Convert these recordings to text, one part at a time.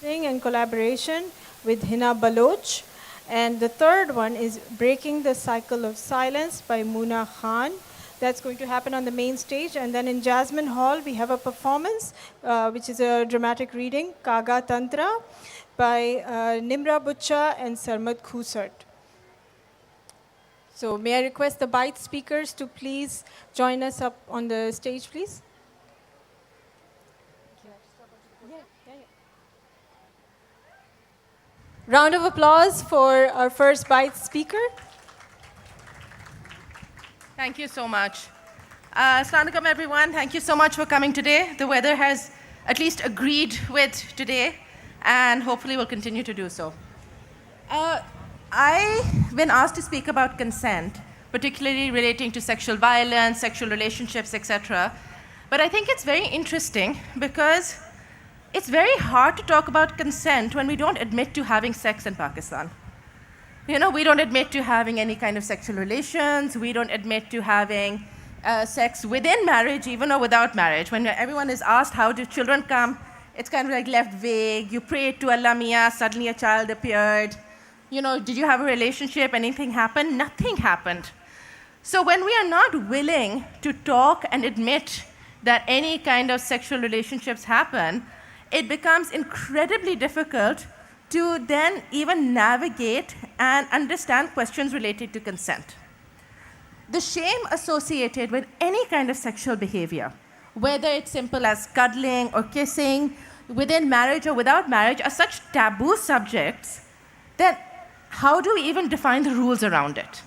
in collaboration with Hina Baloch. And the third one is Breaking the Cycle of Silence by Muna Khan. That's going to happen on the main stage. And then in Jasmine Hall, we have a performance, which is a dramatic reading, Kaga Tantra, by Nimra Butcha and Sarmad Khusart. So may I request the BITE speakers to please join us up on the stage, please? Round of applause for our first BITE speaker. Thank you so much. Assalamu alaikum, everyone. Thank you so much for coming today. The weather has at least agreed with today, and hopefully will continue to do so. I've been asked to speak about consent, particularly relating to sexual violence, sexual relationships, etc. But I think it's very interesting because it's very hard to talk about consent when we don't admit to having sex in Pakistan. You know, we don't admit to having any kind of sexual relations. We don't admit to having sex within marriage, even or without marriage. When everyone is asked, how do children come? It's kind of like left vague. You prayed to Allah Mia, suddenly a child appeared. You know, did you have a relationship? Anything happened? Nothing happened. So when we are not willing to talk and admit that any kind of sexual relationships happen, it becomes incredibly difficult to then even navigate and understand questions related to consent. The shame associated with any kind of sexual behavior, whether it's simple as cuddling or kissing, within marriage or without marriage, are such taboo subjects that how do we even define the rules around it?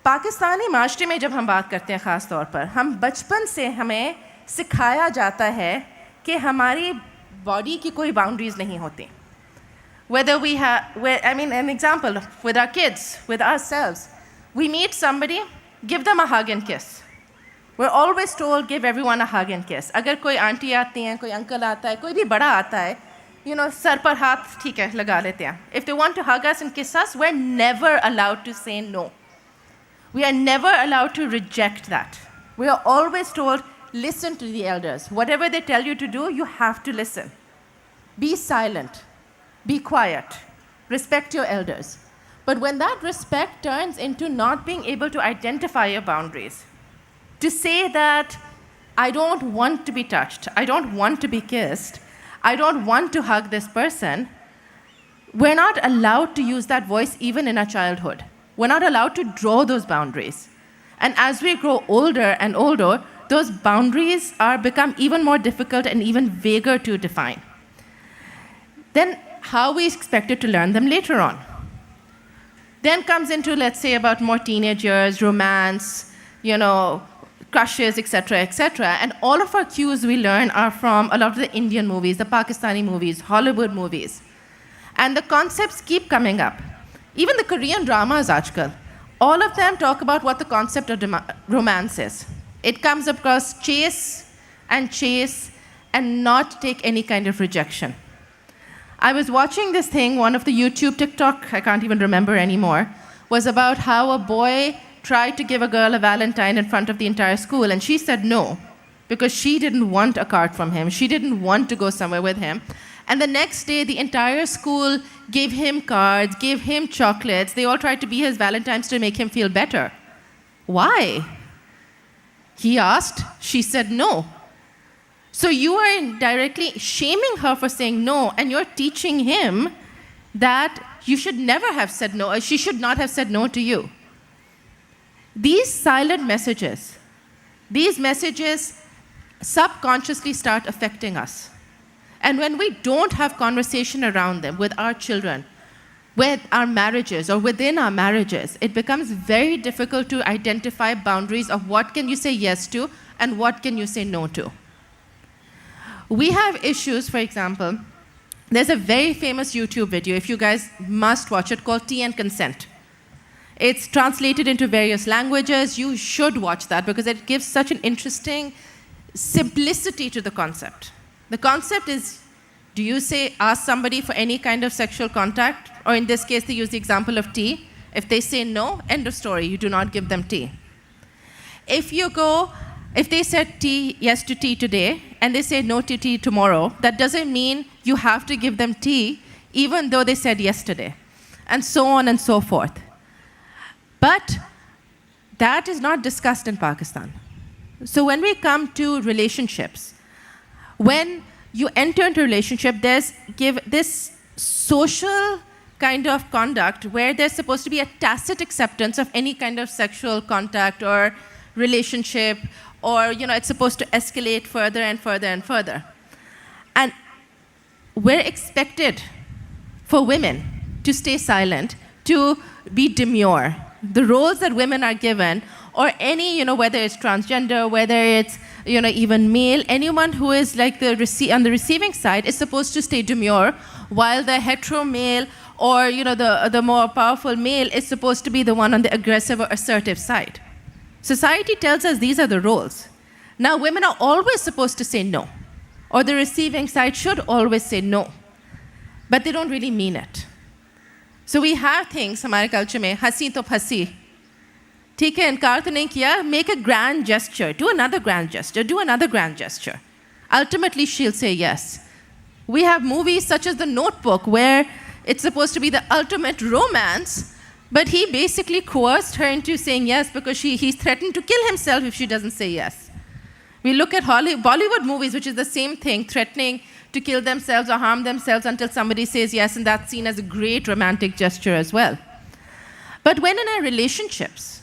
Pakistani माशरे में जब हम बात करते हैं ख़ास तौर पर, हम बचपन से हमें सिखाया जाता है कि हमारी बॉडी की कोई बाउंड्रीज नहीं होती. Whether we have, I mean, an example, with our kids, with ourselves, we meet somebody, give them a hug and kiss. We're always told, give everyone a hug and kiss. अगर कोई aunty आती हैं, कोई uncle आता है, कोई भी बड़ा आता है, you know, सर पर हाथ ठीक है लगा लेते हैं. If they want to hug us and kiss us, we're never allowed to say no. We are never allowed to reject that. We are always told, listen to the elders. Whatever they tell you to do, you have to listen. Be silent. Be quiet. Respect your elders. But when that respect turns into not being able to identify your boundaries, to say that I don't want to be touched, I don't want to be kissed, I don't want to hug this person, we're not allowed to use that voice even in our childhood. We're not allowed to draw those boundaries. And as we grow older and older, those boundaries become even more difficult and even vaguer to define. Then how are we expected to learn them later on? Then comes into, let's say, about more teenage years, romance, you know, crushes, etc., etc. And all of our cues we learn are from a lot of the Indian movies, the Pakistani movies, Hollywood movies. And the concepts keep coming up. Even the Korean dramas, aajkal, all of them talk about what the concept of romance is. It comes across chase and not take any kind of rejection. I was watching this thing, one of the YouTube, TikTok, I can't even remember anymore, was about how a boy tried to give a girl a Valentine in front of the entire school, and she said no, because she didn't want a card from him. She didn't want to go somewhere with him. And the next day, the entire school gave him cards, gave him chocolates. They all tried to be his Valentines to make him feel better. Why? He asked, she said no. So you are indirectly shaming her for saying no, and you're teaching him that you should never have said no, or she should not have said no to you. These silent messages, these messages subconsciously start affecting us. And when we don't have conversation around them with our children, with our marriages or within our marriages, it becomes very difficult to identify boundaries of what can you say yes to and what can you say no to. We have issues, for example, there's a very famous YouTube video, if you guys must watch it, called Tea and Consent. It's translated into various languages. You should watch that because it gives such an interesting simplicity to the concept. The concept is, do you ask somebody for any kind of sexual contact? Or in this case, they use the example of tea. If they say no, end of story, you do not give them tea. If they said yes to tea today, and they say no to tea tomorrow, that doesn't mean you have to give them tea even though they said yesterday, and so on and so forth. But that is not discussed in Pakistan. So when we come to relationships, when you enter into a relationship, there's this social kind of conduct where there's supposed to be a tacit acceptance of any kind of sexual contact or relationship, or it's supposed to escalate further and further and further. And we're expected for women to stay silent, to be demure. The roles that women are given, or any, whether it's transgender, whether it's, even male, anyone who is like on the receiving side is supposed to stay demure, while the hetero male or, the more powerful male is supposed to be the one on the aggressive or assertive side. Society tells us these are the roles. Now, women are always supposed to say no, or the receiving side should always say no, but they don't really mean it. So we have things, हमारे culture में, हंसी तो फंसी. ठीक है, इनकार तो नहीं किया, make a grand gesture, do another grand gesture, do another grand gesture. Ultimately, she'll say yes. We have movies such as The Notebook, where it's supposed to be the ultimate romance, but he basically coerced her into saying yes because he's threatened to kill himself if she doesn't say yes. We look at Bollywood movies, which is the same thing, threatening to kill themselves or harm themselves until somebody says yes, and that's seen as a great romantic gesture as well. But when in our relationships,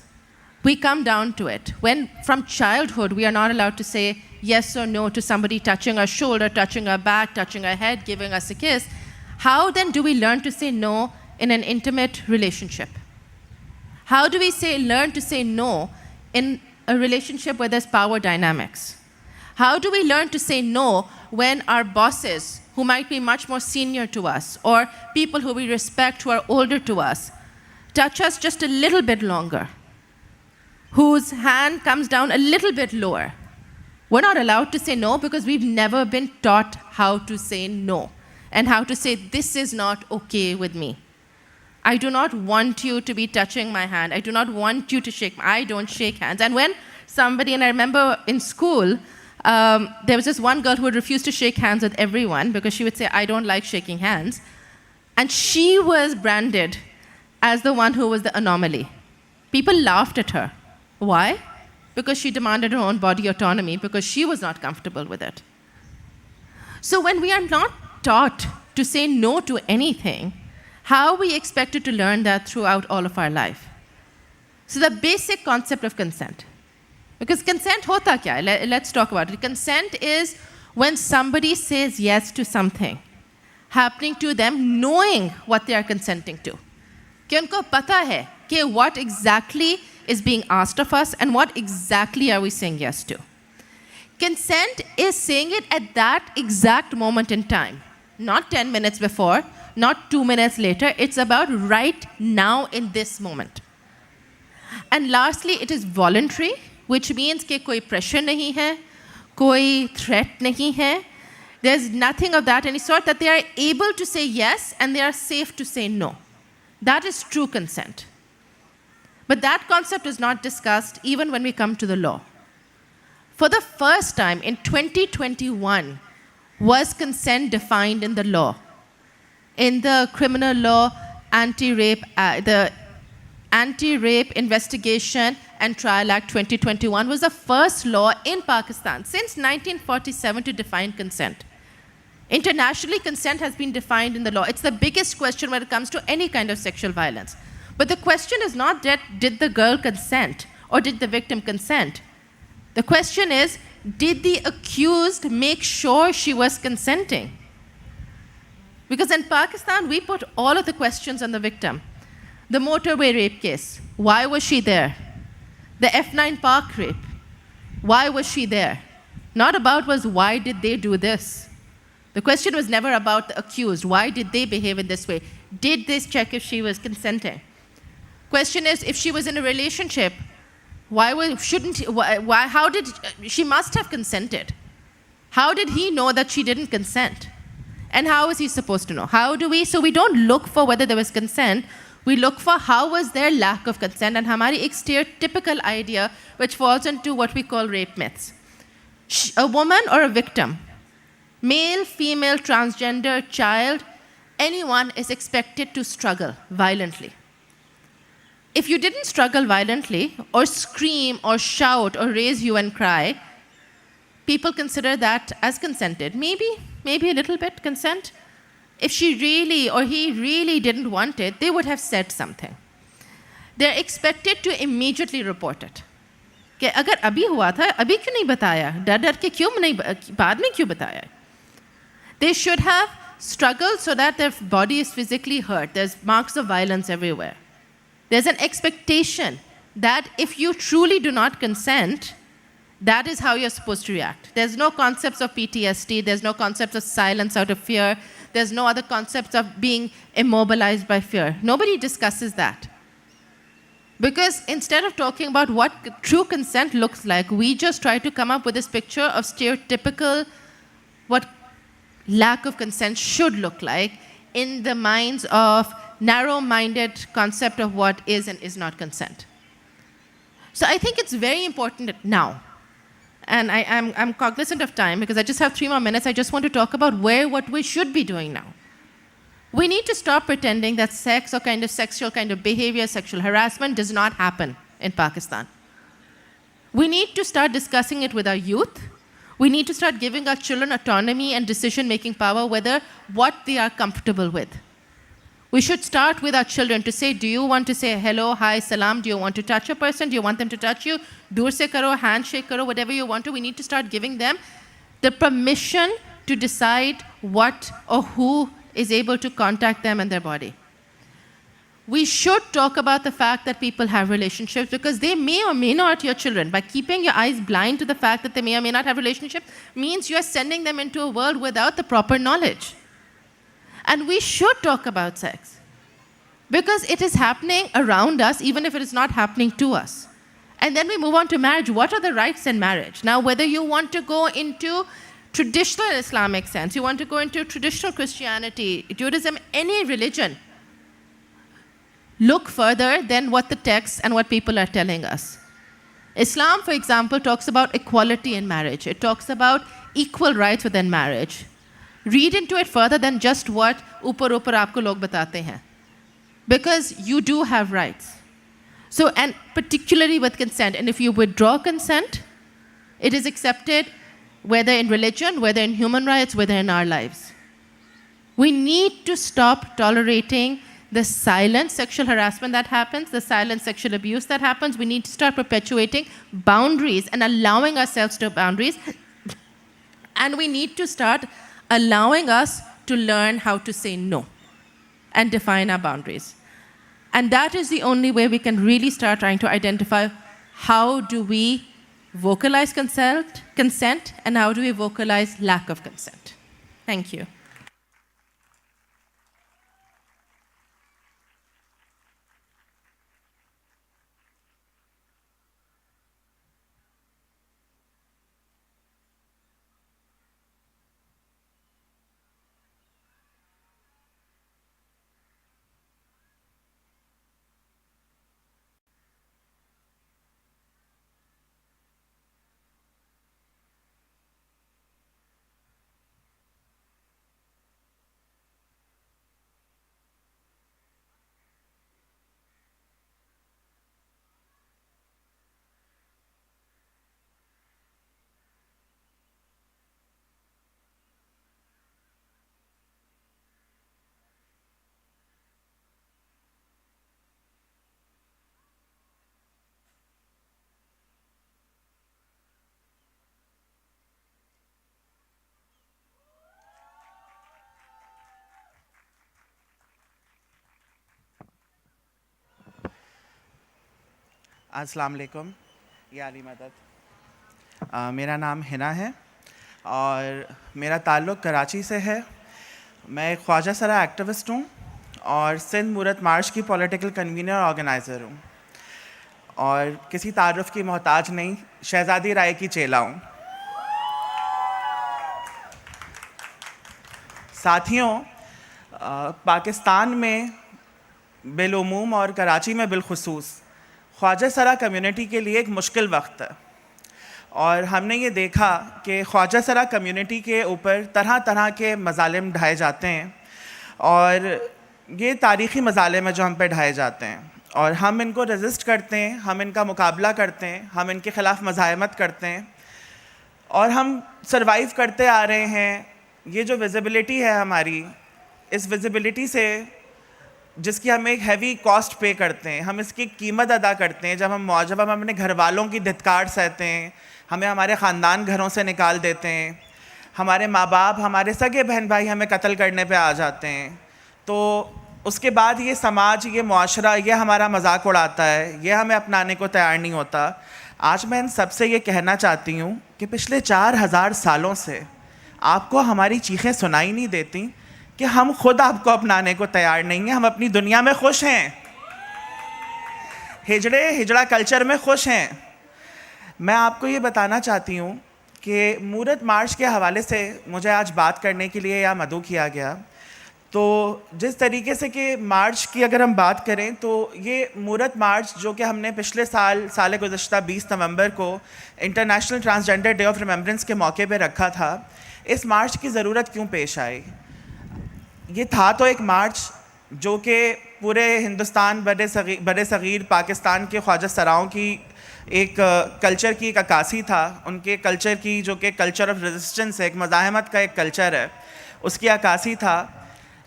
we come down to it, when from childhood we are not allowed to say yes or no to somebody touching our shoulder, touching our back, touching our head, giving us a kiss, how then do we learn to say no in an intimate relationship? How do we learn to say no in a relationship where there's power dynamics? How do we learn to say no when our bosses, who might be much more senior to us, or people who we respect who are older to us, touch us just a little bit longer, whose hand comes down a little bit lower? We're not allowed to say no because we've never been taught how to say no and how to say, this is not okay with me. I do not want you to be touching my hand. I do not want you to I don't shake hands. And when somebody, and I remember in school, there was this one girl who would refuse to shake hands with everyone because she would say, I don't like shaking hands. And she was branded as the one who was the anomaly. People laughed at her. Why? Because she demanded her own body autonomy, because she was not comfortable with it. So when we are not taught to say no to anything, how are we expected to learn that throughout all of our life? So the basic concept of consent. Because consent hota kya hai? Let's talk about it. Consent is when somebody says yes to something happening to them, knowing what they are consenting to. कि उनको पता है कि what exactly is being asked of us and what exactly are we saying yes to. Consent is saying it at that exact moment in time, not 10 minutes before, not 2 minutes later. It's about right now in this moment. And lastly, it is voluntary, which means कि कोई pressure नहीं है, कोई threat नहीं है. There's nothing of that any sort, that they are able to say yes and they are safe to say no. That is true consent. But that concept is not discussed even when we come to the law. For the first time in 2021, was consent defined in the law. In the criminal law, the Anti-Rape Investigation and Trial Act 2021 was the first law in Pakistan since 1947 to define consent. Internationally, consent has been defined in the law. It's the biggest question when it comes to any kind of sexual violence. But the question is not that did the girl consent or did the victim consent? The question is, did the accused make sure she was consenting? Because in Pakistan, we put all of the questions on the victim. The motorway rape case, why was she there? The F9 Park rape, why was she there? Not about was why did they do this? The question was never about the accused. Why did they behave in this way? Did they check if she was consenting? Question is, if she was in a relationship, she must have consented. How did he know that she didn't consent? And how is he supposed to know? So we don't look for whether there was consent. We look for how was their lack of consent, and hamari ek stereotypical idea which falls into what we call rape myths. A woman or a victim, male, female, transgender, child, anyone is expected to struggle violently. If you didn't struggle violently, or scream, or shout, or raise hue and cry, people consider that as consented. Maybe a little bit consent. If she really or he really didn't want it, they would have said something. They're expected to immediately report it. कि अगर अभी हुआ था, अभी क्यों नहीं बताया? डर के क्यों नहीं, बाद में क्यों बताया? They should have struggled so that their body is physically hurt. There's marks of violence everywhere. There's an expectation that if you truly do not consent, that is how you're supposed to react. There's no concepts of PTSD. There's no concepts of silence out of fear. There's no other concepts of being immobilized by fear. Nobody discusses that. Because instead of talking about what true consent looks like, we just try to come up with this picture of stereotypical what lack of consent should look like in the minds of narrow-minded concept of what is and is not consent. So I think it's very important now, and I'm cognizant of time because I just have 3 more minutes. I just want to talk about what we should be doing now. We need to stop pretending that sex or kind of sexual kind of behavior, sexual harassment does not happen in Pakistan. We need to start discussing it with our youth. We need to start giving our children autonomy and decision-making power, whether what they are comfortable with. We should start with our children to say, do you want to say hello, hi, salam? Do you want to touch a person? Do you want them to touch you? Dur se karo, handshake karo, whatever you want to. We need to start giving them the permission to decide what or who is able to contact them and their body. We should talk about the fact that people have relationships because they may or may not, your children, by keeping your eyes blind to the fact that they may or may not have relationships, means you're sending them into a world without the proper knowledge. And we should talk about sex because it is happening around us, even if it is not happening to us. And then we move on to marriage. What are the rights in marriage? Now, whether you want to go into traditional Islamic sense, you want to go into traditional Christianity, Judaism, any religion, look further than what the texts and what people are telling us. Islam, for example, talks about equality in marriage. It talks about equal rights within marriage. Read into it further than just what upar aapko log batate hain. Because you do have rights. So, and particularly with consent, and if you withdraw consent, it is accepted whether in religion, whether in human rights, whether in our lives. We need to stop tolerating the silent sexual harassment that happens, the silent sexual abuse that happens. We need to start perpetuating boundaries and allowing ourselves to have boundaries. And we need to start allowing us to learn how to say no and define our boundaries. And that is the only way we can really start trying to identify how do we vocalize consent, and how do we vocalize lack of consent. Thank you. अस्सलाम वालेकुम, या अली मदद। मेरा नाम हिना है और मेरा ताल्लुक़ कराची से है। मैं एक ख्वाजा सरा एक्टिविस्ट हूँ और सिंध मूरत मार्च की पॉलिटिकल कन्वीनर और ऑर्गेनाइज़र हूँ और किसी तारुफ़ की मोहताज नहीं, शहज़ादी राय की चेला हूँ। साथियों, पाकिस्तान में बिलुमूम और कराची में बिलखुसूस ख्वाजा सरा कम्युनिटी के लिए एक मुश्किल वक्त है। اور ہم نے یہ دیکھا کہ خواجہ سرا کمیونٹی کے اوپر طرح طرح کے مظالم ڈھائے جاتے ہیں، اور یہ تاریخی مظالم ہیں جو ہم پہ ڈھائے جاتے ہیں، اور ہم ان کو ریزسٹ کرتے ہیں، ہم ان کا مقابلہ کرتے ہیں، ہم ان کے خلاف مزاحمت کرتے ہیں، اور ہم سروائیو کرتے آ رہے ہیں۔ یہ جو ویزیبلٹی ہے ہماری، اس ویزیبلٹی سے جس کی ہم ایک ہیوی کاسٹ پے کرتے ہیں، ہم اس کی قیمت ادا کرتے ہیں جب ہم اپنے گھر والوں کی دھتکار سہتے ہیں، ہمیں ہمارے خاندان گھروں سے نکال دیتے ہیں، ہمارے ماں باپ، ہمارے سگے بہن بھائی ہمیں قتل کرنے پہ آ جاتے ہیں، تو اس کے بعد یہ سماج، یہ معاشرہ، یہ ہمارا مذاق اڑاتا ہے، یہ ہمیں اپنانے کو تیار نہیں ہوتا۔ آج میں ان سب سے یہ کہنا چاہتی ہوں کہ پچھلے 4000 سالوں سے آپ کو ہماری چیخیں سنائی نہیں دیتی کہ ہم خود آپ کو اپنانے کو تیار نہیں ہیں، ہم اپنی دنیا میں خوش ہیں، ہجڑا کلچر میں خوش ہیں۔ میں آپ کو یہ بتانا چاہتی ہوں کہ مورت مارچ کے حوالے سے مجھے آج بات کرنے کے لیے یہاں مدعو کیا گیا، تو جس طریقے سے کہ مارچ کی اگر ہم بات کریں تو یہ مورت مارچ جو کہ ہم نے پچھلے سال گزشتہ 20 نومبر کو international transgender day of remembrance کے موقع پہ رکھا تھا، اس مارچ کی ضرورت کیوں پیش آئی؟ یہ تھا تو ایک مارچ جو کہ پورے ہندوستان، بر صغیر پاکستان کے خواجہ سراؤں کی ایک کلچر کی ایک عکاسی تھا، ان کے کلچر کی جو کہ کلچر آف ریزسٹنس ہے، ایک مزاحمت کا ایک کلچر ہے، اس کی عکاسی تھا۔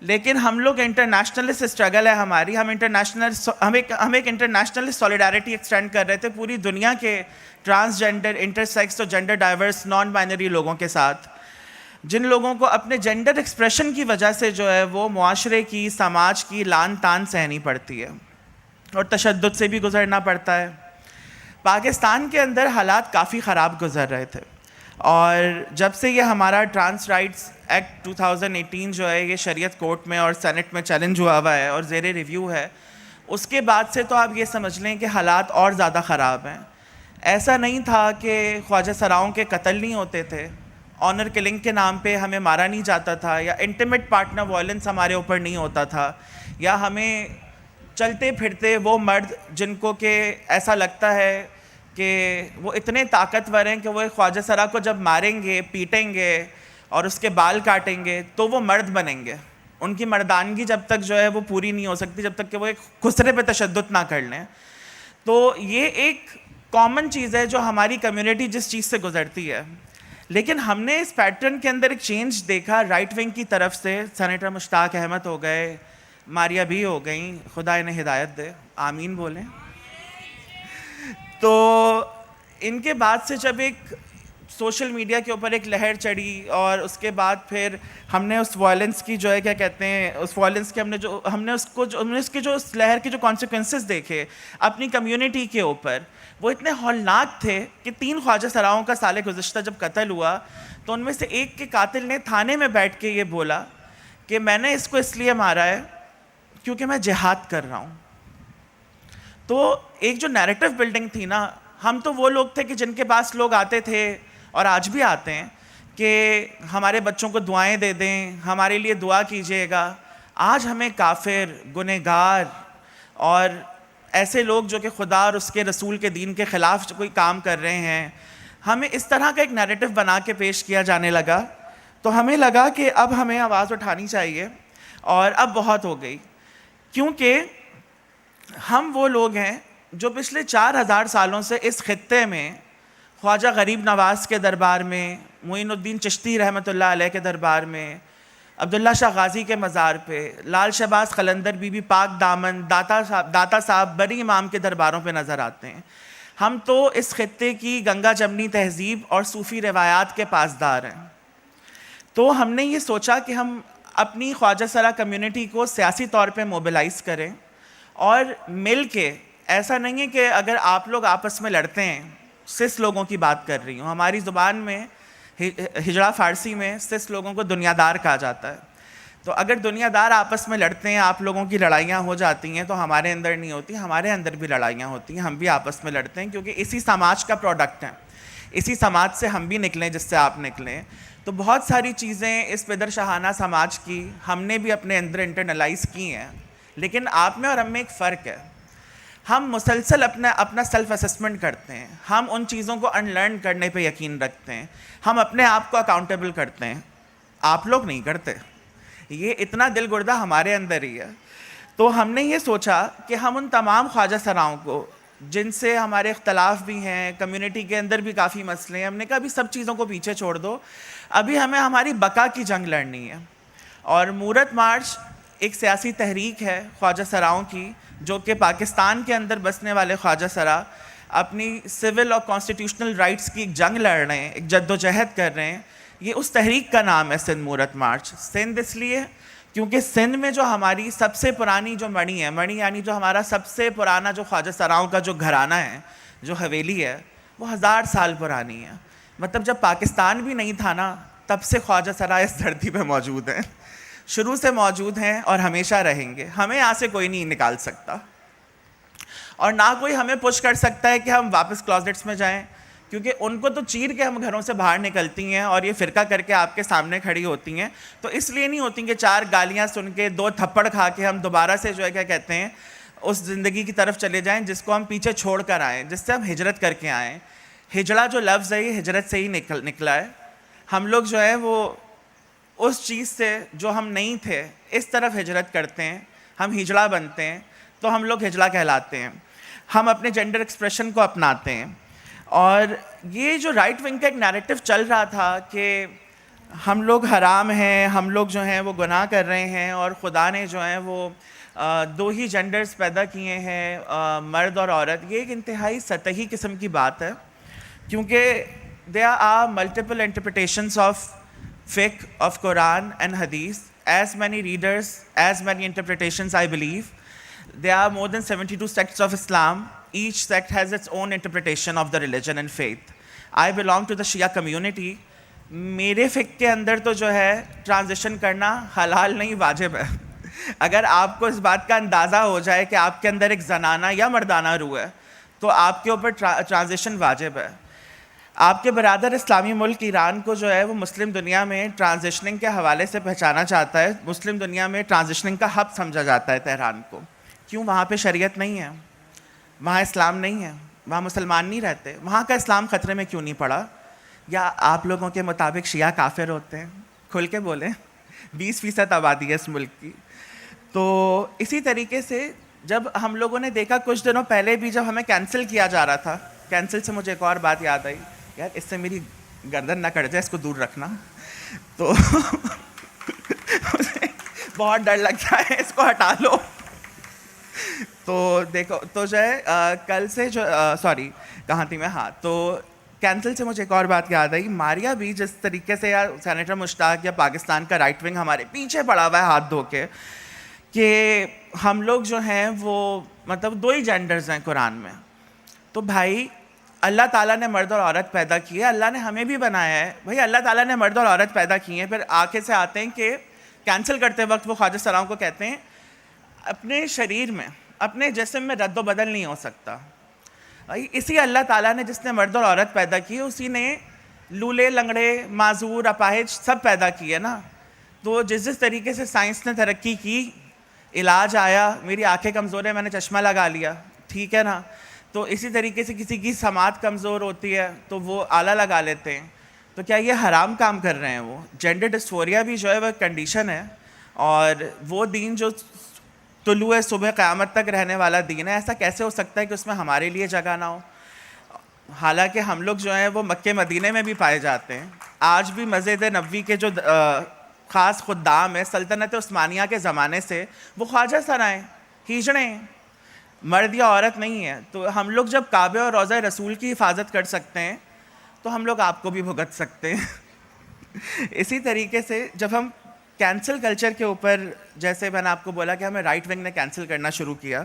لیکن ہم لوگ انٹرنیشنلسٹ اسٹرگل ہے ہماری، ہم ایک انٹرنیشنل سولیڈیرٹی ایکسٹینڈ کر رہے تھے پوری دنیا کے ٹرانسجنڈر، انٹرسیکس اور جنڈر ڈائیورس نان بائنری لوگوں کے ساتھ، جن لوگوں کو اپنے جنڈر ایکسپریشن کی وجہ سے جو ہے وہ معاشرے کی، سماج کی لان تان سہنی پڑتی ہے اور تشدد سے بھی گزرنا پڑتا ہے۔ پاکستان کے اندر حالات کافی خراب گزر رہے تھے، اور جب سے یہ ہمارا ٹرانس رائٹس ایکٹ 2018 جو ہے یہ شریعت کورٹ میں اور سینٹ میں چیلنج ہوا ہے اور زیر ریویو ہے، اس کے بعد سے تو آپ یہ سمجھ لیں کہ حالات اور زیادہ خراب ہیں۔ ایسا نہیں تھا کہ خواجہ سراؤں کے قتل نہیں ہوتے تھے، آنر کلنگ کے نام پہ ہمیں مارا نہیں جاتا تھا، یا انٹیمیٹ پارٹنر وائلنس ہمارے اوپر نہیں ہوتا تھا، یا ہمیں چلتے پھرتے وہ مرد جن کو کہ ایسا لگتا ہے کہ وہ اتنے طاقتور ہیں کہ وہ ایک خواجہ سرا کو جب ماریں گے، پیٹیں گے اور اس کے بال کاٹیں گے تو وہ مرد بنیں گے، ان کی مردانگی جب تک جو ہے وہ پوری نہیں ہو سکتی جب تک کہ وہ ایک خسرے پہ تشدد نہ کر لیں۔ تو یہ ایک کامن چیز ہے جو ہماری کمیونٹی جس چیز سے گزرتی ہے، لیکن ہم نے اس پیٹرن کے اندر ایک چینج دیکھا رائٹ ونگ کی طرف سے۔ سینیٹر مشتاق احمد ہو گئے، ماریا بھی ہو گئیں، خدا انہیں ہدایت دے، آمین بولیں۔ تو ان کے بعد سے جب ایک سوشل میڈیا کے اوپر ایک لہر چڑھی، اور اس کے بعد پھر ہم نے اس وائلنس کی جو ہے کیا کہتے ہیں، اس وائلنس کے ہم نے اس لہر کے جو کانسیکوینسز دیکھے اپنی کمیونٹی کے اوپر، وہ اتنے ہولناک تھے کہ 3 خواجہ سراؤں کا سال گزشتہ جب قتل ہوا تو ان میں سے ایک کے قاتل نے تھانے میں بیٹھ کے یہ بولا کہ میں نے اس کو اس لیے مارا ہے کیونکہ میں جہاد کر رہا ہوں۔ تو ایک جو نیریٹو بلڈنگ تھی نا، ہم تو وہ لوگ تھے کہ جن کے پاس لوگ آتے تھے اور آج بھی آتے ہیں کہ ہمارے بچوں کو دعائیں دے دیں، ہمارے لیے دعا کیجیے گا۔ آج ہمیں کافر، گنہگار اور ایسے لوگ جو کہ خدا اور اس کے رسول کے دین کے خلاف کوئی کام کر رہے ہیں، ہمیں اس طرح کا ایک نیریٹو بنا کے پیش کیا جانے لگا، تو ہمیں لگا کہ اب ہمیں آواز اٹھانی چاہیے، اور اب بہت ہو گئی، کیونکہ ہم وہ لوگ ہیں جو پچھلے 4000 سالوں سے اس خطے میں خواجہ غریب نواز کے دربار میں، معین الدین چشتی رحمۃ اللہ علیہ کے دربار میں، عبداللہ شاہ غازی کے مزار پہ، لال شہباز قلندر، بی بی پاک دامن، داتا صاحب، بڑی امام کے درباروں پہ نظر آتے ہیں۔ ہم تو اس خطے کی گنگا جمنی تہذیب اور صوفی روایات کے پاسدار ہیں۔ تو ہم نے یہ سوچا کہ ہم اپنی خواجہ سرا کمیونٹی کو سیاسی طور پہ موبلائز کریں، اور مل کے، ایسا نہیں ہے کہ اگر آپ لوگ آپس میں لڑتے ہیں، سس لوگوں کی بات کر رہی ہوں، ہماری زبان میں ہجڑا فارسی میں سس لوگوں کو دنیا دار کہا جاتا ہے، تو اگر دنیا دار آپس میں لڑتے ہیں، آپ لوگوں کی لڑائیاں ہو جاتی ہیں، تو ہمارے اندر نہیں ہوتی، ہمارے اندر بھی لڑائیاں ہوتی ہیں، ہم بھی آپس میں لڑتے ہیں، کیونکہ اسی سماج کا پروڈکٹ ہیں، اسی سماج سے ہم بھی نکلیں جس سے آپ نکلیں۔ تو بہت ساری چیزیں اس پدر شاہانہ سماج کی ہم نے بھی اپنے اندر انٹرنلائز کی ہیں، لیکن آپ میں اور ہم میں ایک فرق ہے۔ ہم مسلسل اپنا سیلف اسسمنٹ کرتے ہیں, ہم ان چیزوں کو انلرن کرنے پہ یقین رکھتے ہیں, ہم اپنے آپ کو اکاؤنٹیبل کرتے ہیں. آپ لوگ نہیں کرتے, یہ اتنا دل گردہ ہمارے اندر ہی ہے. تو ہم نے یہ سوچا کہ ہم ان تمام خواجہ سراؤں کو جن سے ہمارے اختلاف بھی ہیں, کمیونٹی کے اندر بھی کافی مسئلے ہیں, ہم نے کہا ابھی سب چیزوں کو پیچھے چھوڑ دو, ابھی ہمیں ہماری بقا کی جنگ لڑنی ہے. اور مورت مارچ ایک سیاسی تحریک ہے خواجہ سراؤں کی, جو کہ پاکستان کے اندر بسنے والے خواجہ سرا اپنی سول اور کانسٹیٹیوشنل رائٹس کی ایک جنگ لڑ رہے ہیں, ایک جد و جہد کر رہے ہیں. یہ اس تحریک کا نام ہے سندھ مورت مارچ. سندھ اس لیے کیونکہ سندھ میں جو ہماری سب سے پرانی جو مڑی ہے, مڑی یعنی جو ہمارا سب سے پرانا جو خواجہ سراؤں کا جو گھرانہ ہے, جو حویلی ہے, وہ 1000 سال پرانی ہے. مطلب جب پاکستان بھی نہیں تھا نا, تب سے خواجہ سرا اس دھرتی پہ موجود ہیں, شروع سے موجود ہیں اور ہمیشہ رہیں گے. ہمیں یہاں سے کوئی نہیں نکال سکتا, اور نہ کوئی ہمیں پش کر سکتا ہے کہ ہم واپس کلازٹس میں جائیں, کیونکہ ان کو تو چیر کے ہم گھروں سے باہر نکلتی ہیں اور یہ فرقہ کر کے آپ کے سامنے کھڑی ہوتی ہیں. تو اس لیے نہیں ہوتی کہ 4 گالیاں سن کے 2 تھپڑ کھا کے ہم دوبارہ سے جو ہے کیا کہتے ہیں اس زندگی کی طرف چلے جائیں جس کو ہم پیچھے چھوڑ کر آئیں, جس سے ہم ہجرت کر کے آئیں. ہجڑا جو لفظ ہے یہ ہجرت سے ہی نکلا ہے. ہم لوگ جو ہے وہ اس چیز سے جو ہم نہیں تھے اس طرف ہجرت کرتے ہیں, ہم ہجڑا بنتے ہیں, تو ہم لوگ ہجڑا کہلاتے ہیں. ہم اپنے جینڈر ایکسپریشن کو اپناتے ہیں. اور یہ جو رائٹ ونگ کا ایک نیریٹو چل رہا تھا کہ ہم لوگ حرام ہیں, ہم لوگ جو ہیں وہ گناہ کر رہے ہیں, اور خدا نے جو ہیں وہ 2 ہی جینڈرز پیدا کیے ہیں, مرد اور عورت, یہ ایک انتہائی سطحی قسم کی بات ہے. کیونکہ there are multiple interpretations of fiqh, of Quran and Hadith, as many readers, as many interpretations I believe. There are more than 72 sects of Islam. Each sect has its own interpretation of the religion and faith. I belong to the Shia community. میرے فقہ کے اندر تو جو ہے transition کرنا حلال نہیں واجب ہے. اگر آپ کو اس بات کا اندازہ ہو جائے کہ آپ کے اندر ایک زنانہ یا مردانہ روح ہے تو آپ کے اوپر ٹرانزیشن واجب ہے. آپ کے برادر اسلامی ملک ایران کو جو ہے وہ مسلم دنیا میں ٹرانزیشننگ کے حوالے سے پہچانا چاہتا ہے. مسلم دنیا میں ٹرانزیشننگ کا ہب سمجھا جاتا ہے تہران کو. کیوں؟ وہاں پہ شریعت نہیں ہے, وہاں اسلام نہیں ہے, وہاں مسلمان نہیں رہتے. وہاں کا اسلام خطرے میں کیوں نہیں پڑا؟ یا آپ لوگوں کے مطابق شیعہ کافر ہوتے ہیں؟ کھل کے بولیں. 20% آبادی ہے اس ملک کی. تو اسی طریقے سے جب ہم لوگوں نے دیکھا کچھ دنوں پہلے بھی جب ہمیں کینسل کیا جا رہا تھا, کینسل سے مجھے ایک اور بات یاد آئی, یار اس سے میری گردن نہ کٹ جائے, اس کو دور رکھنا. تو بہت ڈر لگتا ہے, اس کو ہٹا لو. تو دیکھو تو جو ہے کل سے جو سوری کہاں تھی میں, ہاں تو کینسل سے مجھے ایک اور بات یاد آئی. ماریا بھی جس طریقے سے یا سینیٹر مشتاق یا پاکستان کا رائٹ ونگ ہمارے پیچھے پڑا ہوا ہے ہاتھ دھو کے کہ ہم لوگ جو ہیں وہ مطلب 2 ہی جینڈرز ہیں قرآن میں. تو بھائی اللہ تعالیٰ نے مرد اور عورت پیدا کی ہے, اللہ نے ہمیں بھی بنایا ہے. بھائی اللہ تعالیٰ نے مرد اور عورت پیدا کی ہیں. پھر آگے سے آتے ہیں کہ کینسل کرتے وقت وہ خواجہ سراؤں کو کہتے ہیں اپنے شریر میں, اپنے جسم میں رد و بدل نہیں ہو سکتا. اسی اللہ تعالیٰ نے جس نے مرد اور عورت پیدا کی, اسی نے لولے, لنگڑے, معذور, اپاہج سب پیدا کیے نا. تو جس طریقے سے سائنس نے ترقی کی, علاج آیا, میری آنکھیں کمزور ہیں میں نے چشمہ لگا لیا, ٹھیک ہے نا. تو اسی طریقے سے کسی کی سماعت کمزور ہوتی ہے تو وہ آلہ لگا لیتے ہیں. تو کیا یہ حرام کام کر رہے ہیں؟ وہ جینڈر ڈسفوریا بھی جو ہے وہ کنڈیشن ہے, اور وہ دین جو طلوع صبح قیامت تک رہنے والا دین ہے, ایسا کیسے ہو سکتا ہے کہ اس میں ہمارے لیے جگہ نہ ہو؟ حالانکہ ہم لوگ جو ہیں وہ مکے مدینے میں بھی پائے جاتے ہیں. آج بھی مسجد نبوی کے جو خاص خدام ہیں سلطنت عثمانیہ کے زمانے سے, وہ خواجہ سرائیں, ہیجڑے ہیں, مرد یا عورت نہیں ہے. تو ہم لوگ جب کعبے اور روضہ رسول کی حفاظت کر سکتے ہیں تو ہم لوگ آپ کو بھی بھگت سکتے ہیں. اسی طریقے سے جب ہم کینسل کلچر کے اوپر, جیسے میں نے آپ کو بولا کہ ہمیں رائٹ ونگ نے کینسل کرنا شروع کیا,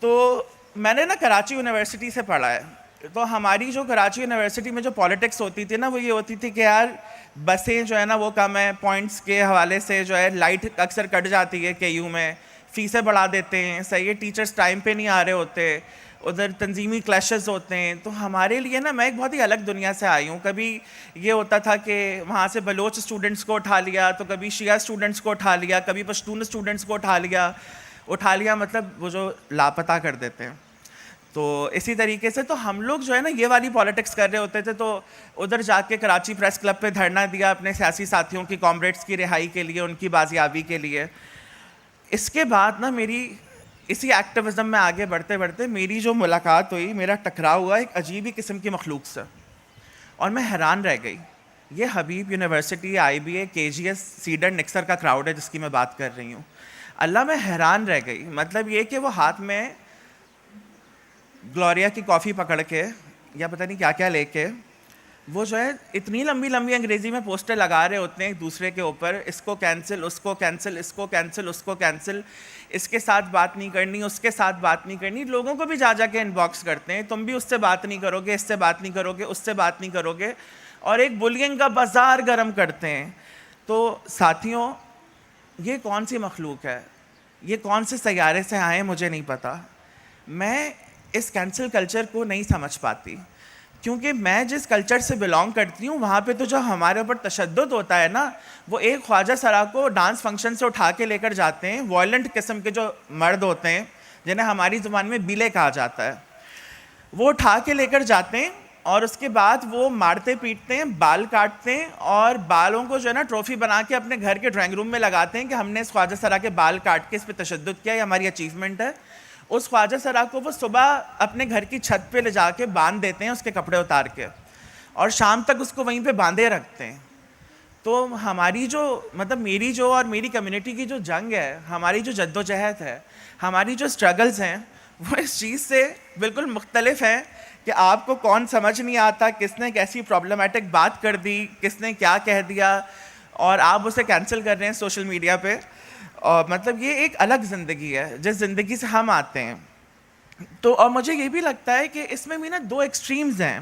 تو میں نے نا کراچی یونیورسٹی سے پڑھا ہے. تو ہماری جو کراچی یونیورسٹی میں جو پالیٹکس ہوتی تھی نا, وہ یہ ہوتی تھی کہ یار بسیں جو ہے نا وہ کم ہیں, پوائنٹس کے حوالے سے جو ہے لائٹ اکثر کٹ جاتی ہے کے یو میں, فیسیں بڑھا دیتے ہیں, صحیح ہے, ٹیچرس ٹائم پہ نہیں آ رہے ہوتے, ادھر تنظیمی کلیشز ہوتے ہیں. تو ہمارے لیے نا, میں ایک بہت ہی الگ دنیا سے آئی ہوں. کبھی یہ ہوتا تھا کہ وہاں سے بلوچ اسٹوڈنٹس کو اٹھا لیا, تو کبھی شیعہ اسٹوڈنٹس کو اٹھا لیا, کبھی پشتون اسٹوڈنٹس کو اٹھا لیا. اٹھا لیا مطلب وہ جو لاپتہ کر دیتے ہیں. تو اسی طریقے سے تو ہم لوگ جو ہے نا یہ والی پالیٹکس کر رہے ہوتے تھے, تو ادھر جا کے کراچی پریس کلب پہ دھرنا دیا اپنے سیاسی ساتھیوں کی کامریڈس کی رہائی کے لیے, ان کی بازیابی کے لیے. اس کے بعد نا میری اسی ایکٹیویزم میں آگے بڑھتے بڑھتے میری جو ملاقات ہوئی, میرا ٹکراؤ ہوا ایک عجیب ہی قسم کی مخلوق سے, اور میں حیران رہ گئی. یہ حبیب یونیورسٹی, آئی بی اے, کے جی ایس, سیڈر, نکسر کا کراؤڈ ہے جس کی میں بات کر رہی ہوں. اللہ, میں حیران رہ گئی. مطلب یہ کہ وہ ہاتھ میں گلوریا کی کافی پکڑ کے یا پتہ نہیں کیا کیا لے کے وہ جو ہے اتنی لمبی لمبی انگریزی میں پوسٹر لگا رہے ہوتے ہیں ایک دوسرے کے اوپر, اس کو کینسل, اس کو کینسل, اس کو کینسل, اس کو کینسل, اس کے ساتھ بات نہیں کرنی, اس کے ساتھ بات نہیں کرنی. لوگوں کو بھی جا جا کے ان باکس کرتے ہیں, تم بھی اس سے بات نہیں کرو گے, اس سے بات نہیں کرو گے, اس سے بات نہیں کرو گے, اور ایک بلینگ کا بازار گرم کرتے ہیں. تو ساتھیوں, یہ کون سی مخلوق ہے, یہ کون سے سیارے سے آئے مجھے نہیں پتا. میں اس کینسل کلچر کو نہیں سمجھ پاتی, کیونکہ میں جس کلچر سے بلانگ کرتی ہوں وہاں پہ تو جو ہمارے اوپر تشدد ہوتا ہے نا, وہ ایک خواجہ سرا کو ڈانس فنکشن سے اٹھا کے لے کر جاتے ہیں. وائلنٹ قسم کے جو مرد ہوتے ہیں جنہیں ہماری زبان میں بیلے کہا جاتا ہے, وہ اٹھا کے لے کر جاتے ہیں, اور اس کے بعد وہ مارتے پیٹتے ہیں, بال کاٹتے ہیں, اور بالوں کو جو ہے نا ٹرافی بنا کے اپنے گھر کے ڈرائنگ روم میں لگاتے ہیں کہ ہم نے اس خواجہ سرا کے بال کاٹ کے اس پہ تشدد کیا, یہ ہماری اچیومنٹ ہے. اس خواجہ سرا کو وہ صبح اپنے گھر کی چھت پہ لے جا کے باندھ دیتے ہیں اس کے کپڑے اتار کے, اور شام تک اس کو وہیں پہ باندھے رکھتے ہیں. تو ہماری جو مطلب میری جو اور میری کمیونٹی کی جو جنگ ہے, ہماری جو جد و جہد ہے, ہماری جو اسٹرگلز ہیں, وہ اس چیز سے بالکل مختلف ہیں کہ آپ کو کون سمجھ نہیں آتا, کس نے کیسی پرابلمٹک بات کر دی, کس نے کیا کہہ دیا, اور آپ اسے کینسل کر رہے ہیں سوشل میڈیا پہ. اور مطلب یہ ایک الگ زندگی ہے جس زندگی سے ہم آتے ہیں. تو اور مجھے یہ بھی لگتا ہے کہ اس میں بھی نا دو ایکسٹریمز ہیں.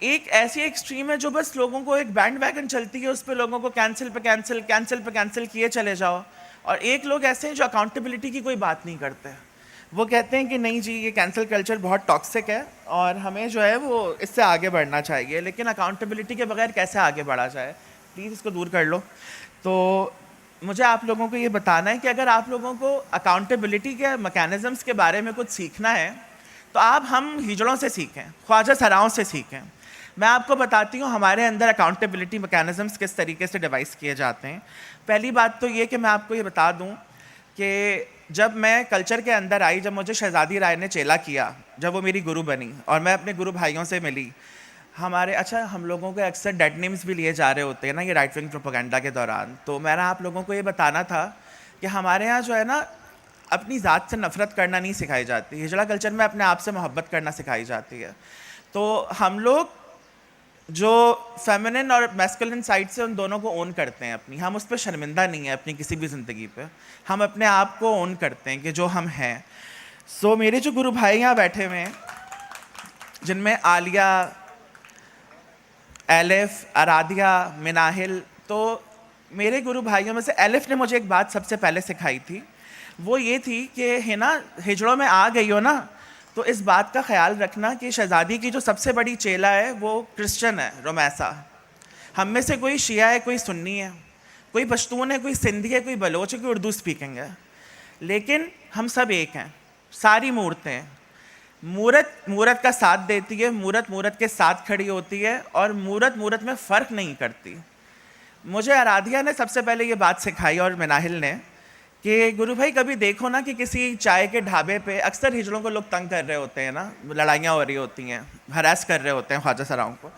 ایک ایسی ایکسٹریم ہے جو بس لوگوں کو ایک بینڈ ویگن چلتی ہے, اس پہ لوگوں کو کینسل پہ کینسل, کینسل پہ کینسل کیے چلے جاؤ. اور ایک لوگ ایسے ہیں جو اکاؤنٹیبلٹی کی کوئی بات نہیں کرتے. وہ کہتے ہیں کہ نہیں جی یہ کینسل کلچر بہت ٹاکسک ہے اور ہمیں جو ہے وہ اس سے آگے بڑھنا چاہیے, لیکن اکاؤنٹیبلٹی کے بغیر کیسے آگے بڑھا جائے. پلیز اس کو دور کر لو. تو مجھے آپ لوگوں کو یہ بتانا ہے کہ اگر آپ لوگوں کو اکاؤنٹیبلٹی کے میکینزمس کے بارے میں کچھ سیکھنا ہے تو آپ ہم ہجڑوں سے سیکھیں, خواجہ سراؤں سے سیکھیں. میں آپ کو بتاتی ہوں ہمارے اندر اکاؤنٹیبلٹی میکینزمس کس طریقے سے ڈیوائس کیے جاتے ہیں. پہلی بات تو یہ کہ میں آپ کو یہ بتا دوں کہ جب میں کلچر کے اندر آئی, جب مجھے شہزادی رائے نے چیلا کیا, جب وہ میری گرو بنی اور میں اپنے گرو بھائیوں سے ملی, ہمارے اچھا ہم لوگوں کو اکثر ڈیڈ نیمز بھی لیے جا رہے ہوتے ہیں نا یہ رائٹ ونگ پروپیگنڈا کے دوران. تو میرا آپ لوگوں کو یہ بتانا تھا کہ ہمارے ہاں جو ہے نا اپنی ذات سے نفرت کرنا نہیں سکھائی جاتی, ہجڑا کلچر میں اپنے آپ سے محبت کرنا سکھائی جاتی ہے. تو ہم لوگ جو فیمنن اور میسکولن سائڈ سے ان دونوں کو اون کرتے ہیں اپنی, ہم اس پہ شرمندہ نہیں ہیں اپنی کسی بھی زندگی پہ, ہم اپنے آپ کو اون کرتے ہیں کہ جو ہم ہیں. سو میرے جو گرو بھائی یہاں بیٹھے ہوئے ہیں جن میں عالیہ, ایلف, ارادھیہ, مناہل, تو میرے گرو بھائیوں میں سے ایلف نے مجھے ایک بات سب سے پہلے سکھائی تھی. وہ یہ تھی کہ ہے نا ہجڑوں میں آ گئی ہو نا تو اس بات کا خیال رکھنا کہ شہزادی کی جو سب سے بڑی چیلا ہے وہ کرسچن ہے, رومیسا. ہم میں سے کوئی شیعہ ہے, کوئی سنی ہے, کوئی پشتون ہے, کوئی سندھی ہے, کوئی بلوچ ہے, کوئی اردو اسپیکنگ ہے, لیکن ہم سب ایک ہیں. ساری مورتیں, مورت کا ساتھ دیتی ہے, مورت کے ساتھ کھڑی ہوتی ہے, اور مورت میں فرق نہیں کرتی. مجھے ارادھیہ نے سب سے پہلے یہ بات سکھائی اور مناہل نے کہ گرو بھائی کبھی دیکھو نا کہ کسی چائے کے ڈھابے پہ اکثر ہجڑوں کو لوگ تنگ کر رہے ہوتے ہیں نا, لڑائیاں ہو رہی ہوتی ہیں, ہراس کر رہے ہوتے ہیں خواجہ سراؤں کو.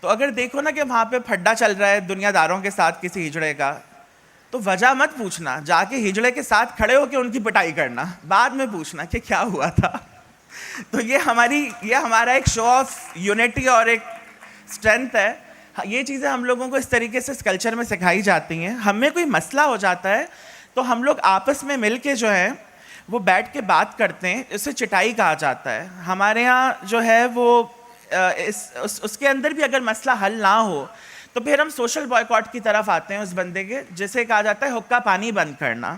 تو اگر دیکھو نا کہ وہاں پہ پھڈا چل رہا ہے دنیا داروں کے ساتھ کسی ہجڑے کا, تو وجہ مت پوچھنا, جا کے ہجڑے کے ساتھ کھڑے ہو کے ان کی پٹائی کرنا, بعد میں پوچھنا کہ کیا ہوا تھا. تو یہ ہمارا ایک شو آف یونٹی اور ایک اسٹرینتھ ہے. یہ چیزیں ہم لوگوں کو اس طریقے سے اس کلچر میں سکھائی جاتی ہیں. ہم میں کوئی مسئلہ ہو جاتا ہے تو ہم لوگ آپس میں مل کے جو ہے وہ بیٹھ کے بات کرتے ہیں, اسے چٹائی کہا جاتا ہے. ہمارے ہاں جو ہے وہ اس کے اندر بھی اگر مسئلہ حل نہ ہو تو پھر ہم سوشل بائیکاٹ کی طرف آتے ہیں اس بندے کے, جسے کہا جاتا ہے حقہ پانی بند کرنا.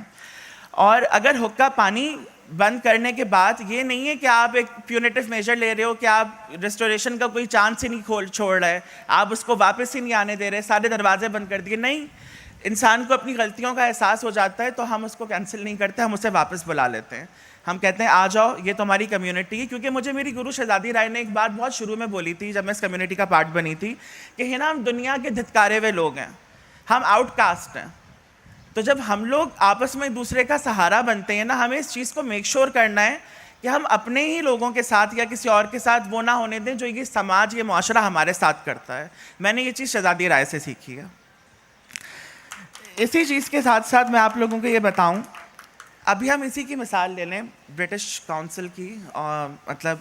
اور اگر حقہ پانی بند کرنے کے بعد یہ نہیں ہے کہ آپ ایک پیونیٹو میجر لے رہے ہو کہ آپ ریسٹوریشن کا کوئی چانس ہی نہیں چھوڑ رہے, آپ اس کو واپس ہی نہیں آنے دے رہے, سارے دروازے بند کر دیے, نہیں. انسان کو اپنی غلطیوں کا احساس ہو جاتا ہے تو ہم اس کو کینسل نہیں کرتے, ہم اسے واپس بلا لیتے ہیں. ہم کہتے ہیں آ جاؤ, یہ تو ہماری کمیونٹی ہے. کیونکہ مجھے میری گرو شہزادی رائے نے ایک بات بہت شروع میں بولی تھی جب میں اس کمیونٹی کا پارٹ بنی تھی, کہ ہم دنیا کے دھتکارے ہوئے لوگ ہیں, ہم آؤٹ کاسٹ ہیں. تو جب ہم لوگ آپس میں ایک دوسرے کا سہارا بنتے ہیں نا, ہمیں اس چیز کو میک شور کرنا ہے کہ ہم اپنے ہی لوگوں کے ساتھ یا کسی اور کے ساتھ وہ نہ ہونے دیں جو یہ سماج, یہ معاشرہ ہمارے ساتھ کرتا ہے. میں نے یہ چیز شہزادی رائے سے سیکھی ہے. اسی چیز کے ساتھ ساتھ میں آپ لوگوں کو یہ بتاؤں, ابھی ہم اسی کی مثال لے لیں برٹش کاؤنسل کی. مطلب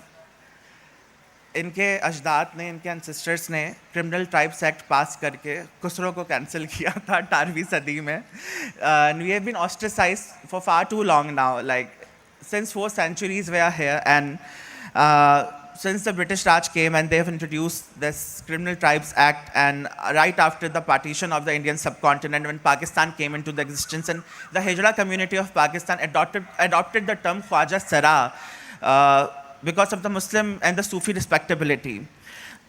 ان کے اجداد نے, ان کے انسسٹرس نے کرمنل ٹرائبس ایکٹ پاس کر کے خسرو کو کینسل کیا تھا 18ویں صدی میں. We have been ostracized for far too long now, like since 4 centuries we are here, and since the British Raj came and they have introduced this Criminal Tribes Act, and right after the partition of the Indian subcontinent, when Pakistan came into the existence, and the Hijra community of Pakistan adopted the term Khwaja Sara because of the Muslim and the Sufi respectability.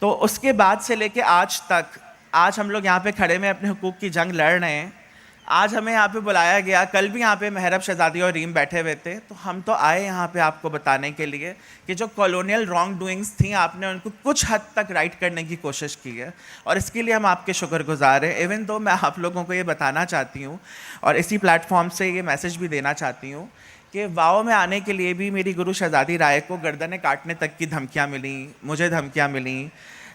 تو اس کے بعد سے لے کے آج تک, آج ہم لوگ یہاں پہ کھڑے میں اپنے حقوق کی جنگ لڑ رہے ہیں. آج ہمیں یہاں پہ بلایا گیا, کل بھی یہاں پہ مہرب شہزادی اور ریم بیٹھے ہوئے تھے, تو ہم تو آئے یہاں پہ آپ کو بتانے کے لیے کہ جو کالونیل رانگ ڈوئنگس تھیں آپ نے ان کو کچھ حد تک رائٹ کرنے کی کوشش کی ہے, اور اس کے لیے ہم آپ کے شکر گزار ہیں. ایون تو میں آپ لوگوں کو یہ بتانا چاہتی ہوں اور اسی پلیٹ فارم سے یہ میسج بھی دینا چاہتی ہوں کہ واؤ میں آنے کے لیے بھی میری گرو شہزادی رائے کو گردنیں کاٹنے تک کی دھمکیاں ملیں, مجھے دھمکیاں ملیں,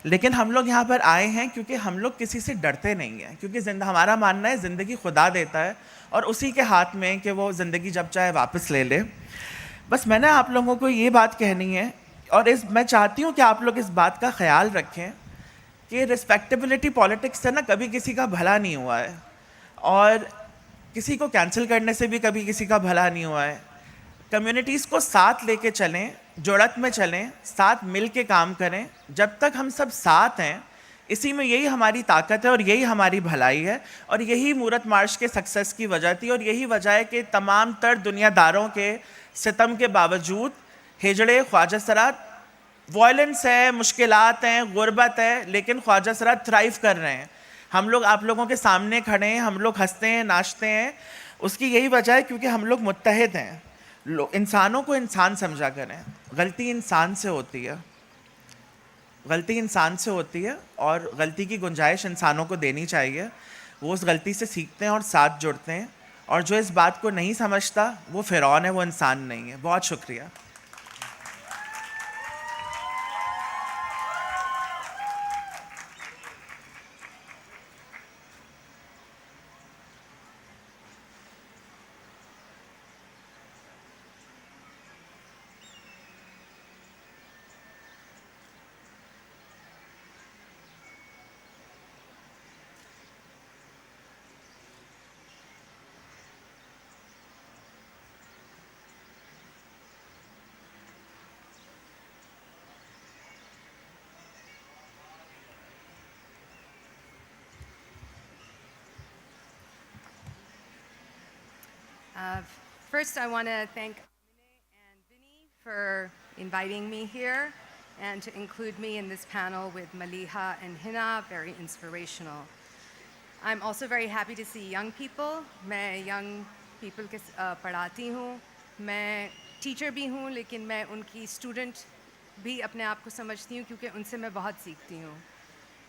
لیکن ہم لوگ یہاں پر آئے ہیں کیونکہ ہم لوگ کسی سے ڈرتے نہیں ہیں. کیونکہ ہمارا ماننا ہے زندگی خدا دیتا ہے اور اسی کے ہاتھ میں کہ وہ زندگی جب چاہے واپس لے لے. بس میں نے آپ لوگوں کو یہ بات کہنی ہے, اور میں چاہتی ہوں کہ آپ لوگ اس بات کا خیال رکھیں کہ رسپیکٹیبلٹی پالیٹکس سے نا کبھی کسی کا بھلا نہیں ہوا ہے, اور کسی کو کینسل کرنے سے بھی کبھی کسی کا بھلا نہیں ہوا ہے. کمیونٹیز کو ساتھ لے کے چلیں, جڑت میں چلیں, ساتھ مل کے کام کریں. جب تک ہم سب ساتھ ہیں, اسی میں یہی ہماری طاقت ہے اور یہی ہماری بھلائی ہے, اور یہی مورت مارچ کے سکسیس کی وجہ تھی, اور یہی وجہ ہے کہ تمام تر دنیا داروں کے ستم کے باوجود ہجڑے خواجہ سرا, وائلنس ہے, مشکلات ہیں, غربت ہے, لیکن خواجہ سرا تھرائیو کر رہے ہیں. ہم لوگ آپ لوگوں کے سامنے کھڑے ہیں, ہم لوگ ہنستے ہیں, ناچتے ہیں. اس کی یہی وجہ ہے کیونکہ ہم لوگ متحد ہیں. انسانوں کو انسان سمجھا کریں. غلطی انسان سے ہوتی ہے, غلطی انسان سے ہوتی ہے, اور غلطی کی گنجائش انسانوں کو دینی چاہیے. وہ اس غلطی سے سیکھتے ہیں اور ساتھ جڑتے ہیں, اور جو اس بات کو نہیں سمجھتا وہ فرعون ہے, وہ انسان نہیں ہے. بہت شکریہ. First, I want to thank Amine and Vinny for inviting me here and to include me in this panel with Maliha and Hina, very inspirational. I'm also very happy to see young people. میں young people کے پڑھاتی ہوں, میں teacher بھی ہوں, لیکن میں ان کی اسٹوڈنٹ بھی اپنے آپ کو سمجھتی ہوں کیونکہ ان سے میں بہت سیکھتی ہوں.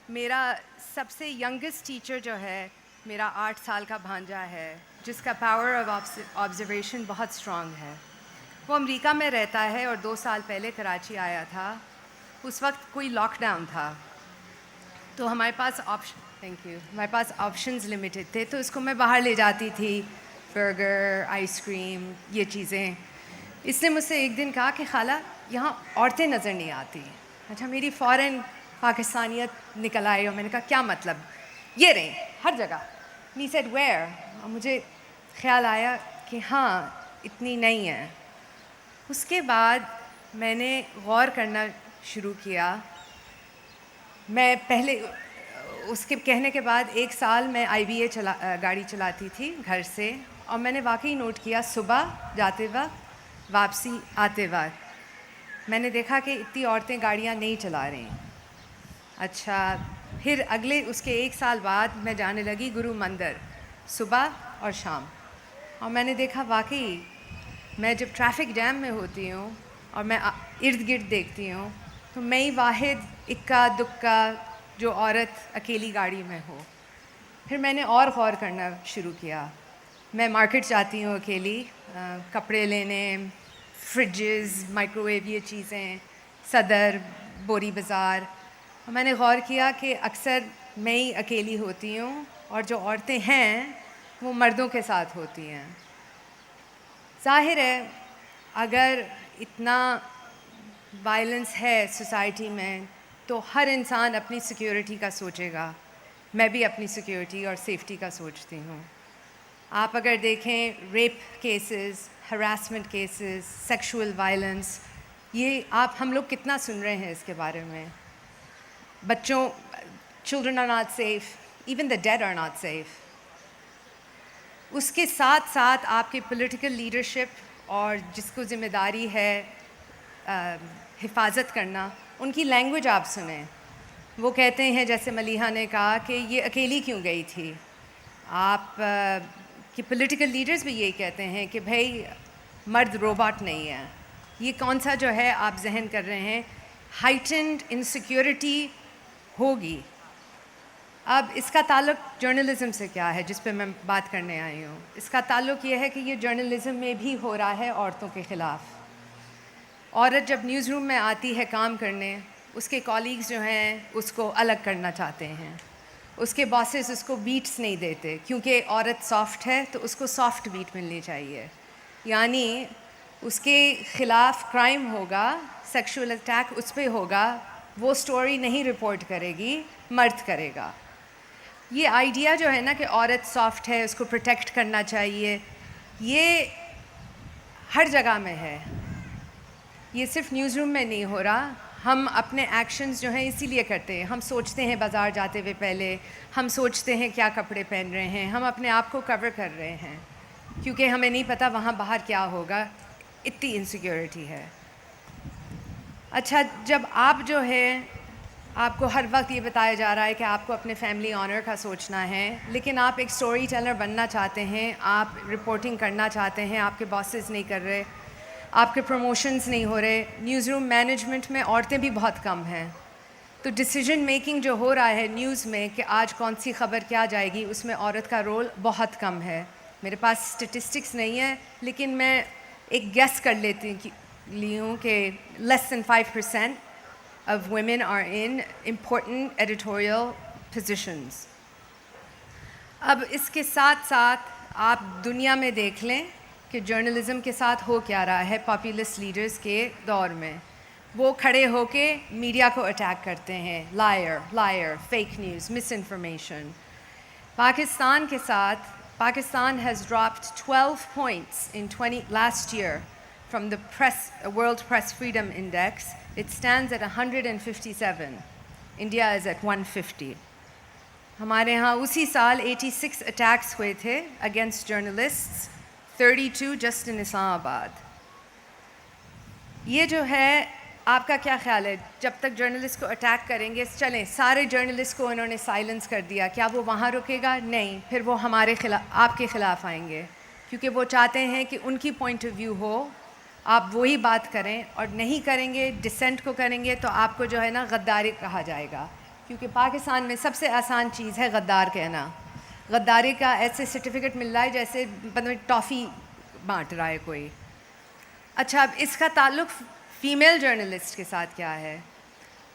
میرا سب سے ینگسٹ ٹیچر جو ہے میرا 8 سال کا بھانجا ہے, جس کا پاور آف آبزرویشن بہت اسٹرانگ ہے. وہ امریکہ میں رہتا ہے اور 2 سال پہلے کراچی آیا تھا. اس وقت کوئی لاک ڈاؤن تھا, تو ہمارے پاس آپشنز لمیٹڈ تھے, تو اس کو میں باہر لے جاتی تھی, برگر, آئس کریم, یہ چیزیں. اس نے مجھ سے ایک دن کہا کہ خالہ یہاں عورتیں نظر نہیں آتی. اچھا, میری فوراً پاکستانیت نکل آئی, اور میں نے کہا کیا مطلب؟ یہ رہیں ہر جگہ. He said where? اور مجھے خیال آیا کہ ہاں اتنی نہیں ہے. اس کے بعد میں نے غور کرنا شروع کیا. میں پہلے اس کے کہنے کے بعد 1 سال میں IBA گاڑی چلاتی تھی گھر سے, اور میں نے واقعی نوٹ کیا صبح جاتے وقت, واپسی آتے وقت میں نے دیکھا کہ اتنی عورتیں گاڑیاں نہیں چلا رہی. اچھا, پھر اس کے 1 سال بعد میں جانے لگی گرو مندر. صبح اور شام. اور میں نے دیکھا واقعی میں جب ٹریفک جیم میں ہوتی ہوں اور میں ارد گرد دیکھتی ہوں تو میں ہی واحد اکا دکا جو عورت اکیلی گاڑی میں ہو. پھر میں نے اور غور کرنا شروع کیا. میں مارکیٹ جاتی ہوں اکیلی, کپڑے لینے, فریجز, مائکرو ویو, یہ چیزیں, صدر, بوری بازار. میں نے غور کیا کہ اکثر میں ہی اکیلی ہوتی ہوں اور جو عورتیں ہیں وہ مردوں کے ساتھ ہوتی ہیں. ظاہر ہے اگر اتنا وائلنس ہے سوسائٹی میں تو ہر انسان اپنی سیکیورٹی کا سوچے گا. میں بھی اپنی سیکیورٹی اور سیفٹی کا سوچتی ہوں. آپ اگر دیکھیں rape cases, harassment cases, sexual violence, یہ ہم لوگ کتنا سن رہے ہیں اس کے بارے میں. بچوں, children are not safe, even the dead are not safe. اس کے ساتھ ساتھ آپ کی پولیٹیکل لیڈرشپ اور جس کو ذمہ داری ہے حفاظت کرنا, ان کی لینگویج آپ سنیں. وہ کہتے ہیں جیسے ملیحہ نے کہا کہ یہ اکیلی کیوں گئی تھی. آپ کہ پولیٹیکل لیڈرز بھی یہی کہتے ہیں کہ بھائی مرد روباٹ نہیں ہے. یہ کون سا جو ہے آپ ذہن کر رہے ہیں, ہائٹنڈ انسیکیورٹی ہوگی. اب اس کا تعلق جرنلزم سے کیا ہے جس پہ میں بات کرنے آئی ہوں. اس کا تعلق یہ ہے کہ یہ جرنلزم میں بھی ہو رہا ہے عورتوں کے خلاف. عورت جب نیوز روم میں آتی ہے کام کرنے, اس کے کالیگز جو ہیں اس کو الگ کرنا چاہتے ہیں. اس کے باسز اس کو بیٹس نہیں دیتے کیونکہ عورت سافٹ ہے تو اس کو سافٹ بیٹ ملنی چاہیے. یعنی اس کے خلاف کرائم ہوگا, سیکشول اٹیک اس پہ ہوگا, وہ سٹوری نہیں رپورٹ کرے گی, مرد کرے گا. یہ آئیڈیا جو ہے نا کہ عورت سافٹ ہے, اس کو پروٹیکٹ کرنا چاہیے, یہ ہر جگہ میں ہے. یہ صرف نیوز روم میں نہیں ہو رہا. ہم اپنے ایکشنز جو ہیں اسی لیے کرتے ہیں. ہم سوچتے ہیں بازار جاتے ہوئے پہلے, ہم سوچتے ہیں کیا کپڑے پہن رہے ہیں, ہم اپنے آپ کو کور کر رہے ہیں کیونکہ ہمیں نہیں پتہ وہاں باہر کیا ہوگا. اتنی انسیکیورٹی ہے. اچھا, جب آپ جو ہے آپ کو ہر وقت یہ بتایا جا رہا ہے کہ آپ کو اپنے فیملی آنر کا سوچنا ہے, لیکن آپ ایک سٹوری ٹیلر بننا چاہتے ہیں, آپ رپورٹنگ کرنا چاہتے ہیں, آپ کے باسز نہیں کر رہے, آپ کے پروموشنز نہیں ہو رہے, نیوز روم مینجمنٹ میں عورتیں بھی بہت کم ہیں, تو ڈیسیجن میکنگ جو ہو رہا ہے نیوز میں کہ آج کون سی خبر کیا جائے گی, اس میں عورت کا رول بہت کم ہے. میرے پاس اسٹیٹسٹکس نہیں ہے لیکن میں ایک گیس کر لی ہوں کہ لیس دین 5% of women are in important editorial positions. اب اس کے ساتھ ساتھ آپ دنیا میں دیکھ لیں کہ جرنلزم کے ساتھ ہو کیا رہا ہے پاپولسٹ لیڈرز کے دور میں. وہ کھڑے ہو کے میڈیا کو اٹیک کرتے ہیں, لائر, فیک نیوز, مس انفارمیشن. پاکستان کے ساتھ Pakistan has dropped 12 points in last year from the World Press Freedom Index. It stands at 157. India is at 150. ہمارے ہاں اسی سال 86 اٹیکس ہوئے تھے اگینسٹ جرنلسٹس, 32 جسٹ ان اسلام آباد. یہ جو ہے آپ کا کیا خیال ہے, جب تک جرنلسٹ کو اٹیک کریں گے, چلیں سارے جرنلسٹ کو انہوں نے سائلنس کر دیا, کیا وہ وہاں رکے گا؟ نہیں, پھر وہ ہمارے خلاف, آپ کے خلاف آئیں گے کیونکہ وہ چاہتے ہیں کہ ان کی پوائنٹ آف ویو ہو, آپ وہی بات کریں, اور نہیں کریں گے, ڈسینٹ کو کریں گے تو آپ کو جو ہے نا غداری کہا جائے گا. کیونکہ پاکستان میں سب سے آسان چیز ہے غدار کہنا. غداری کا ایسے سرٹیفکیٹ مل رہا ہے جیسے ٹافی بانٹ رہا ہے کوئی. اچھا, اب اس کا تعلق فیمیل جرنلسٹ کے ساتھ کیا ہے؟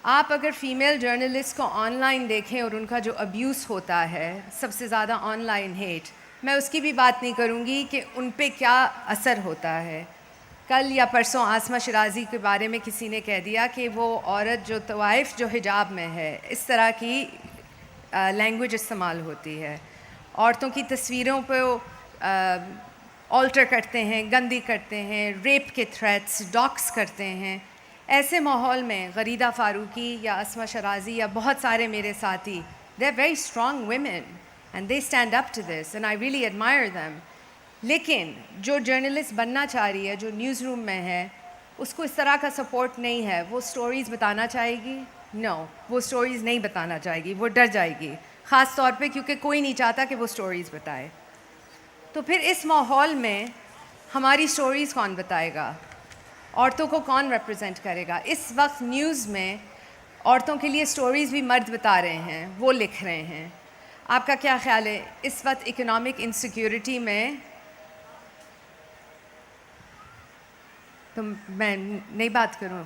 آپ اگر فیمیل جرنلسٹ کو آن لائن دیکھیں اور ان کا جو ابیوز ہوتا ہے, سب سے زیادہ آن لائن ہیٹ, میں اس کی بھی بات نہیں کروں گی کہ ان پہ کیا اثر ہوتا ہے. کل یا پرسوں عاصمہ شرازی کے بارے میں کسی نے کہہ دیا کہ وہ عورت جو طوائف جو حجاب میں ہے, اس طرح کی لینگویج استعمال ہوتی ہے. عورتوں کی تصویروں پہ آلٹر کرتے ہیں, گندی کرتے ہیں, ریپ کے تھریٹس, ڈاکس کرتے ہیں. ایسے ماحول میں غریدہ فاروقی یا عاصمہ شرازی یا بہت سارے میرے ساتھی, they are very strong women and they stand up to this and I really admire them. لیکن جو جرنلسٹ بننا چاہ رہی ہے, جو نیوز روم میں ہے, اس کو اس طرح کا سپورٹ نہیں ہے. وہ سٹوریز بتانا چاہے گی؟ نو, وہ سٹوریز نہیں بتانا چاہے گی, وہ ڈر جائے گی, خاص طور پہ کیونکہ کوئی نہیں چاہتا کہ وہ سٹوریز بتائے. تو پھر اس ماحول میں ہماری سٹوریز کون بتائے گا؟ عورتوں کو کون ریپرزینٹ کرے گا؟ اس وقت نیوز میں عورتوں کے لیے سٹوریز بھی مرد بتا رہے ہیں، وہ لکھ رہے ہیں. آپ کا کیا خیال ہے اس وقت اکنامک انسیکیورٹی میں؟ تو میں نہیں بات کروں.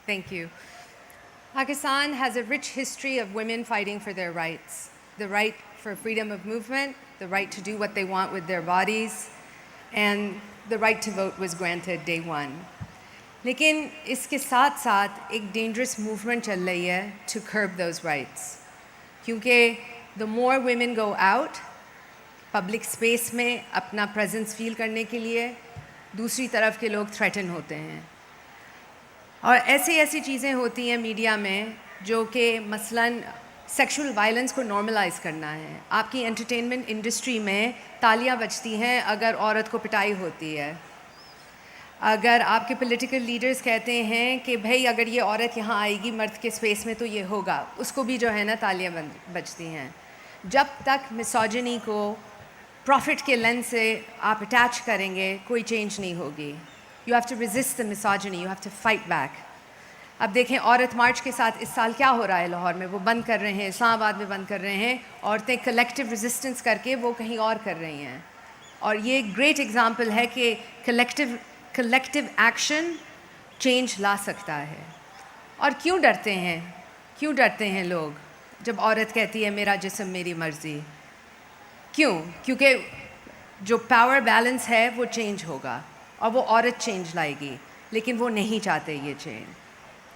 Thank you. Pakistan has a rich history of women fighting for their rights. The right for freedom of movement, the right to do what they want with their bodies, and the right to vote was granted day one. لیکن اس کے ساتھ ساتھ ایک dangerous movement چل رہی ہے to curb those rights, کیونکہ the more women go out public space میں اپنا پریزنس فیل کرنے کے لیے، دوسری طرف کے لوگ تھریٹن ہوتے ہیں. اور ایسی چیزیں ہوتی ہیں میڈیا میں جو کہ مثلاً سیکشول وائلنس کو نارملائز کرنا ہے. آپ کی انٹرٹینمنٹ انڈسٹری میں تالیاں بجتی ہیں اگر عورت کو پٹائی ہوتی ہے. اگر آپ کے پولیٹیکل لیڈرز کہتے ہیں کہ بھائی اگر یہ عورت یہاں آئے گی مرد کے اسپیس میں تو یہ ہوگا، اس کو بھی جو ہے نا تالیاں بجتی ہیں. جب تک مسوجنی کو پروفٹ کے لینس سے آپ اٹیچ کریں گے کوئی چینج نہیں ہوگی. You have to resist the misogyny, you have to fight back. اب دیکھیں عورت مارچ کے ساتھ اس سال کیا ہو رہا ہے لاہور میں، وہ بند کر رہے ہیں، اسلام آباد میں بند کر رہے ہیں. عورتیں کلیکٹیو ریزسٹنس کر کے وہ کہیں اور کر رہی ہیں. اور یہ ایک گریٹ ایگزامپل ہے کہ کلیکٹیو ایکشن چینج لا سکتا ہے. اور کیوں ڈرتے ہیں لوگ جب عورت کہتی ہے میرا جسم میری مرضی؟ کیوں؟ کیونکہ جو پاور بیلنس ہے وہ چینج ہوگا اور وہ عورت چینج لائے گی، لیکن وہ نہیں چاہتے یہ چینج.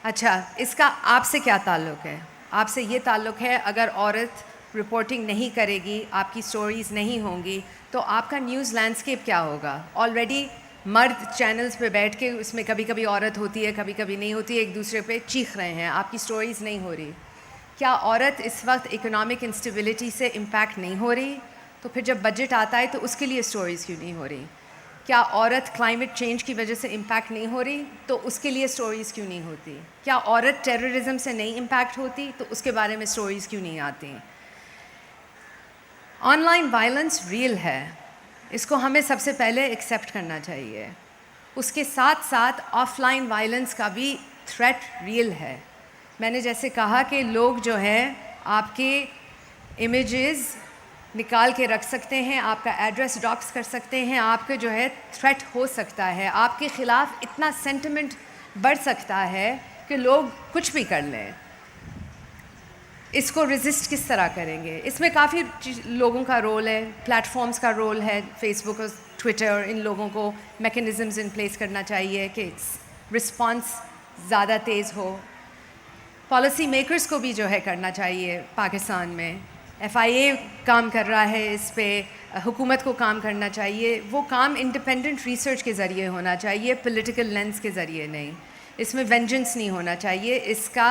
اچھا، اس کا آپ سے کیا تعلق ہے؟ آپ سے یہ تعلق ہے اگر عورت رپورٹنگ نہیں کرے گی، آپ کی سٹوریز نہیں ہوں گی، تو آپ کا نیوز لینڈسکیپ کیا ہوگا؟ آلریڈی مرد چینلز پہ بیٹھ کے اس میں کبھی کبھی عورت ہوتی ہے کبھی کبھی نہیں ہوتی ہے، ایک دوسرے پہ چیخ رہے ہیں، آپ کی سٹوریز نہیں ہو رہی. کیا عورت اس وقت اکنامک انسٹیبلٹی سے امپیکٹ نہیں ہو رہی؟ تو پھر جب بجٹ آتا ہے تو اس کے لیے سٹوریز کیوں نہیں ہو رہی؟ کیا عورت کلائمیٹ چینج کی وجہ سے امپیکٹ نہیں ہو رہی تو اس کے لیے سٹوریز کیوں نہیں ہوتی؟ کیا عورت ٹیررزم سے نہیں امپیکٹ ہوتی تو اس کے بارے میں سٹوریز کیوں نہیں آتی؟ آن لائن وائلنس ریئل ہے، اس کو ہمیں سب سے پہلے ایکسیپٹ کرنا چاہیے. اس کے ساتھ ساتھ آف لائن وائلنس کا بھی تھریٹ ریئل ہے. میں نے جیسے کہا کہ لوگ جو ہے آپ کے امیجز نکال کے رکھ سکتے ہیں، آپ کا ایڈریس ڈاکس کر سکتے ہیں، آپ کے جو ہے تھریٹ ہو سکتا ہے، آپ کے خلاف اتنا سینٹیمنٹ بڑھ سکتا ہے کہ لوگ کچھ بھی کر لیں. इसको रेजिस्ट किस तरह करेंगे. इसमें काफ़ी लोगों का रोल है, प्लेटफॉर्म्स का रोल है, फेसबुक और ट्विटर और इन लोगों को मैकेनिज़म्स इन प्लेस करना चाहिए कि रिस्पॉन्स ज़्यादा तेज़ हो. पॉलिसी मेकर्स को भी जो है करना चाहिए. पाकिस्तान में FIA काम कर रहा है इस पे, हुकूमत को काम करना चाहिए. वो काम इंडिपेंडेंट रिसर्च के ज़रिए होना चाहिए, पॉलिटिकल लेंस के ज़रिए नहीं. इसमें वेंजेंस नहीं होना चाहिए. इसका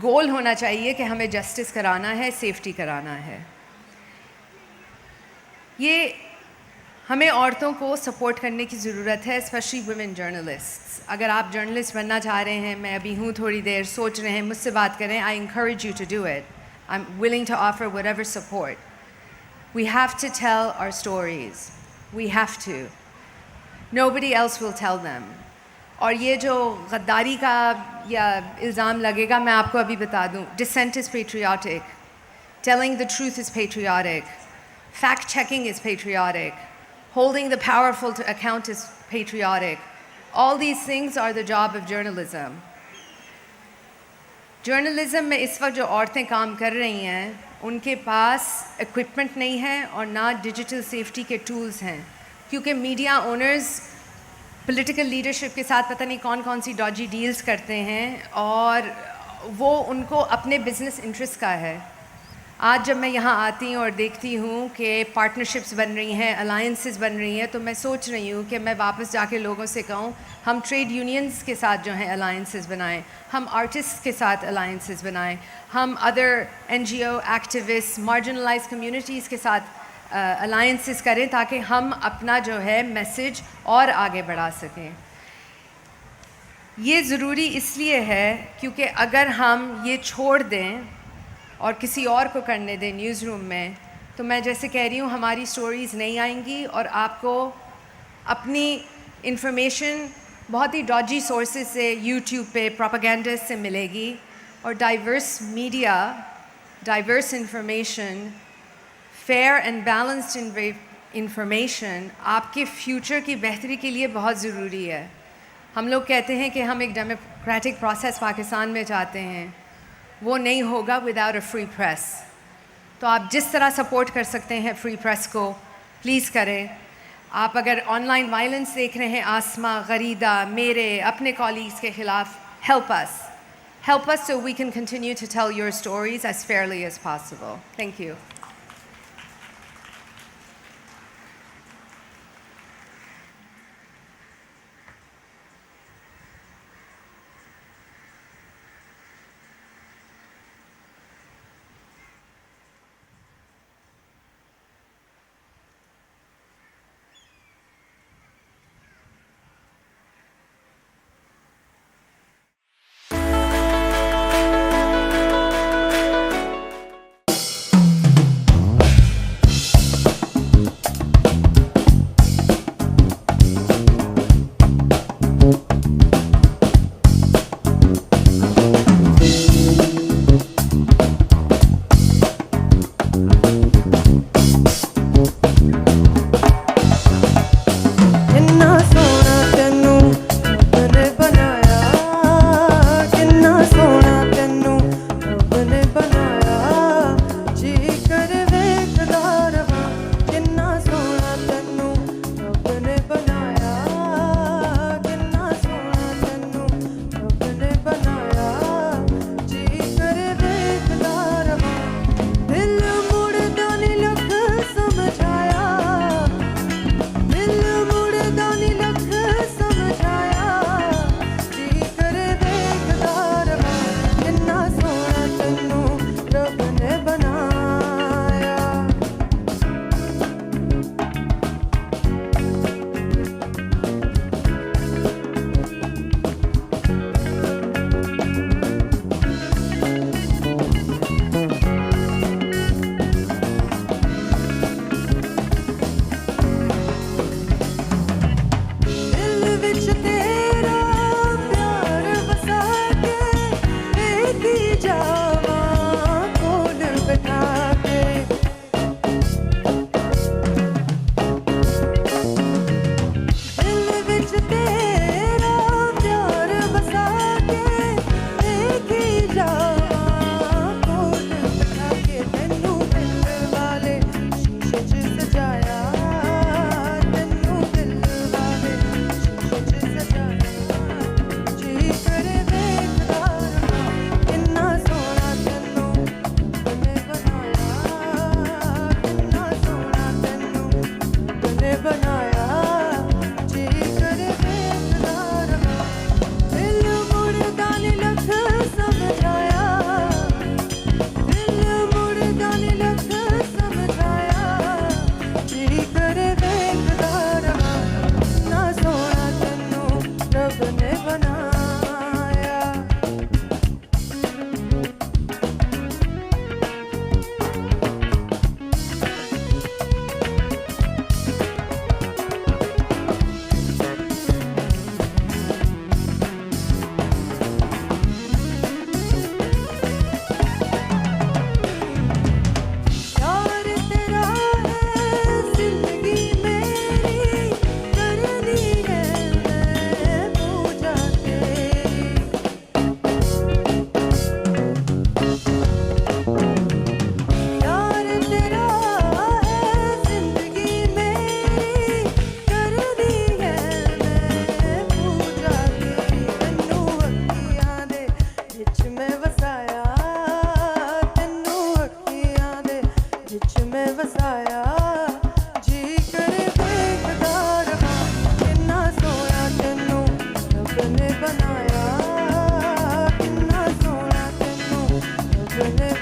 गोल होना चाहिए कि हमें जस्टिस कराना है, सेफ्टी कराना है. ये हमें औरतों को सपोर्ट करने की ज़रूरत है, स्पेशली वुमेन जर्नलिस्ट्स. अगर आप जर्नलिस्ट बनना चाह रहे हैं, मैं अभी हूँ, थोड़ी देर सोच रहे हैं, मुझसे बात करें. आई encourage you to do it. I'm willing to offer whatever support. We have to tell our stories. We have to. Nobody else will tell them. اور یہ جو غداری کا یا الزام لگے گا میں آپ کو ابھی بتا دوں. Dissent is patriotic. Telling the truth is patriotic. Fact checking is patriotic. Holding the powerful to account is patriotic. All these things are the job of journalism. Journalism میں اس وقت جو عورتیں کام کر رہی ہیں ان کے پاس اکوپمنٹ نہیں ہے اور نہ ڈیجیٹل سیفٹی کے ٹولز ہیں, کیونکہ میڈیا اونرز پولیٹیکل لیڈرشپ کے ساتھ پتہ نہیں کون کون سی ڈاجی ڈیلز کرتے ہیں اور وہ ان کو اپنے بزنس انٹرسٹ کا ہے. آج جب میں یہاں آتی ہوں اور دیکھتی ہوں کہ پارٹنرشپس بن رہی ہیں, الائنسز بن رہی ہیں, تو میں سوچ رہی ہوں کہ میں واپس جا کے لوگوں سے کہوں ہم ٹریڈ یونینز کے ساتھ جو ہیں الائنسز بنائیں, ہم آرٹسٹ کے ساتھ الائنسز بنائیں, ہم other NGO activist marginalise communities کے ساتھ الائنسز کریں تاکہ ہم اپنا جو ہے میسج اور آگے بڑھا سکیں. یہ ضروری اس لیے ہے کیونکہ اگر ہم یہ چھوڑ دیں اور کسی اور کو کرنے دیں نیوز روم میں, تو میں جیسے کہہ رہی ہوں ہماری سٹوریز نہیں آئیں گی اور آپ کو اپنی انفارمیشن بہت ہی ڈاجی سورسز سے, یوٹیوب پہ پروپیگنڈسٹ سے ملے گی. اور diverse media, diverse information, fair and balanced information آپ کے فیوچر کی بہتری کے لیے بہت ضروری ہے. ہم لوگ کہتے ہیں کہ ہم ایک ڈیموکریٹک پروسیس پاکستان میں چاہتے ہیں, وہ نہیں ہوگا وداؤٹ اے فری پریس. تو آپ جس طرح سپورٹ کر سکتے ہیں فری پریس کو پلیز کریں. آپ اگر آن لائن وائلنس دیکھ رہے ہیں, آسما, غریدہ, میرے اپنے کالیگس کے خلاف, help us so we can continue to tell your stories as fairly as possible. Thank you.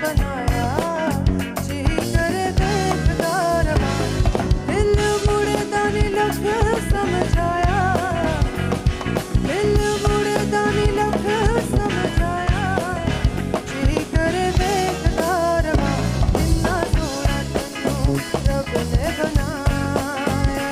बनाया जी करे देखदा रवा दिल मुड़दा नी लख समझाया दिल मुड़दा नी लख समझाया जी करे देखदा रवा इन्ना सोहना तन्नू रब ने बनाया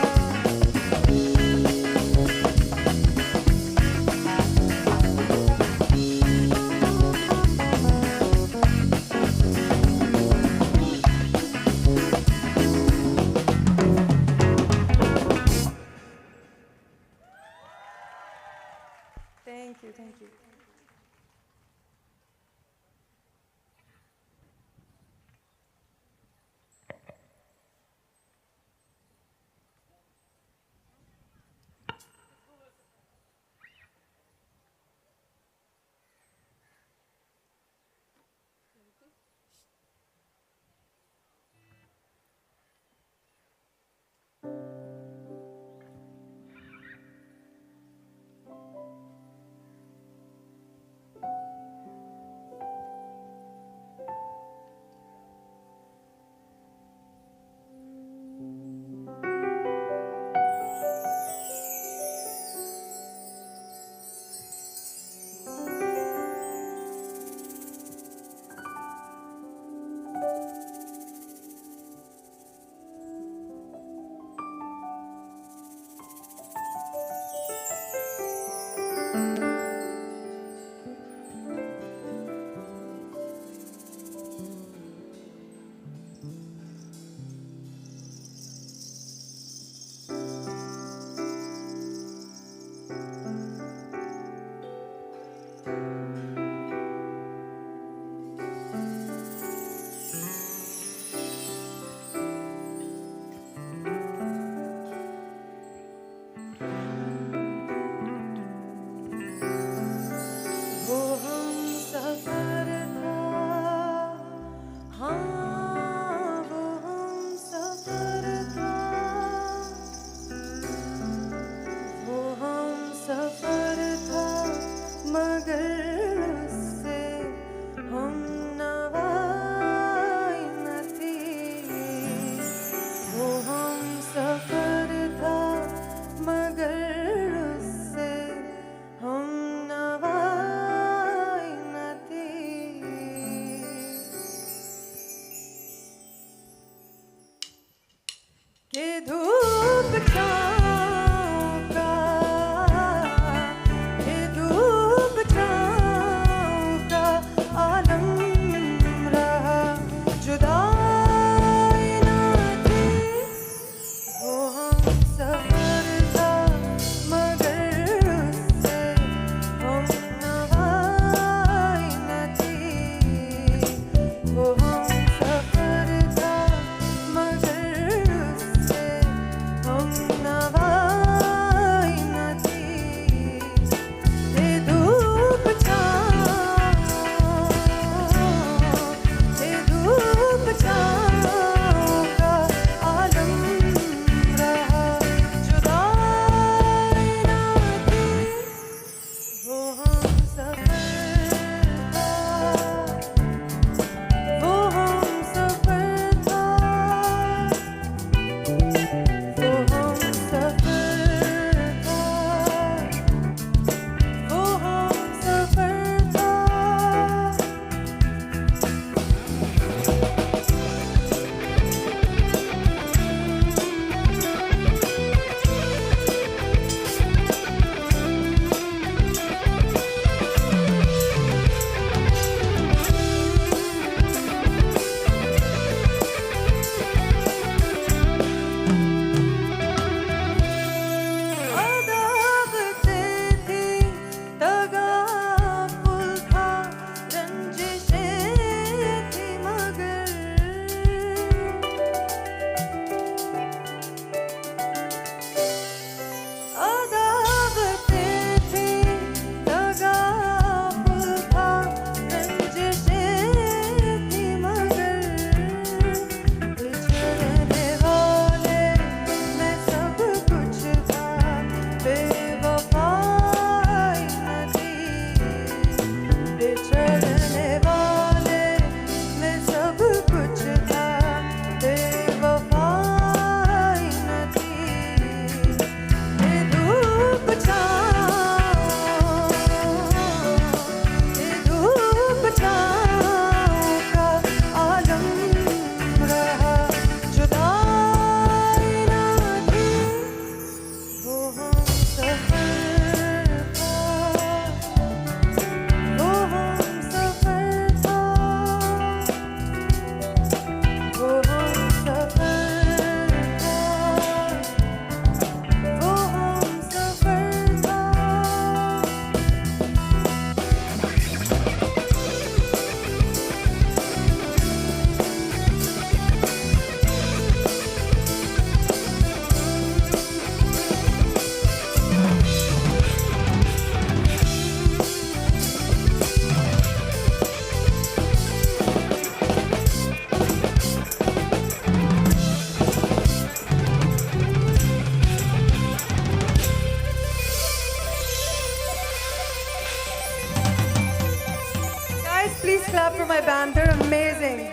Please clap for my band. They're amazing.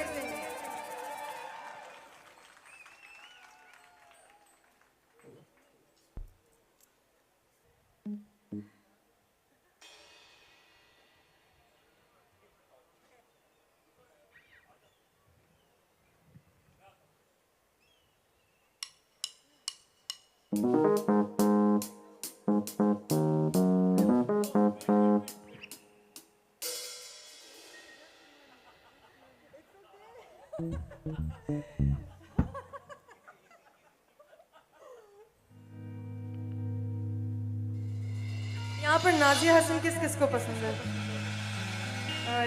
यहाँ पर नाजिया हसन किस किस को पसंद है?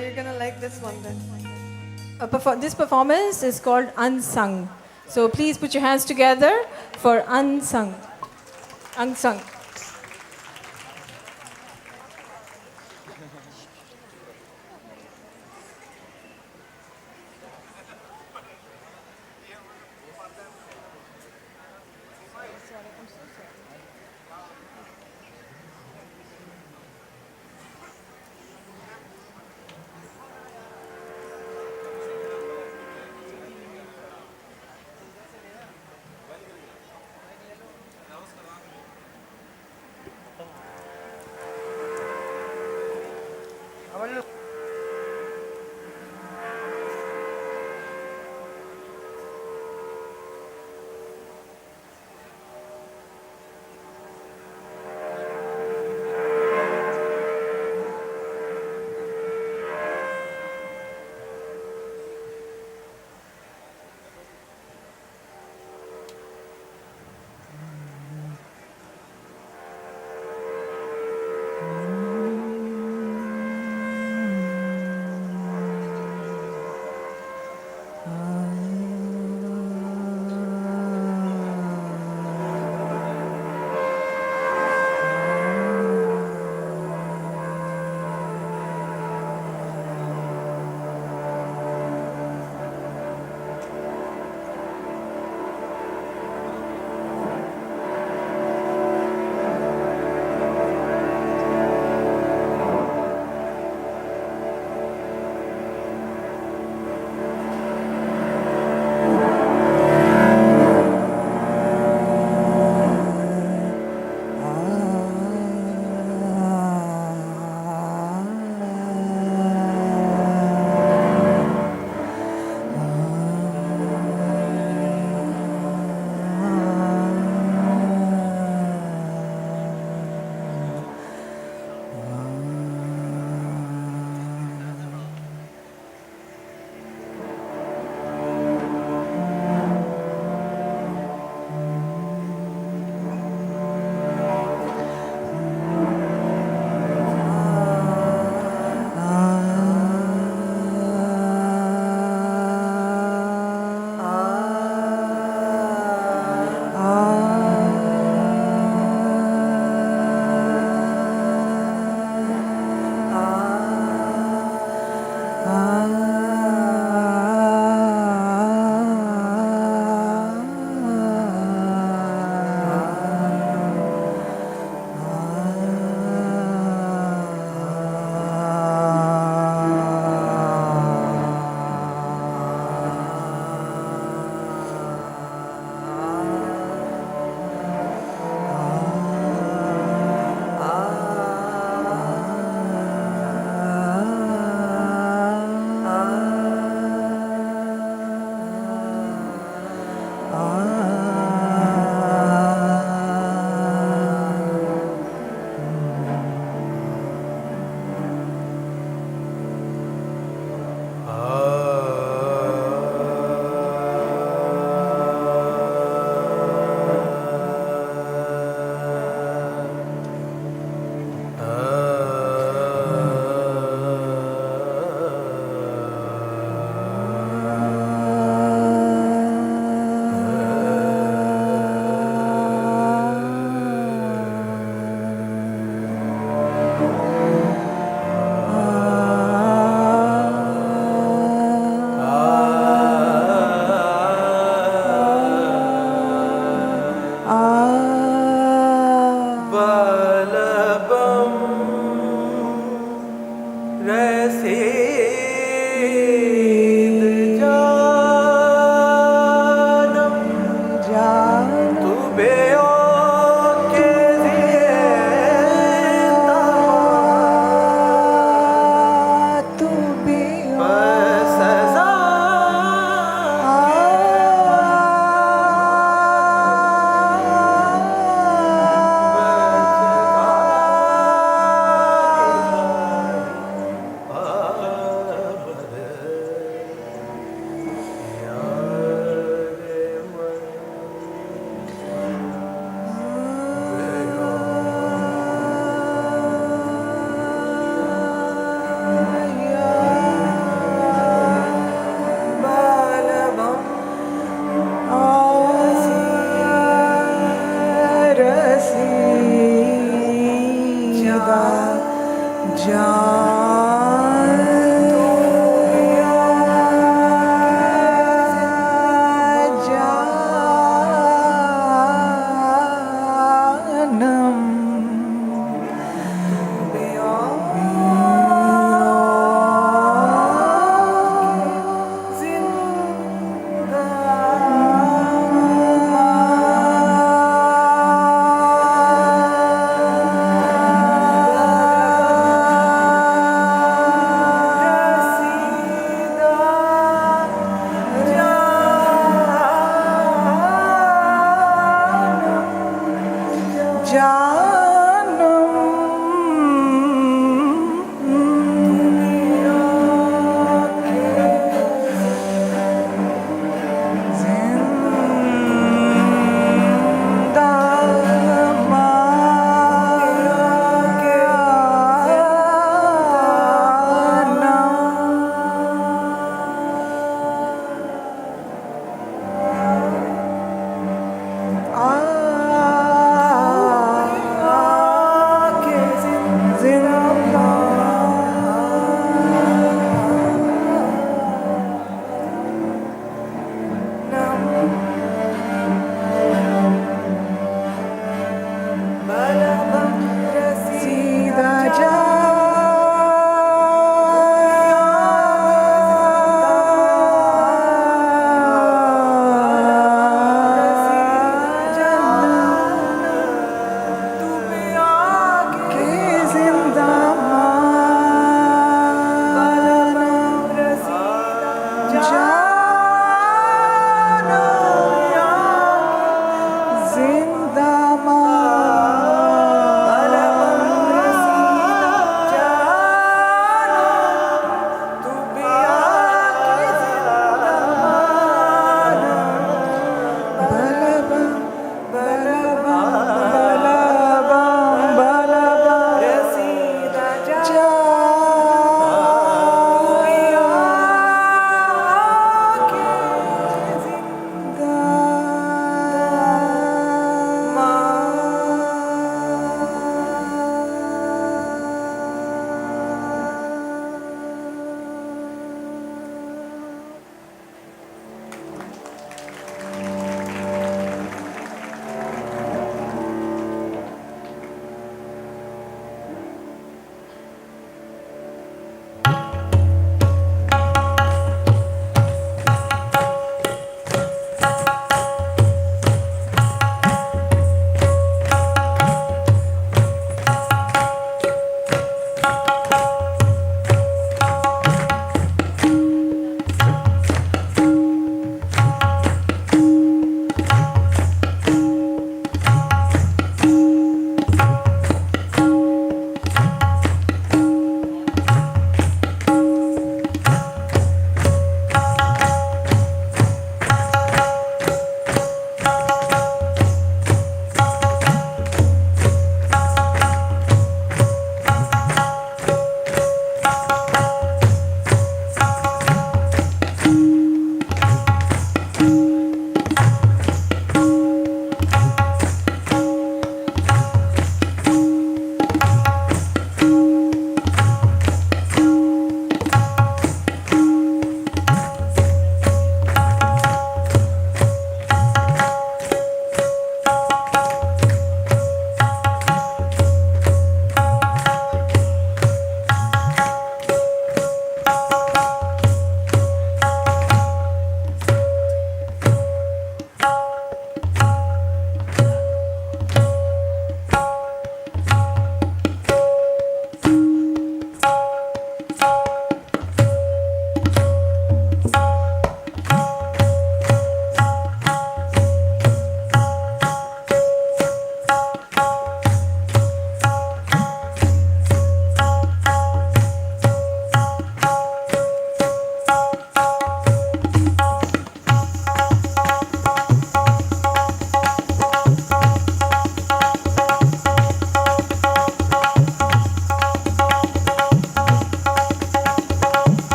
You're gonna like this one then. This performance is called Unsung. So please put your hands together for Unsung. Unsung.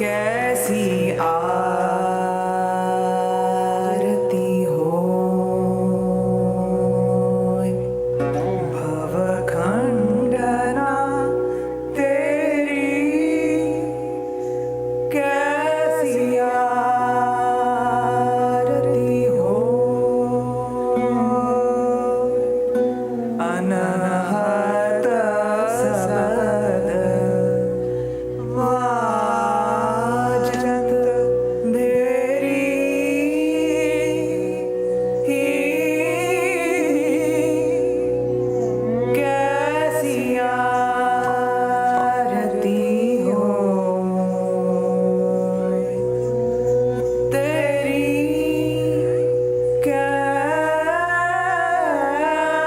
कैसी आरती होय भवखंडना तेरी कैसी आरती होय अनहत सद वाजत मेरी कैसी आरती होय तेरी कैसी आरती हो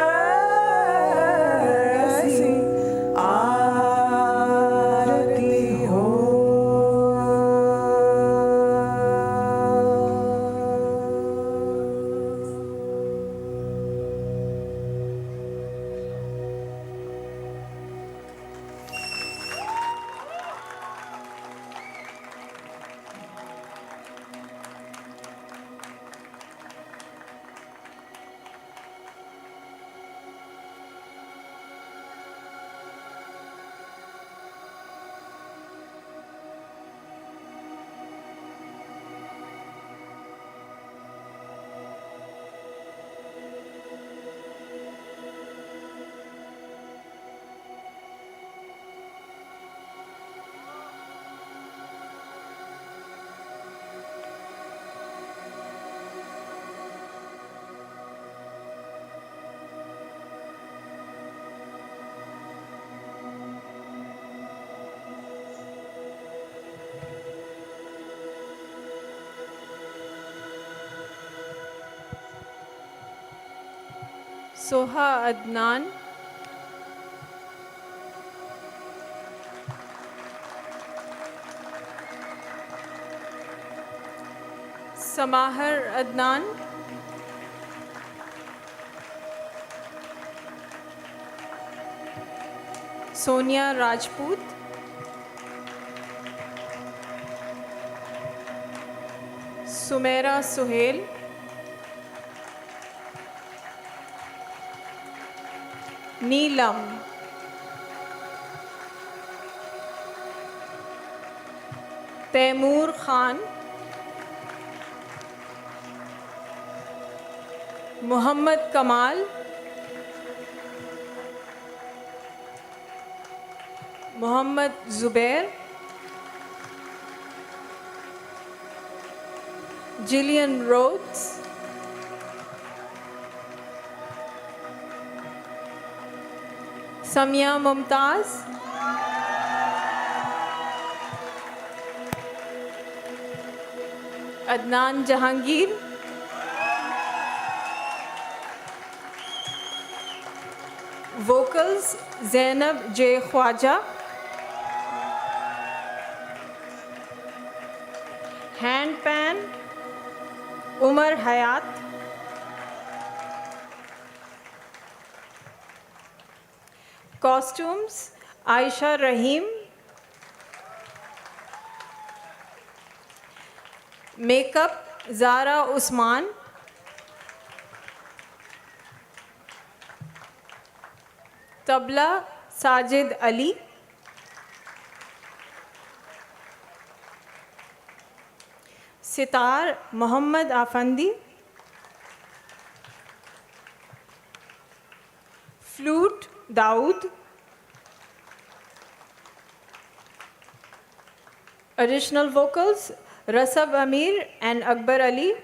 Soha Adnan, Samahar Adnan, Sonia Rajput, Sumaira Suhail, Neelam, Taimur Khan, Muhammad Kamal, Muhammad Zubair, Jillian Rhodes, Samia Mumtaz, Adnan Jahangir, vocals Zainab J. Khwaja, handpan Umar Hayat, costumes Aisha Rahim, makeup Zara Usman, tabla Sajid Ali, sitar Muhammad Afandi, flute Daud, additional vocals Rasab Amir and Akbar Ali.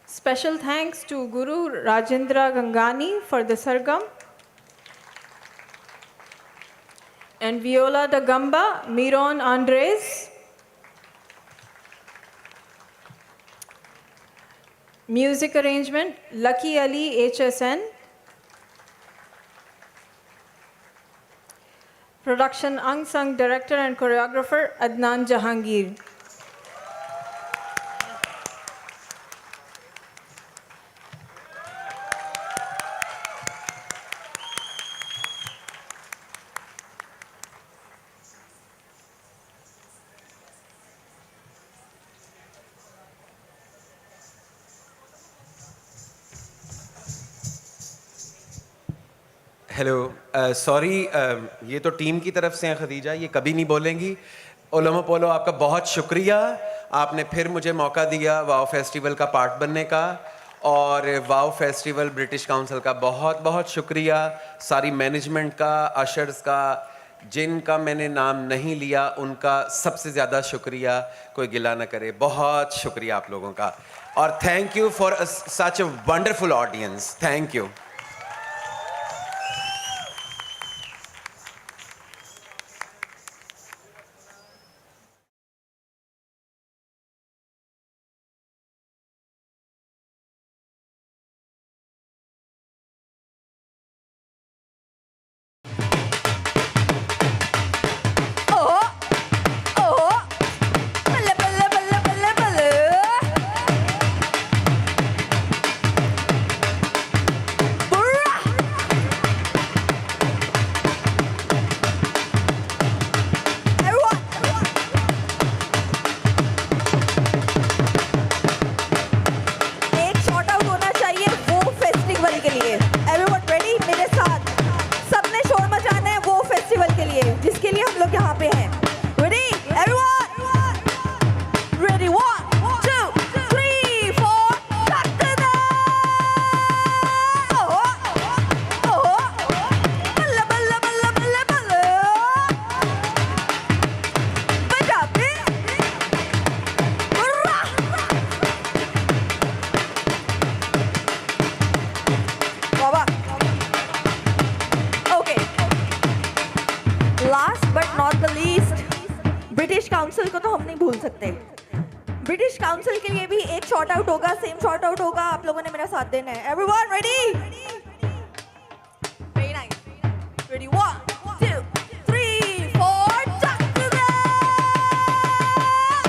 Special thanks to Guru Rajendra Gangani for the sargam and viola da gamba Miron Andres. Music arrangement Lucky Ali HSN. Production unsung director and choreographer Adnan Jahangir. Hello sorry یہ تو team کی طرف سے ہیں خدیجہ, یہ کبھی نہیں بولیں گی. اولومو پولو آپ کا بہت شکریہ, آپ نے پھر مجھے موقع دیا واؤ فیسٹیول کا پارٹ بننے کا, اور واؤ فیسٹیول برٹش کاؤنسل کا بہت بہت شکریہ, ساری مینجمنٹ کا, اشرز کا, جن کا میں نے نام نہیں لیا ان کا سب سے زیادہ شکریہ, کوئی گلہ نہ کرے, بہت شکریہ آپ لوگوں کا, اور thank you for such a wonderful audience, thank you. British council کو تو ہم نہیں بھول سکتے. برٹش کاؤنسل کے لیے بھی ایک شارٹ آؤٹ ہوگا, سیم شارٹ آؤٹ ہوگا, آپ لوگوں نے میرا ساتھ دینا ہے. Every one ready? Very nice. Ready 1 2 3 4 چک دے.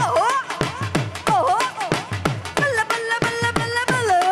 اوہو اوہو Balle Balle Balle Balle Balle.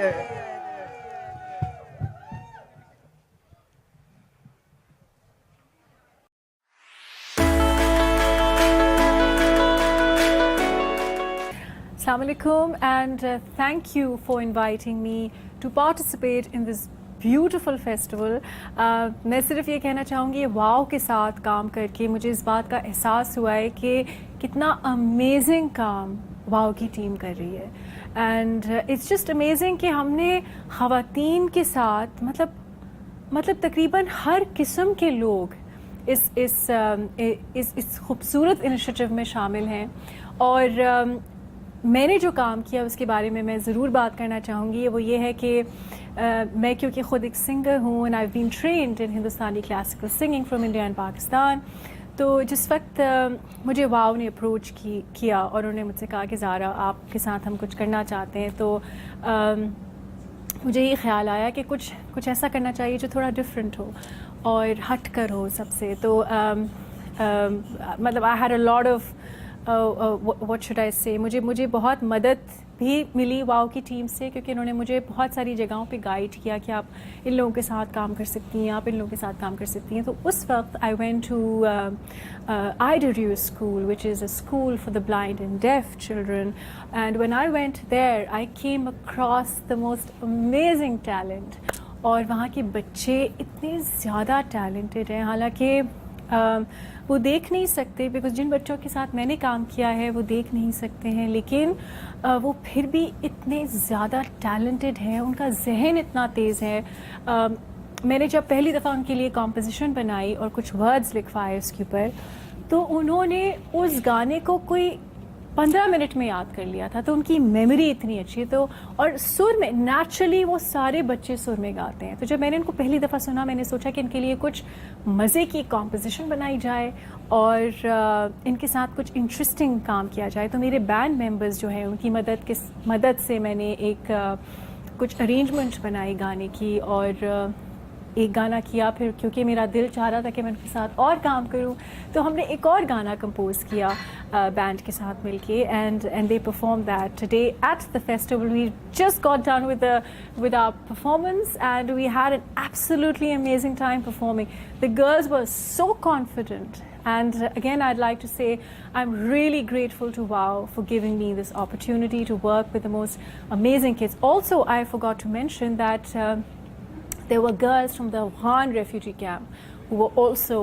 Assalamu alaikum, and thank you for inviting me to participate in this beautiful festival. मैं सिर्फ ये कहना चाहूँगी वाओ के साथ काम करके मुझे इस बात का एहसास हुआ है कि कितना अमेजिंग काम वाओ की टीम कर रही है. एंड इट्स जस्ट अमेजिंग कि हमने ख़वातीन के साथ मतलब तकरीबन हर किस्म के लोग इस खूबसूरत इनिशिएटिव में शामिल हैं. और मैंने जो काम किया उसके बारे में मैं ज़रूर बात करना चाहूँगी. वो ये है कि मैं क्योंकि ख़ुद एक सिंगर हूँ and I have been trained in Hindustani classical singing from India and Pakistan. तो जिस वक्त मुझे वाओ ने अप्रोच किया और उन्होंने मुझसे कहा कि ज़ारा आपके साथ हम कुछ करना चाहते हैं, तो मुझे ये ख्याल आया कि कुछ ऐसा करना चाहिए जो थोड़ा डिफरेंट हो और हट कर हो सबसे. तो मतलब I had a lot of what should I से, मुझे बहुत मदद भी मिली वाओ की टीम से, क्योंकि इन्होंने मुझे बहुत सारी जगहों पे गाइड किया कि आप इन लोगों के साथ काम कर सकती हैं, आप इन लोगों के साथ काम कर सकती हैं. तो उस वक्त I went to IDRU school, which is a school for the blind and deaf children, and when I went there I came across the most amazing talent. और वहाँ के बच्चे इतने ज़्यादा टैलेंटेड हैं, हालांकि वो देख नहीं सकते, बिकॉज जिन बच्चों के साथ मैंने काम किया है वो देख नहीं सकते हैं, लेकिन वो फिर भी इतने ज़्यादा टैलेंटेड हैं, उनका जहन इतना तेज़ है. मैंने जब पहली दफ़ा उनके लिए कॉम्पोजिशन बनाई और कुछ वर्ड्स लिखवाए उसके ऊपर, तो उन्होंने उस गाने को कोई 15 मिनट में याद कर लिया था. तो उनकी मेमोरी इतनी अच्छी. तो और सुर में नेचुरली वो सारे बच्चे सुर में गाते हैं. तो जब मैंने इनको पहली दफ़ा सुना, मैंने सोचा कि इनके लिए कुछ मज़े की कॉम्पोजिशन बनाई जाए और इनके साथ कुछ इंटरेस्टिंग काम किया जाए. तो मेरे बैंड मेंबर्स जो हैं उनकी मदद से मैंने कुछ अरेंजमेंट बनाई गाने की और एक गाना किया. फिर क्योंकि मेरा दिल चाह रहा था कि मैं उनके साथ और काम करूं, तो हमने एक और गाना कंपोज किया बैंड के साथ मिलके, and they perform that today at the festival. We just got done with our performance and we had an absolutely amazing time performing. The girls were so confident, and again I'd like to say I'm really grateful to WOW for giving me this opportunity to work with the most amazing kids. Also, I forgot to mention that there were girls from the Afghan refugee camp who were also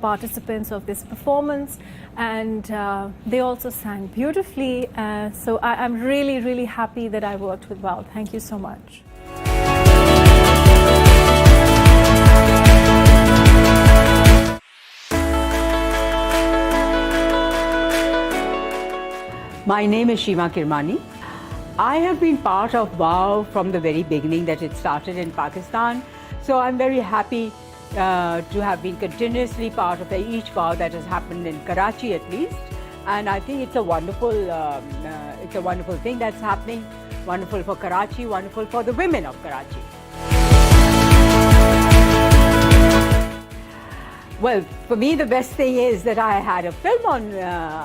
participants of this performance, and they also sang beautifully. So I'm really, really happy that I worked with WOW. Thank you so much. My name is Shima Kirmani. I have been part of WOW from the very beginning that it started in Pakistan. So I'm very happy to have been continuously part of each WOW that has happened in Karachi at least. And I think it's a wonderful thing that's happening. Wonderful for Karachi, wonderful for the women of Karachi. Well, for me, the best thing is that I had a film on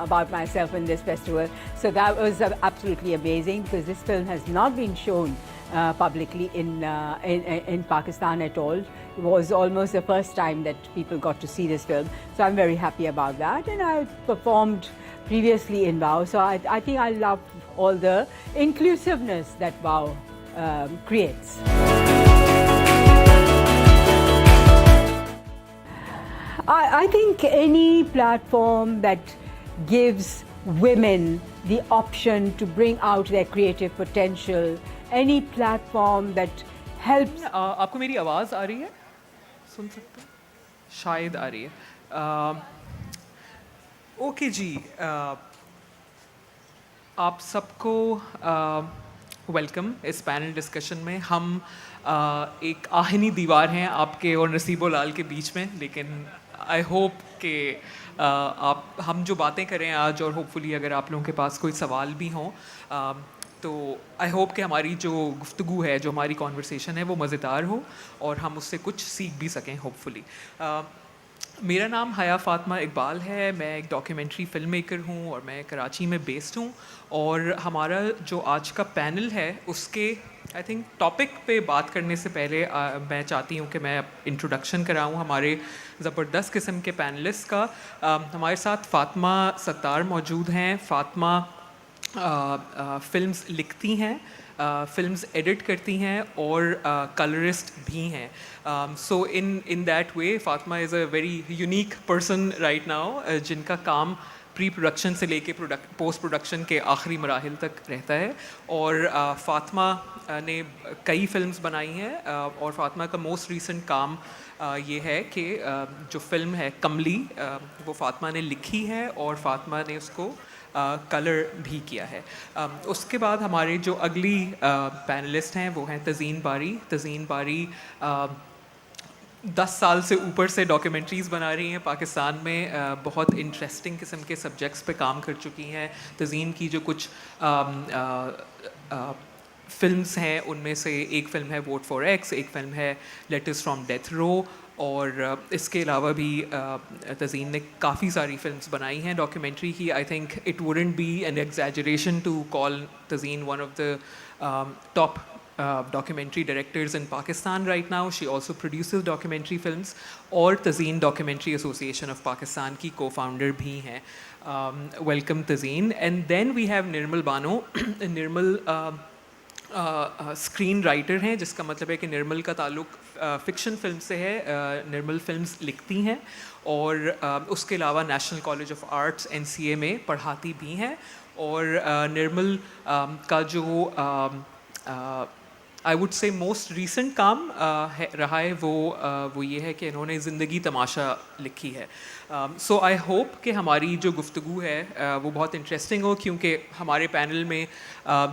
about myself in this festival. So that was absolutely amazing, because this film has not been shown publicly in Pakistan at all. It was almost the first time that people got to see this film. So I'm very happy about that. And I performed previously in WOW. So I think I love all the inclusiveness that WOW creates. I think any platform that gives women the option to bring out their creative potential, any platform that helps. आपको मेरी आवाज़ आ रही है? सुन सकते हैं? शायद आ रही है. ओके जी, आप सबको वेलकम इस पैनल डिस्कशन में. हम एक आहिनी दीवार हैं आपके और नसीबो लाल के बीच में, लेकिन आई होप कि हम जो बातें करें आज, और होपफुली अगर आप लोगों के पास कोई सवाल भी हों, तो आई होप कि हमारी जो गुफ्तगू है, जो हमारी कॉन्वर्सेशन है, वो मज़ेदार हो और हम उससे कुछ सीख भी सकें होपफुली. मेरा नाम हया फ़ातिमा इकबाल है. मैं एक डॉक्यूमेंट्री फ़िल्म मेकर हूँ और मैं कराची में बेस्ड हूँ. और हमारा जो आज का पैनल है उसके आई थिंक टॉपिक पे बात करने से पहले मैं चाहती हूँ कि मैं इंट्रोडक्शन कराऊँ हमारे ज़बरदस्त किस्म के पैनलिस्ट का. हमारे साथ फ़ातिमा सत्तार मौजूद हैं. फ़ातिमा फ़िल्म्स लिखती हैं, फ़िल्म्स एडिट करती हैं और कलरिस्ट भी हैं. So in that way Fatima is a very unique person right now, जिनका काम प्री प्रोडक्शन से लेके पोस्ट प्रोडक्शन के आखिरी मराहिल तक रहता है. और फ़ातिमा ने कई फिल्म्स बनाई हैं, और फ़ातिमा का मोस्ट रीसेंट काम ये है कि जो फ़िल्म है कमली, वो फ़ातिमा ने लिखी है और फ़ातिमा ने उसको कलर भी किया है. उसके बाद हमारे जो अगली पैनलिस्ट हैं वो हैं तज़ीन बारी. तज़ीन बारी 10 साल से ऊपर से डॉक्यूमेंट्रीज़ बना रही हैं पाकिस्तान में. बहुत इंटरेस्टिंग किस्म के सब्जेक्ट्स पे काम कर चुकी हैं. तज़ीन की जो कुछ फिल्म्स हैं उनमें से एक फ़िल्म है वोट फॉर एक्स, एक फ़िल्म है लेटर्स फ्रॉम डेथ रो, और इसके अलावा भी तज़ीन ने काफ़ी सारी फिल्म्स बनाई हैं डॉक्यूमेंट्री की. I think it wouldn't be an exaggeration to call Tazeen one of the top documentary directors in Pakistan right now. She also produces documentary films और Tazeen Documentary Association of Pakistan की co-founder भी हैं. Welcome Tazeen. And then we have Nirmal Bano. Nirmal screen writer हैं, जिसका मतलब है कि निर्मल का ताल्लुक फ़िक्शन फिल्म से है. निर्मल फिल्म्स लिखती हैं और उसके अलावा national college of arts NCA में पढ़ाती भी हैं. और निर्मल का जो I would say most recent काम रहा है वो ये है कि इन्होंने ज़िंदगी तमाशा लिखी है. सो आई होप कि हमारी जो गुफ्तगू है वो बहुत इंटरेस्टिंग हो, क्योंकि हमारे पैनल में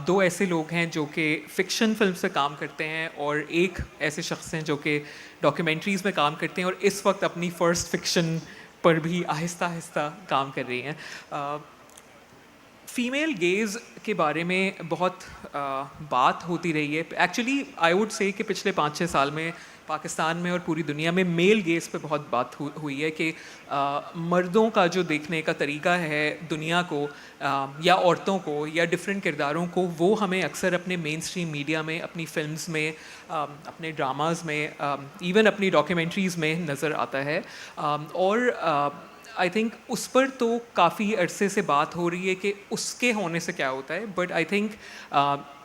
दो ऐसे लोग हैं जो कि फ़िक्शन फिल्म से काम करते हैं और एक ऐसे शख्स हैं जो कि डॉक्यूमेंट्रीज़ में काम करते हैं और इस वक्त अपनी फ़र्स्ट फ़िक्शन पर भी आहिस्ता आहिस्ता काम कर रही हैं. फ़ीमेल गेज़ के बारे में बहुत बात होती रही है. एक्चुअली आई वुड से कि पिछले 5-6 साल में पाकिस्तान में और पूरी दुनिया में मेल गेज़ पे बहुत बात हुई है कि मर्दों का जो देखने का तरीका है दुनिया को या औरतों को या डिफरेंट किरदारों को, वो हमें अक्सर अपने मेन स्ट्रीम मीडिया में, अपनी फिल्म्स में, अपने ड्रामाज़ में, इवन अपनी डॉक्यूमेंट्रीज़ में नज़र आता है. और आई थिंक उस पर तो काफ़ी अरसे से बात हो रही है कि उसके होने से क्या होता है. बट आई थिंक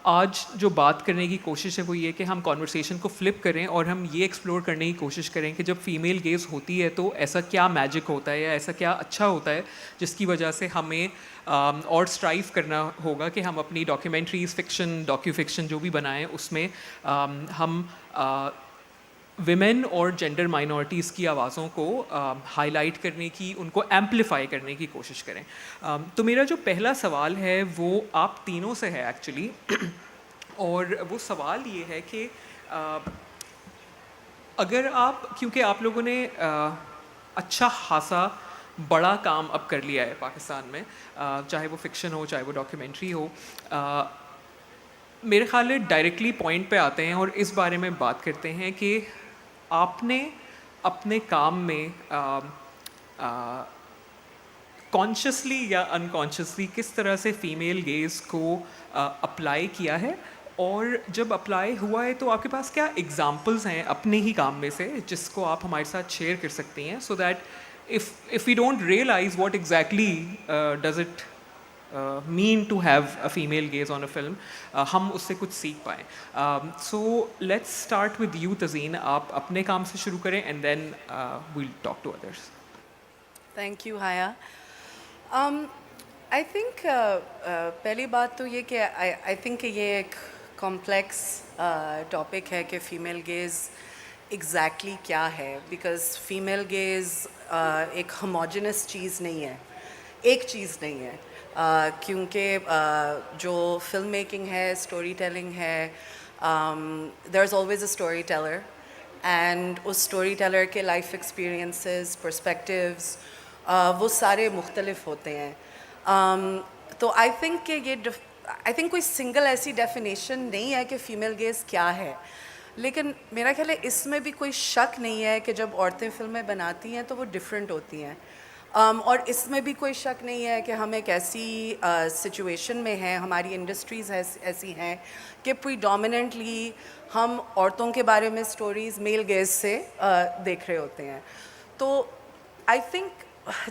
आज जो बात करने की कोशिश है वो ये कि हम कॉन्वर्सेशन को फ्लिप करें और हम ये एक्सप्लोर करने की कोशिश करें कि जब फीमेल गेज़ होती है तो ऐसा क्या मैजिक होता है या ऐसा क्या अच्छा होता है जिसकी वजह से हमें और स्ट्राइव करना होगा कि हम अपनी डॉक्यूमेंट्रीज़, फ़िक्शन, डॉक्यू फ़िक्शन जो भी बनाएं उसमें हम विमेन और जेंडर माइनॉरिटीज़ की आवाज़ों को हाईलाइट करने की, उनको एम्पलीफाई करने की कोशिश करें. तो मेरा जो पहला सवाल है वो आप तीनों से है एक्चुअली. और वो सवाल ये है कि अगर आप, क्योंकि आप लोगों ने अच्छा खासा बड़ा काम अब कर लिया है पाकिस्तान में, चाहे वो फ़िक्शन हो चाहे वो डॉक्यूमेंट्री हो, मेरे ख्याल है डायरेक्टली पॉइंट पे आते हैं और इस बारे में बात करते हैं कि आपने अपने काम में कॉन्शियसली या अनकॉन्शियसली किस तरह से फ़ीमेल गेज़ को अप्लाई किया है, और जब अप्लाई हुआ है तो आपके पास क्या एग्जांपल्स हैं अपने ही काम में से जिसको आप हमारे साथ शेयर कर सकती हैं, so that if we don't realize what exactly does it mean to have a female gaze on a film, हम उससे कुछ सीख पाएँ. So let's start with you Tazeen. आप अपने काम से शुरू करें and then we'll talk to others. Thank you, Haya. I think पहली बात तो ये कि I think कि ये एक complex topic है कि female gaze exactly क्या है, because female gaze एक homogeneous चीज़ नहीं है, एक चीज़ नहीं है. क्योंकि जो फिल्म मेकिंग है, स्टोरी टेलिंग है, there is always a story teller, and उस स्टोरी टेलर के लाइफ एक्सपीरियंसेस, पर्सपेक्टिव्स, वो सारे मुख्तलिफ होते हैं. तो आई थिंक कि आई थिंक कोई सिंगल ऐसी डेफिनेशन नहीं है कि फ़ीमेल गेज़ क्या है, लेकिन मेरा ख्याल है इसमें भी कोई शक नहीं है कि जब औरतें फिल्में बनाती हैं तो वो डिफरेंट होती हैं. اور اس میں بھی کوئی شک نہیں ہے کہ ہم ایک ایسی سچویشن میں ہیں, ہماری انڈسٹریز ایسی ہیں کہ پریڈومیننٹلی ہم عورتوں کے بارے میں سٹوریز میل گیز سے دیکھ رہے ہوتے ہیں. تو آئی تھنک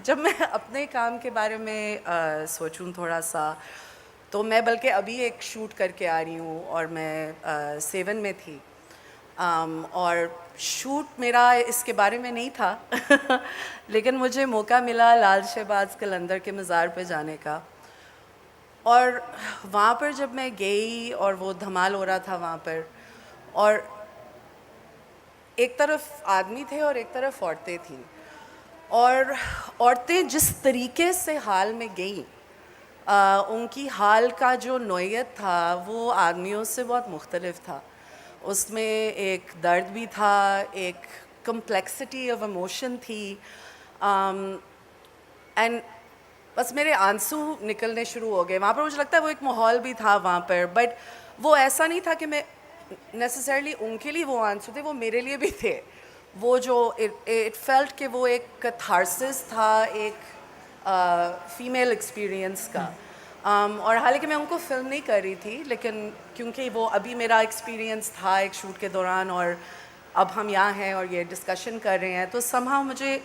جب میں اپنے کام کے بارے میں سوچوں تھوڑا سا, تو میں بلکہ ابھی ایک شوٹ کر کے آ رہی ہوں, اور میں 7 میں تھی, اور شوٹ میرا اس کے بارے میں نہیں تھا لیکن مجھے موقع ملا لال شہباز قلندر کے مزار پہ جانے کا. اور وہاں پر جب میں گئی اور وہ دھمال ہو رہا تھا وہاں پر, اور ایک طرف آدمی تھے اور ایک طرف عورتیں تھیں, اور عورتیں جس طریقے سے حال میں گئیں, ان کی حال کا جو نوعیت تھا وہ آدمیوں سے بہت مختلف تھا. اس میں ایک درد بھی تھا, ایک کمپلیکسٹی آف ایموشن تھی, اینڈ بس میرے آنسو نکلنے شروع ہو گئے وہاں پر. مجھے لگتا ہے وہ ایک ماحول بھی تھا وہاں پر, بٹ وہ ایسا نہیں تھا کہ میں نیسسرلی ان کے لیے وہ آنسو تھے, وہ میرے لیے بھی تھے. وہ جو اٹ فیلٹ کہ وہ ایک کتھارسس تھا ایک فیمیل ایکسپیرئنس کا. اور حالانکہ میں ان کو فلم نہیں کر رہی تھی, لیکن کیونکہ وہ ابھی میرا ایکسپیرئنس تھا ایک شوٹ کے دوران, اور اب ہم یہاں ہیں اور یہ ڈسکشن کر رہے ہیں, تو somehow مجھے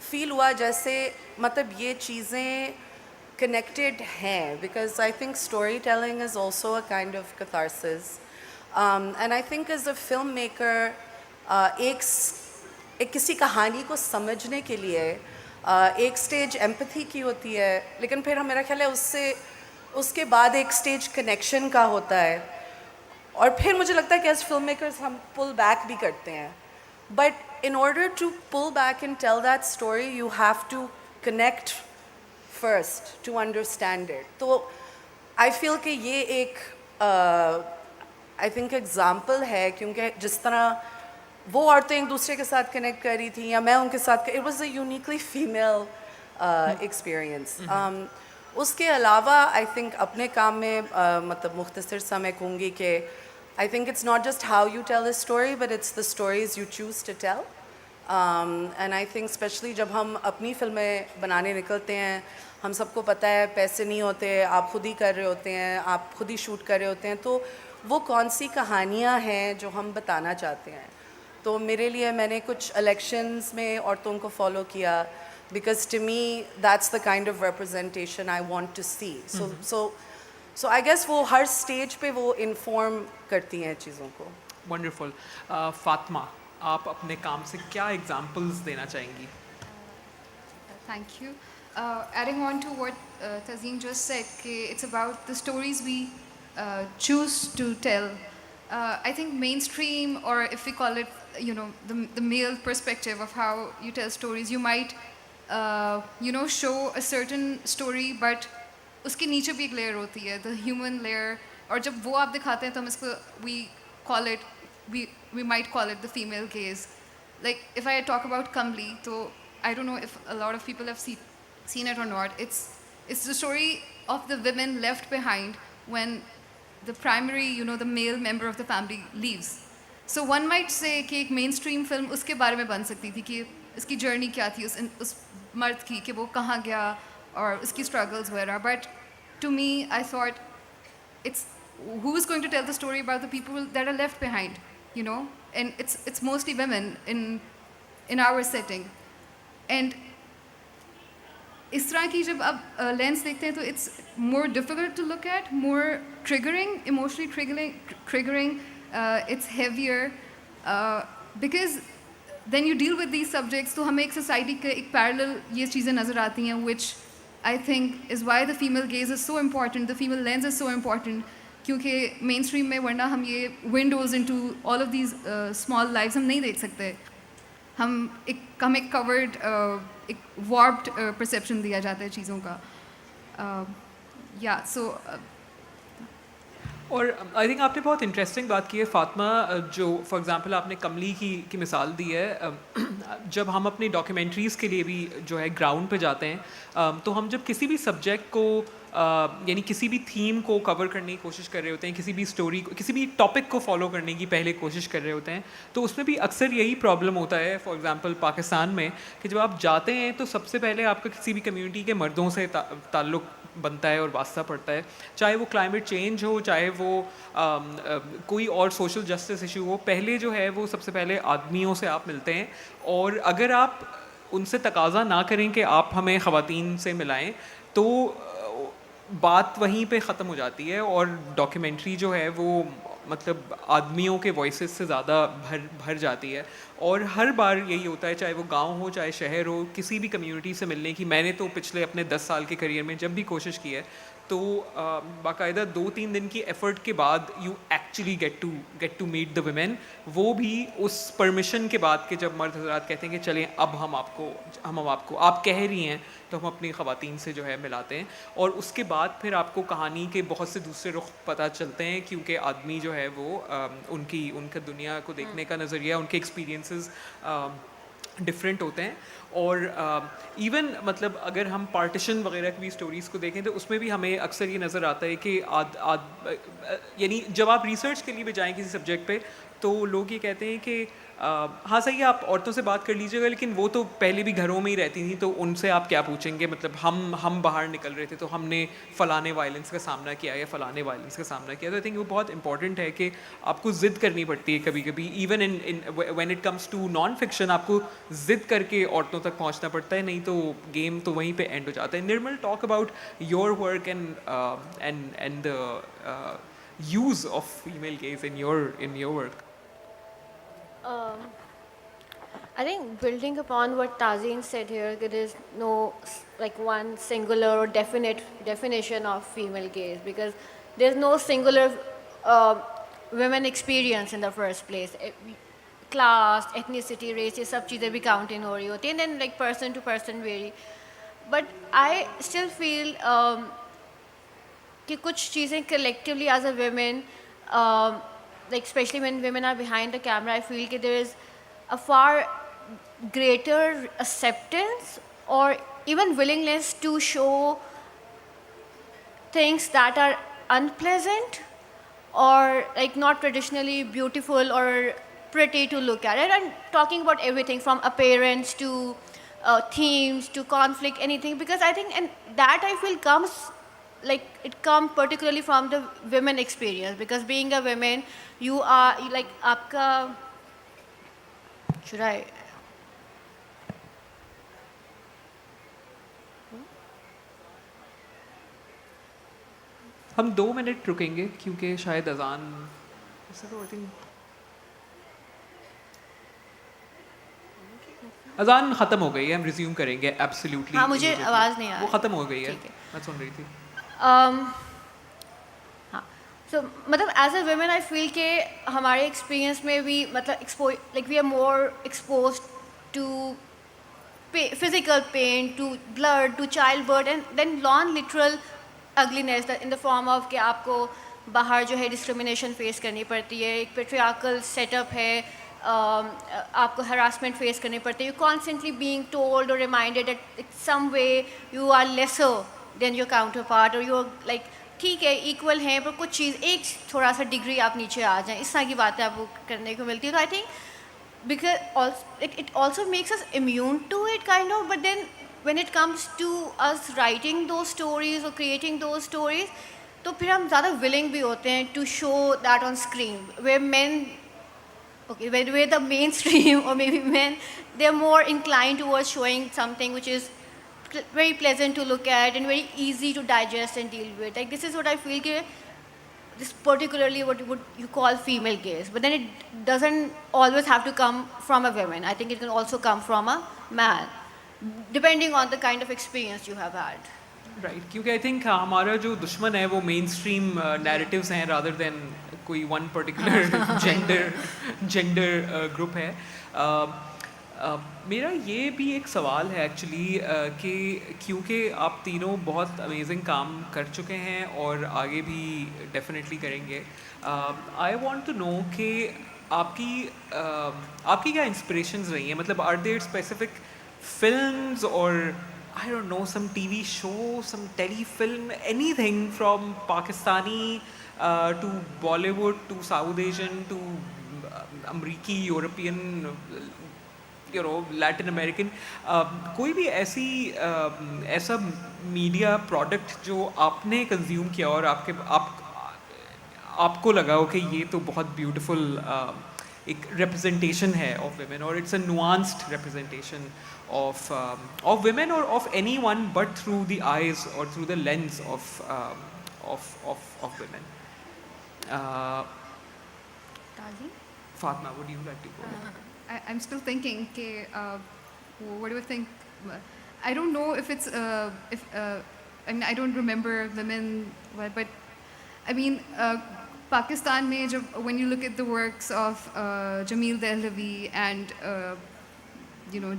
فیل ہوا جیسے مطلب یہ چیزیں کنیکٹڈ ہیں, because I think story telling is also a kind of catharsis. And I think as a film maker ایک کسی کہانی کو سمجھنے کے لیے ایک سٹیج ایمپتھی کی ہوتی ہے, لیکن پھر میرا خیال ہے اس کے بعد ایک سٹیج کنیکشن کا ہوتا ہے, اور پھر مجھے لگتا ہے کہ ایز فلم میکرز ہم پل بیک بھی کرتے ہیں. But in order to pull back and tell that story, you have to connect first to understand it. تو I feel کہ یہ ایک I think example ہے, کیونکہ جس طرح وہ عورتیں ایک دوسرے کے ساتھ کنیکٹ کر رہی تھیں یا میں ان کے ساتھ, it was a uniquely female experience. اس کے علاوہ I think اپنے کام میں مطلب مختصر سا میں کہوں گی کہ I think it's not just how you tell a story, but it's the stories you choose to tell. And I think especially جب ہم اپنی فلمیں بنانے نکلتے ہیں, ہم سب کو پتہ ہے پیسے نہیں ہوتے, آپ خود ہی کر رہے ہوتے ہیں, آپ خود ہی شوٹ کر رہے ہوتے ہیں, تو وہ کون سی کہانیاں ہیں جو ہم بتانا چاہتے ہیں. تو میرے لیے میں نے کچھ الیکشنز میں عورتوں کو فالو کیا, because to me that's the kind of representation I want to see. So I guess وہ ہر سٹیج پہ وہ انفارم کرتی ہیں چیزوں کو. ونڈرفل. فاطمہ, آپ اپنے کام سے کیا ایگزامپلز دینا چاہیں گی؟ Thank you. Adding on to what Tazeen just said, it's about the stories we choose to tell. I think mainstream, or if we call it, the male perspective of how you tell stories, you might, show a certain story, but اس کے نیچے بھی ایک layer ہوتی ہے, the human layer, اور جب وہ آپ دکھاتے ہیں تو ہم اس کو we might call it the female gaze. Like if I talk about Kamli, so I don't know if a lot of people have seen it or not. It's the story of the women left behind when the primary, the male member of the family leaves. So one might say کہ ایک مین stream film اس کے بارے میں بن سکتی تھی کہ اس کی journey کیا تھی اس مرد کی, کہ وہ کہاں گیا اور اس کی اسٹرگلز وغیرہ. But to me I thought it's who is going to tell the story about the people that are left behind, and it's mostly women in our setting. And اس طرح کی جب آپ لینس دیکھتے ہیں تو it's more difficult to look at, more triggering, emotionally triggering, it's heavier, because then you deal with these subjects. تو ہمیں ایک سوسائٹی کے ایک پیرلل یہ چیزیں نظر آتی ہیں, which I think is why the female gaze is so important, the female lens is so important, کیونکہ مین اسٹریم میں ورنہ ہم یہ Windows into all of these small lives ہم نہیں دیکھ سکتے. ہم ایک کورڈ ایک وارپڈ پرسیپشن دیا جاتا ہے چیزوں کا. سو اور آئی تھنک آپ نے بہت انٹرسٹنگ بات کی ہے فاطمہ, جو فار ایگزامپل آپ نے کملی کی مثال دی ہے. جب ہم اپنی ڈاکیومنٹریز کے لیے بھی جو ہے گراؤنڈ پہ جاتے ہیں, تو ہم جب کسی بھی سبجیکٹ کو یعنی کسی بھی تھیم کو کور کرنے کی کوشش کر رہے ہوتے ہیں, کسی بھی اسٹوری کو, کسی بھی ٹاپک کو فالو کرنے کی پہلے کوشش کر رہے ہوتے ہیں, تو اس میں بھی اکثر یہی پرابلم ہوتا ہے. فار ایگزامپل پاکستان میں کہ جب آپ جاتے ہیں تو سب سے پہلے آپ کا کسی بھی کمیونٹی کے مردوں سے تعلق بنتا ہے اور واسطہ پڑتا ہے, چاہے وہ کلائمیٹ چینج ہو, چاہے وہ کوئی اور سوشل جسٹس ایشو ہو. پہلے جو ہے وہ سب سے پہلے آدمیوں سے آپ ملتے ہیں, اور اگر آپ ان سے تقاضا نہ کریں کہ آپ ہمیں خواتین سے ملائیں تو بات وہیں پہ ختم ہو جاتی ہے, اور ڈاکیومنٹری جو ہے وہ مطلب آدمیوں کے وائسز سے زیادہ بھر جاتی ہے. اور ہر بار یہی ہوتا ہے, چاہے وہ گاؤں ہو چاہے شہر ہو, کسی بھی کمیونٹی سے ملنے کی میں نے تو پچھلے اپنے 10 سال کے کریئر میں جب بھی کوشش کی ہے تو باقاعدہ 2-3 دن کی ایفرٹ کے بعد you actually get to meet the women, وہ بھی اس پرمیشن کے بعد کہ جب مرد حضرات کہتے ہیں کہ چلیں اب ہم آپ کو آپ کہہ رہی ہیں تو ہم اپنی خواتین سے جو ہے ملاتے ہیں. اور اس کے بعد پھر آپ کو کہانی کے بہت سے دوسرے رخ پتہ چلتے ہیں, کیونکہ آدمی جو ہے وہ ان کا دنیا کو دیکھنے کا نظریہ, ان کے ایکسپیرینسز ڈفرینٹ ہوتے ہیں. اور ایون مطلب اگر ہم پارٹیشن وغیرہ کی بھی اسٹوریز کو دیکھیں تو اس میں بھی ہمیں اکثر یہ نظر آتا ہے کہ یعنی جب آپ ریسرچ کے لیے بھی جائیں کسی سبجیکٹ پہ تو لوگ یہ کہتے ہیں کہ ہاں صحیح ہے آپ عورتوں سے بات کر لیجیے گا, لیکن وہ تو پہلے بھی گھروں میں ہی رہتی تھیں تو ان سے آپ کیا پوچھیں گے, مطلب ہم باہر نکل رہے تھے تو ہم نے فلانے وائلنس کا سامنا کیا یا فلانے وائلنس کا سامنا کیا. تو آئی تھنک وہ بہت امپورٹنٹ ہے کہ آپ کو ضد کرنی پڑتی ہے کبھی کبھی, even when it comes to non fiction آپ کو ضد کر کے عورتوں تک پہنچنا پڑتا ہے, نہیں تو گیم تو وہیں پہ اینڈ ہو جاتا ہے. Nirmal talk about your work and the use of female gaze in your work. I think building upon what Tazeen said here, there is no like one singular or definite definition of female gaze, because there's no singular women experience in the first place. Class, ethnicity, race, یہ سب چیزیں بھی count in ہو رہی ہوتی ہیں, and then like person to person vary. But I still feel کہ کچھ چیزیں collectively as a women, like especially when women are behind the camera, I feel that there is a far greater acceptance or even willingness to show things that are unpleasant or like not traditionally beautiful or pretty to look at. And I'm talking about everything from appearance to themes to conflict, anything, because I think, and that I feel comes like it comes particularly from the women experience, because being a woman you are like aapka should I ہم 2 minute رکیں گے کیونکہ شاید اذان اذان ختم ہو گئی ہے, ہم ریزیوم کریں گے ایبسلیوٹلی. ہاں مجھے آواز نہیں آ رہی, وہ ختم ہو گئی ہے, میں سن رہی تھی. ہاں سو مطلب ایز اے ویمن آئی فیل کہ ہمارے ایکسپیرئنس میں بھی مطلب like we are more exposed to physical pain, to blood, to childbirth, and then non-literal ugliness in the form of کہ آپ کو باہر جو ہے ڈسکریمنیشن فیس کرنی پڑتی ہے, ایک پیٹریارکل سیٹ اپ ہے, آپ کو ہراسمنٹ فیس کرنی پڑتی ہے, یو کانسٹنٹلی بینگ ٹولڈ اور reminded that some way you are lesser than your counterpart, اور یو لائک ٹھیک ہے ایکول ہیں پر کچھ چیز ایک تھوڑا سا ڈگری آپ نیچے آ جائیں, اس طرح کی باتیں آپ کو کرنے کو ملتی ہے. تو I think because it also makes us immune to it kind of, but then when it comes to us writing those stories or creating those stories, تو پھر ہم زیادہ willing بھی ہوتے ہیں to show that on screen, where men, okay, where the mainstream or maybe men, they're more inclined towards showing something which is very pleasant to look at and very easy to digest and deal with. Like this is what I feel کہ this particularly what you call female gaze, but then it doesn't always have to come from a woman. I think it can also come from a man, depending on the kind of experience you have had. Right, کیونکہ I think ہمارا جو دشمن ہے وہ مین stream narratives ہیں rather than کوئی one particular gender group ہے. میرا یہ بھی ایک سوال ہے ایکچولی کہ کیونکہ آپ تینوں بہت امیزنگ کام کر چکے ہیں اور آگے بھی ڈیفینیٹلی کریں گے, آئی وانٹ ٹو نو کہ آپ کی کیا انسپریشنز رہی ہیں, مطلب آر دیر اسپیسیفک فلمز اور I don't know, some TV show, some telefilm, anything from Pakistani to Bollywood to South Asian to American, European, Latin American, कोई भी ऐसा मीडिया प्रोडक्ट जो आपने कंज्यूम किया और आपको लगा हो कि ये तो बहुत ब्यूटीफुल एक representation है of women, or it's a nuanced representation of women or of anyone, but through the eyes or through the lens of women. Fatma, would you like to go? I'm still thinking, what do you think? I don't know if it's, I mean, I don't remember women, but I mean, Pakistan mein, when you look at the works of Jamil Dehlavi and,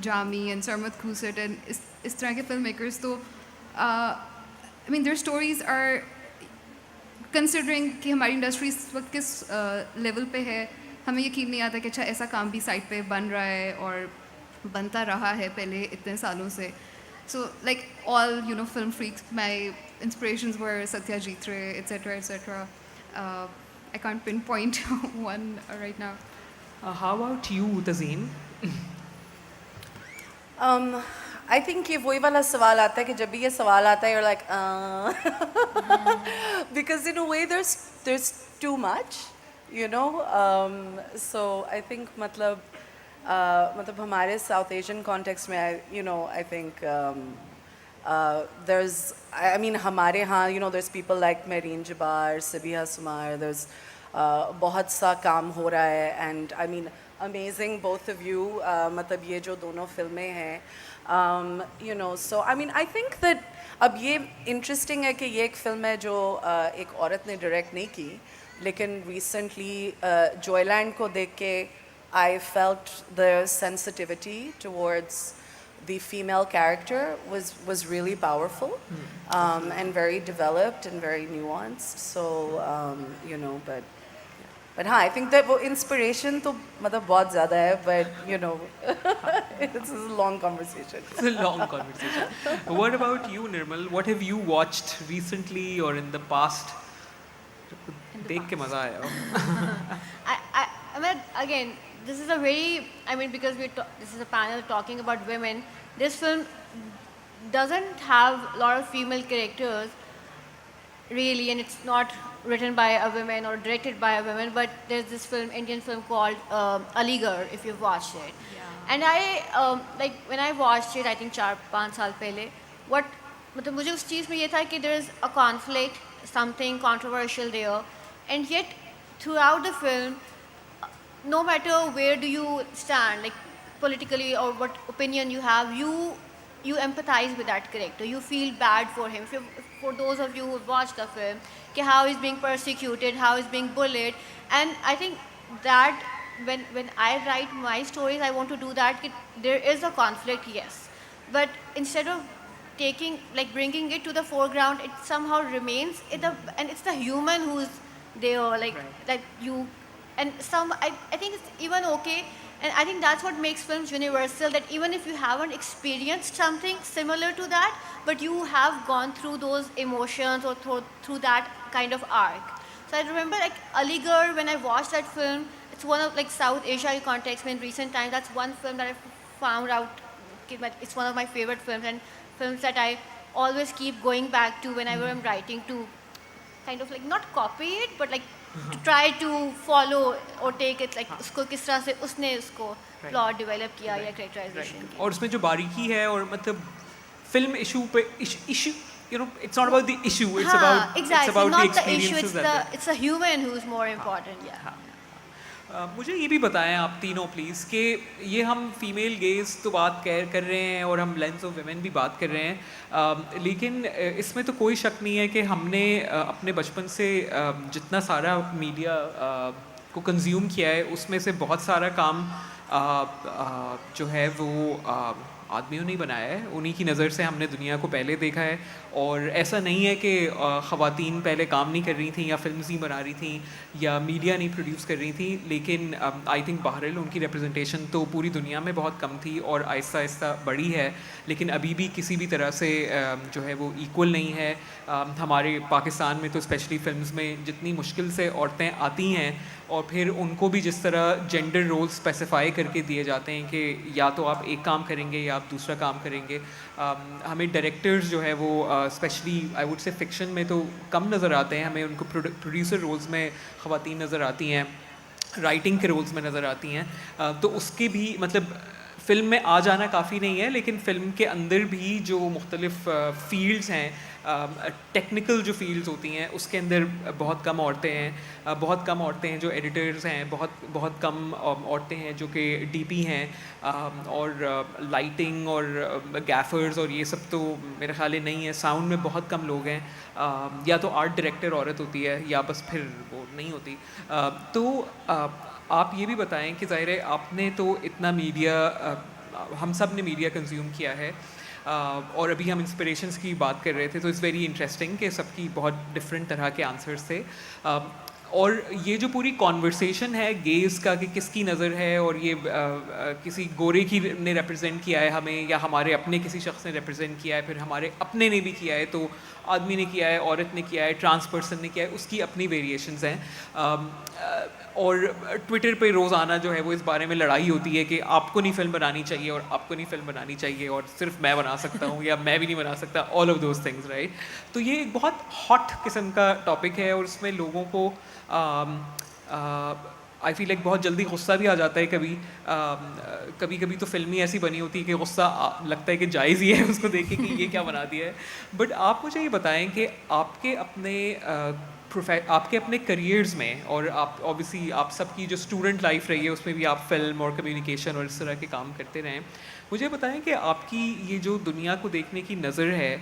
Jami and Sarmat Khusat and is tarah ke filmmakers, so, I mean, their stories are, considering कि हमारी industry इस वक्त किस level पे है, हमें यकीन नहीं आता कि अच्छा ऐसा काम भी साइट पे बन रहा है और बनता रहा है पहले इतने सालों से. So like all film freaks, my inspirations were Satyajit Ray, etc., etc. I can't pinpoint one right now. How about you, Tazeen? I think ये वही वाला सवाल आता है कि जब भी ये सवाल आता है, you're like, because in a way there's too much, so I think मतलब हमारे South Asian context में, I think there's, I mean हमारे यहाँ, there's people like Mehreen Jabbar, Sabiha Sumar, there's बहुत सा काम हो रहा है, and I mean amazing both of you, मतलब ये जो दोनों फिल्में हैं, so I mean I think that अब ये interesting है कि ये एक फिल्म है जो एक औरत ने direct नहीं की, लेकिन recently Joyland को देख के I felt the sensitivity towards the female character was really powerful, and very developed and very nuanced. So but हाँ, I think that वो inspiration तो मतलब बहुत ज़्यादा है, but it's a long conversation. It's a long conversation. What about you, Nirmal? What have you watched recently or in the past? देख के मज़ा आया. I mean, again, this is a very, I mean, because this is a panel talking about women, this film doesn't have a lot of female characters, really, and it's not written by a woman or directed by a woman, but there's this film, Indian film called Aligarh, if you've watched it. Yeah. And I, like, when I watched it, I think 4-5 साल पहले, मतलब मुझे उस चीज़ में ये था कि there is a conflict, something controversial there, and yet throughout the film, no matter where do you stand, like politically or what opinion you have, you empathize with that character. You feel bad for him. For those of you who have watched the film, how he's being persecuted, how he's being bullied, and I think that when I write my stories, I want to do that. There is a conflict, yes, but instead of bringing it to the foreground, it somehow remains and it's the human who's there, like you. And I think it's even okay, and I think that's what makes films universal, that even if you haven't experienced something similar to that, but you have gone through those emotions or through that kind of arc. So I remember Aligarh, when I watched that film, it's one of South Asia context, in recent times, that's one film that I found out, it's one of my favorite films, and films that I always keep going back to whenever I'm writing, to kind of not copy it, but to try to follow or take it, उसको किस तरह से उसने उसको plot develop किया या characterization किया. और उसमें जो बारीकी है और मतलब film issue पे issue, it's not about the issue, it's about exactly. It's about not the experiences. It's the human who's more important. Yeah. मुझे ये भी बताएं आप तीनों प्लीज़ कि ये हम फीमेल गेज तो बात कर रहे हैं और हम लेंस ऑफ वुमेन भी बात कर रहे हैं, लेकिन इसमें तो कोई शक नहीं है कि हमने अपने बचपन से जितना सारा मीडिया को कंज्यूम किया है, उसमें से बहुत सारा काम जो है वो آدمیوں نے بنایا ہے, انہی کی نظر سے ہم نے دنیا کو پہلے دیکھا ہے. اور ایسا نہیں ہے کہ خواتین پہلے کام نہیں کر رہی تھیں یا فلمز نہیں بنا رہی تھیں یا میڈیا نہیں پروڈیوس کر رہی تھیں, لیکن آئی تھنک بہرحال ان کی ریپرزنٹیشن تو پوری دنیا میں بہت کم تھی اور آہستہ آہستہ بڑھی ہے, لیکن ابھی بھی کسی بھی طرح سے جو ہے وہ ایکول نہیں ہے. ہمارے پاکستان میں تو اسپیشلی فلمز میں جتنی مشکل سے عورتیں آتی ہیں اور پھر ان کو بھی جس طرح جینڈر رول اسپیسیفائی کر کے دیے جاتے ہیں کہ یا تو آپ ایک کام کریں گے یا آپ دوسرا کام کریں گے. ہمیں ڈائریکٹرز جو ہے وہ especially I would say fiction میں تو کم نظر آتے ہیں, ہمیں ان کو پروڈیوسر رولز میں خواتین نظر آتی ہیں, رائٹنگ کے رولز میں نظر آتی ہیں. تو اس کے بھی مطلب فلم میں آ جانا کافی نہیں ہے, لیکن فلم کے اندر بھی جو مختلف فیلڈز ہیں, ٹیکنیکل جو فیلڈز ہوتی ہیں اس کے اندر بہت کم عورتیں ہیں. بہت کم عورتیں ہیں جو ایڈیٹرز ہیں, بہت کم عورتیں ہیں جو کہ ڈی پی ہیں, اور لائٹنگ اور گیفرز اور یہ سب تو میرے خیال ہے نہیں ہے. ساؤنڈ میں بہت کم لوگ ہیں, یا تو آرٹ ڈائریکٹر عورت ہوتی ہے یا بس پھر وہ نہیں ہوتی. تو آپ یہ بھی بتائیں کہ ظاہر ہے آپ نے تو اتنا میڈیا, ہم سب نے میڈیا کنزیوم کیا ہے, اور ابھی ہم انسپریشنس کی بات کر رہے تھے تو اٹس ویری انٹرسٹنگ کہ سب کی بہت ڈفرینٹ طرح کے آنسرس تھے. اور یہ جو پوری کانورسیشن ہے گیز کا کہ کس کی نظر ہے, اور یہ کسی گورے کی نے ریپرزینٹ کیا ہے ہمیں یا ہمارے اپنے کسی شخص نے ریپرزینٹ کیا ہے, پھر ہمارے اپنے نے بھی کیا ہے, تو آدمی نے کیا ہے, عورت نے کیا ہے, ٹرانس پرسن نے کیا ہے, اس کی اپنی ویریشنز ہیں. اور ٹویٹر پہ روزانہ جو ہے وہ اس بارے میں لڑائی ہوتی ہے کہ آپ کو نہیں فلم بنانی چاہیے اور آپ کو نہیں فلم بنانی چاہیے اور صرف میں بنا سکتا ہوں یا میں بھی نہیں بنا سکتا, all of those things, right. تو یہ ایک بہت ہاٹ قسم کا ٹاپک ہے اور اس میں لوگوں کو آئی فیل لائک بہت جلدی غصہ بھی آ جاتا ہے. کبھی کبھی تو فلم ہی ایسی بنی ہوتی ہے کہ غصہ لگتا ہے کہ جائز ہی ہے اس کو دیکھ کے کہ یہ کیا بنا دیا ہے. بٹ آپ مجھے یہ بتائیں کہ آپ کے اپنے کریئرز میں, اور آپ اوبیسلی آپ سب کی جو اسٹوڈنٹ لائف رہی ہے اس میں بھی آپ فلم اور کمیونیکیشن اور اس طرح کے کام کرتے رہیں, مجھے بتائیں کہ آپ کی یہ جو دنیا کو دیکھنے کی نظر ہے,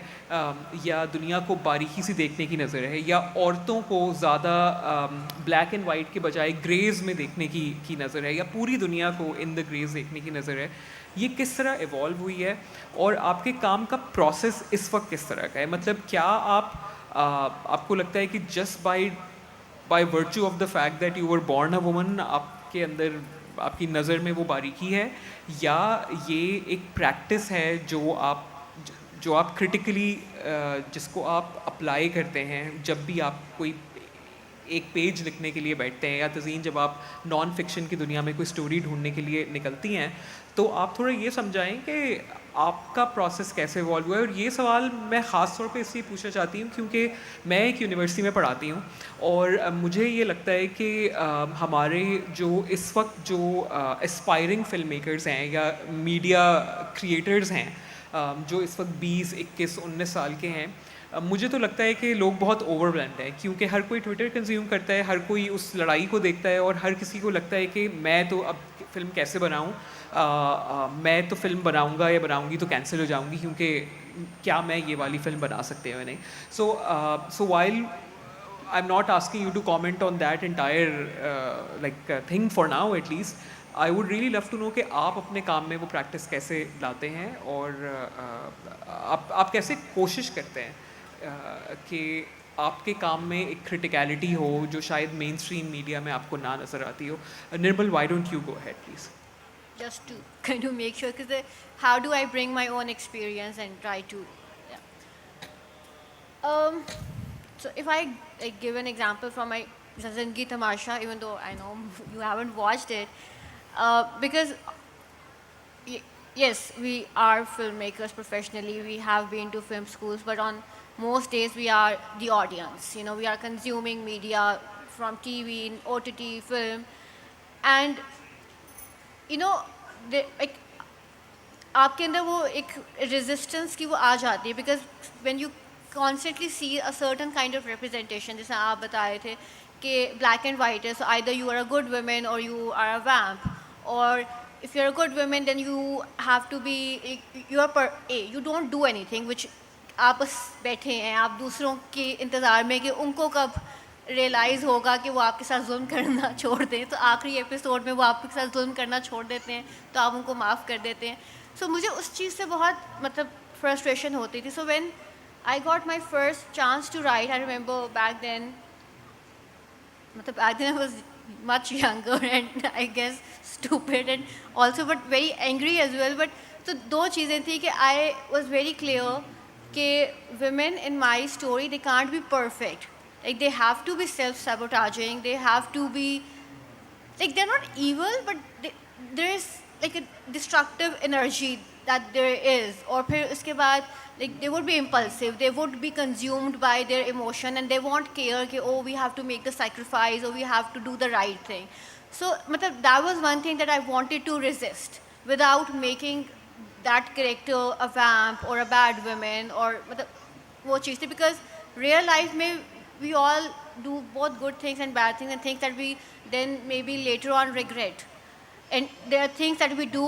یا دنیا کو باریکی سے دیکھنے کی نظر ہے, یا عورتوں کو زیادہ بلیک اینڈ وائٹ کے بجائے گریز میں دیکھنے کی نظر ہے, یا پوری دنیا کو ان دا گریز دیکھنے کی نظر ہے, یہ کس طرح ایوالو ہوئی ہے اور آپ کے کام کا پروسیس اس وقت کس طرح کا ہے؟ مطلب کیا آپ کو لگتا ہے کہ just by virtue of the fact that you were born a woman آپ کے اندر, آپ کی نظر میں وہ باریکی ہے, یا یہ ایک پریکٹس ہے جو آپ کرٹیکلی جس کو آپ اپلائی کرتے ہیں جب بھی آپ کوئی ایک پیج لکھنے کے لیے بیٹھتے ہیں, یا تزئین جب آپ نان فکشن کی دنیا میں کوئی اسٹوری ڈھونڈنے کے لیے نکلتی ہیں, تو آپ تھوڑا یہ سمجھائیں کہ آپ کا پروسیس کیسے ایوالو ہوا ہے. اور یہ سوال میں خاص طور پہ اس لیے پوچھنا چاہتی ہوں کیونکہ میں ایک یونیورسٹی میں پڑھاتی ہوں, اور مجھے یہ لگتا ہے کہ ہمارے جو اس وقت جو اسپائرنگ فلم میکرز ہیں یا میڈیا کریٹرز ہیں, جو اس وقت 20, 21, 19 سال کے ہیں, مجھے تو لگتا ہے کہ لوگ بہت اوور ویلمڈ ہیں, کیونکہ ہر کوئی ٹویٹر کنزیوم کرتا ہے, ہر کوئی اس لڑائی کو دیکھتا ہے, اور ہر کسی کو لگتا ہے کہ میں تو اب فلم کیسے بناؤں, میں تو فلم بناؤں گا یا بناؤں گی تو کینسل ہو جاؤں گی, کیونکہ کیا میں یہ والی فلم بنا سکتے ہیں نہیں. So while I am not asking you to comment on that entire like thing for now at least, I would really love to know کہ آپ اپنے کام میں وہ پریکٹس کیسے لاتے ہیں, اور آپ کیسے کوشش کرتے ہیں کہ آپ کے کام میں ایک کرٹیکلٹی ہو جو شاید مین اسٹریم میڈیا میں آپ کو نہ نظر آتی ہو. Nirmal, why don't you go ahead please. Just to kind of make sure, because how do I bring my own experience and try to, so if I give an example from my Zindagi Tamasha, even though I know you haven't watched it, because yes, we are filmmakers professionally, we have been to film schools, but on most days we are the audience, we are consuming media from TV, OTT, film, and like آپ کے اندر وہ ایک resistance کی وہ آ جاتی ہے, because when you constantly see a certain kind of representation, جیسے آپ بتا رہے تھے کہ بلیک اینڈ وائٹ ہے, so either you are a good women اور یو آر اے ویمپ, اور if you are a good women then you have to be, you don't do anything which, آپ بس بیٹھے ہیں, آپ دوسروں کے انتظار میں کہ ان کو کب ریئلائز ہوگا کہ وہ آپ کے ساتھ ظلم کرنا چھوڑ دیں, تو آخری ایپیسوڈ میں وہ آپ کے ساتھ ظلم کرنا چھوڑ دیتے ہیں تو آپ ان کو معاف کر دیتے ہیں. So مجھے اس چیز سے بہت مطلب فرسٹریشن ہوتی تھی. So when I got my first chance to write, I remember back then, matlab back then I was much younger and I guess stupid and also but very angry as well. But so دو چیزیں تھیں کہ I was very clear کہ women in my story, they can't be perfect. Like they have to be self-sabotaging, they have to be, like they're not evil, but there is like a destructive energy that there is. Or پھر اس کے بعد like they would be impulsive, they would be consumed by their emotion and they won't care کہ oh we have to make the sacrifice or we have to do the right thing. So matlab that was one thing that I wanted to resist without making that character a vamp or a bad woman or matlab وہ چیز تھی. Because real life میں we all do both good things and bad things and things that we then maybe later on regret. And there are things that we do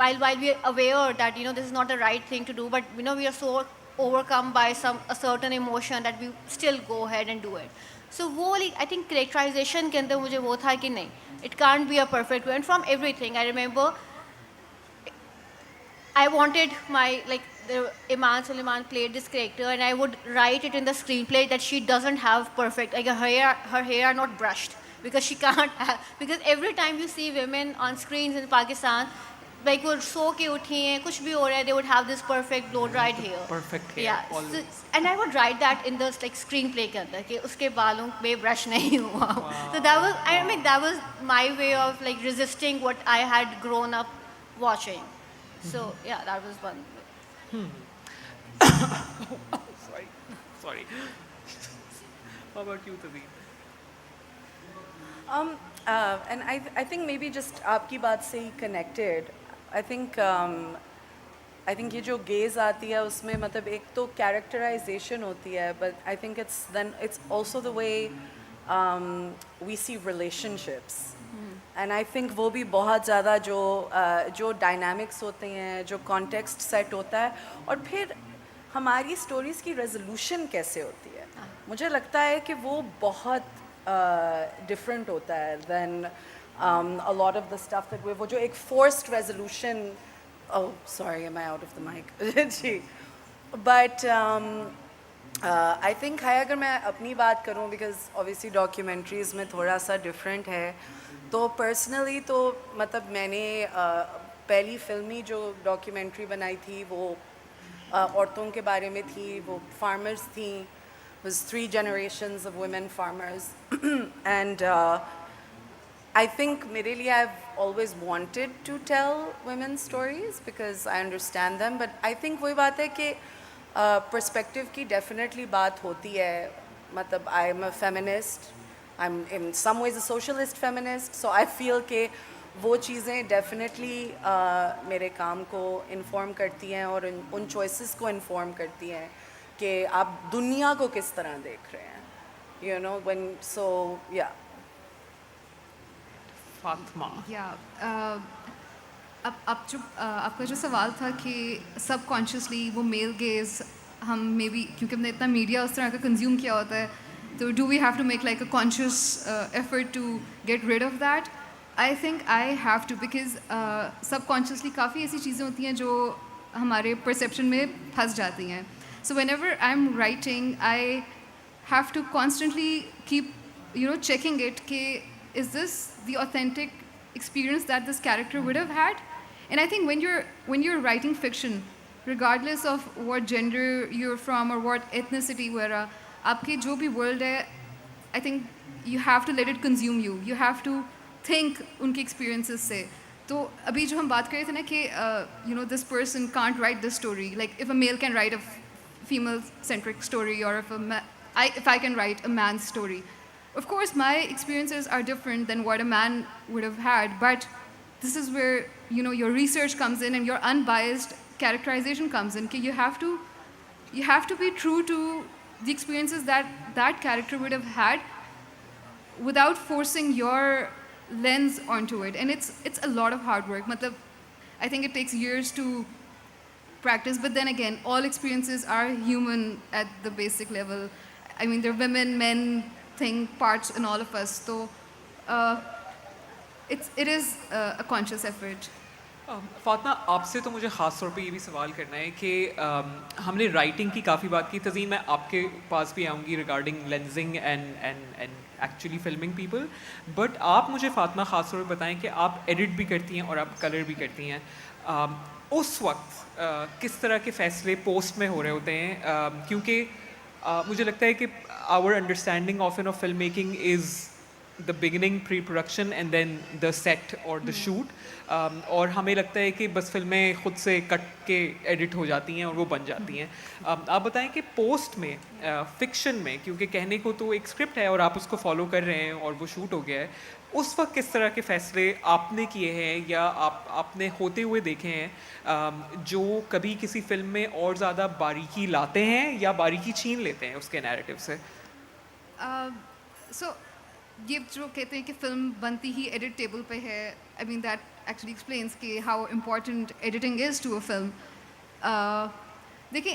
while we are aware that this is not the right thing to do, but we are so overcome by a certain emotion that we still go ahead and do it. So wo I think characterization ke andar mujhe wo tha ki nahi, it can't be a perfect way. And from everything I remember I wanted my Iman Suleiman played this character and I would write it in the screenplay that she doesn't have perfect, like her hair are not brushed, because she can't have, because every time you see women on screens in Pakistan, like وہ سو کے اٹھی ہیں کچھ بھی ہو رہا ہے, they would have this perfect blow dried hair. Perfect hair. Yeah. So, and I would write that in the screenplay کے اندر کہ اس کے بالوں میں brush نہیں ہوا. So that was, I mean, that was my way of resisting what I had grown up watching. So yeah, that was one. Sorry. How about you, Tazeen? And I think maybe just آپ کی بات سے ہی connected. I think یہ جو gaze آتی ہے اس میں مطلب ایک تو characterization ہوتی ہے, but I think it's also the way we see relationships. And I think وہ بھی بہت زیادہ جو dynamics ہوتے ہیں, جو context set ہوتا ہے, اور پھر ہماری stories کی resolution کیسے ہوتی ہے, مجھے لگتا ہے کہ وہ بہت different ہوتا ہے than a lot of the stuff that وہ جو ایک forced resolution. Oh, sorry, am I out of the mic? G. But I think ہے, اگر میں اپنی بات کروں, because obviously documentaries میں تھوڑا سا different ہے, تو personally تو مطلب میں نے پہلی فلمی جو documentary بنائی تھی وہ عورتوں کے بارے میں تھی, وہ farmers تھیں. Was 3 generations of women farmers. And I think میرے لیے I've always wanted to tell women's stories because I understand them. But I think وہی بات ہے کہ perspective کی definitely بات ہوتی ہے. مطلب I'm a feminist. I'm in some ways a socialist feminist. So I feel کہ وہ چیزیں definitely میرے کام کو inform کرتی ہیں اور ان choices کو inform کرتی ہیں کہ آپ دنیا کو کس طرح دیکھ رہے ہیں, so yeah. فاطمہ. اب جو آپ کا جو سوال تھا کہ سب کانشیسلی وہ میل گیز ہم مے بی کیونکہ ہم نے اتنا میڈیا اس طرح کا کنزیوم کیا ہوتا ہے, تو do we have to make like a conscious effort to get rid of that. I think I have to, because subconsciously کافی ایسی چیزیں ہوتی ہیں جو ہمارے پرسیپشن میں پھنس جاتی ہیں. So whenever I'm writing, I have to constantly keep, checking it. Is this the authentic experience that this character would have had? And I think when you're writing fiction, regardless of what gender you're from or what ethnicity, where aapke jo bhi world hai, I think you have to let it consume you. You have to think unki experiences se. تو ابھی جو ہم بات کر رہے تھے نا کہ this person can't write this story. Like if a male can write a female-centric story, or if I can write a man's story. Of course, my experiences are different than what a man would have had, but this is where, your research comes in and your unbiased characterization comes in. You have to be true to the experiences that character would have had without forcing your lens onto it. And it's a lot of hard work. I think it takes years to practice, but then again, all experiences are human at the basic level. I mean, there are women, men, parts in all of us. So it is a conscious effort. Fatima, आपसे तो मुझे ख़ास तौर पे ये भी सवाल करना है कि हमने राइटिंग की काफ़ी बात की। तज़ीन, मैं आपके पास भी आऊँगी regarding lensing and actually filming people, but आप मुझे फातिमा ख़ास तौर पे बताएं कि आप एडिट भी करती हैं और आप कलर भी करती हैं। उस वक्त किस तरह के फ़ैसले पोस्ट में हो रहे होते हैं? क्योंकि मुझे लगता है कि our understanding of in of film making is the beginning pre-production and then the set or the shoot, और हमें लगता है कि बस फिल्में खुद से कट के एडिट हो जाती हैं और वो बन जाती हैं। आप बताएं कि पोस्ट में फिक्शन में, क्योंकि कहने को तो एक स्क्रिप्ट है और आप उसको फॉलो कर रहे हैं और वो शूट हो गया है, उस वक्त किस तरह के फैसले आपने किए हैं या आपने होते हुए देखे हैं जो कभी किसी फिल्म में और ज़्यादा बारीकी लाते हैं या बारीकी छीन लेते हैं उसके नैरेटिव से? सो ये जो कहते हैं कि फिल्म बनती ही एडिट टेबल पे है, I mean that actually explains कि how important editing is to a film. देखिए,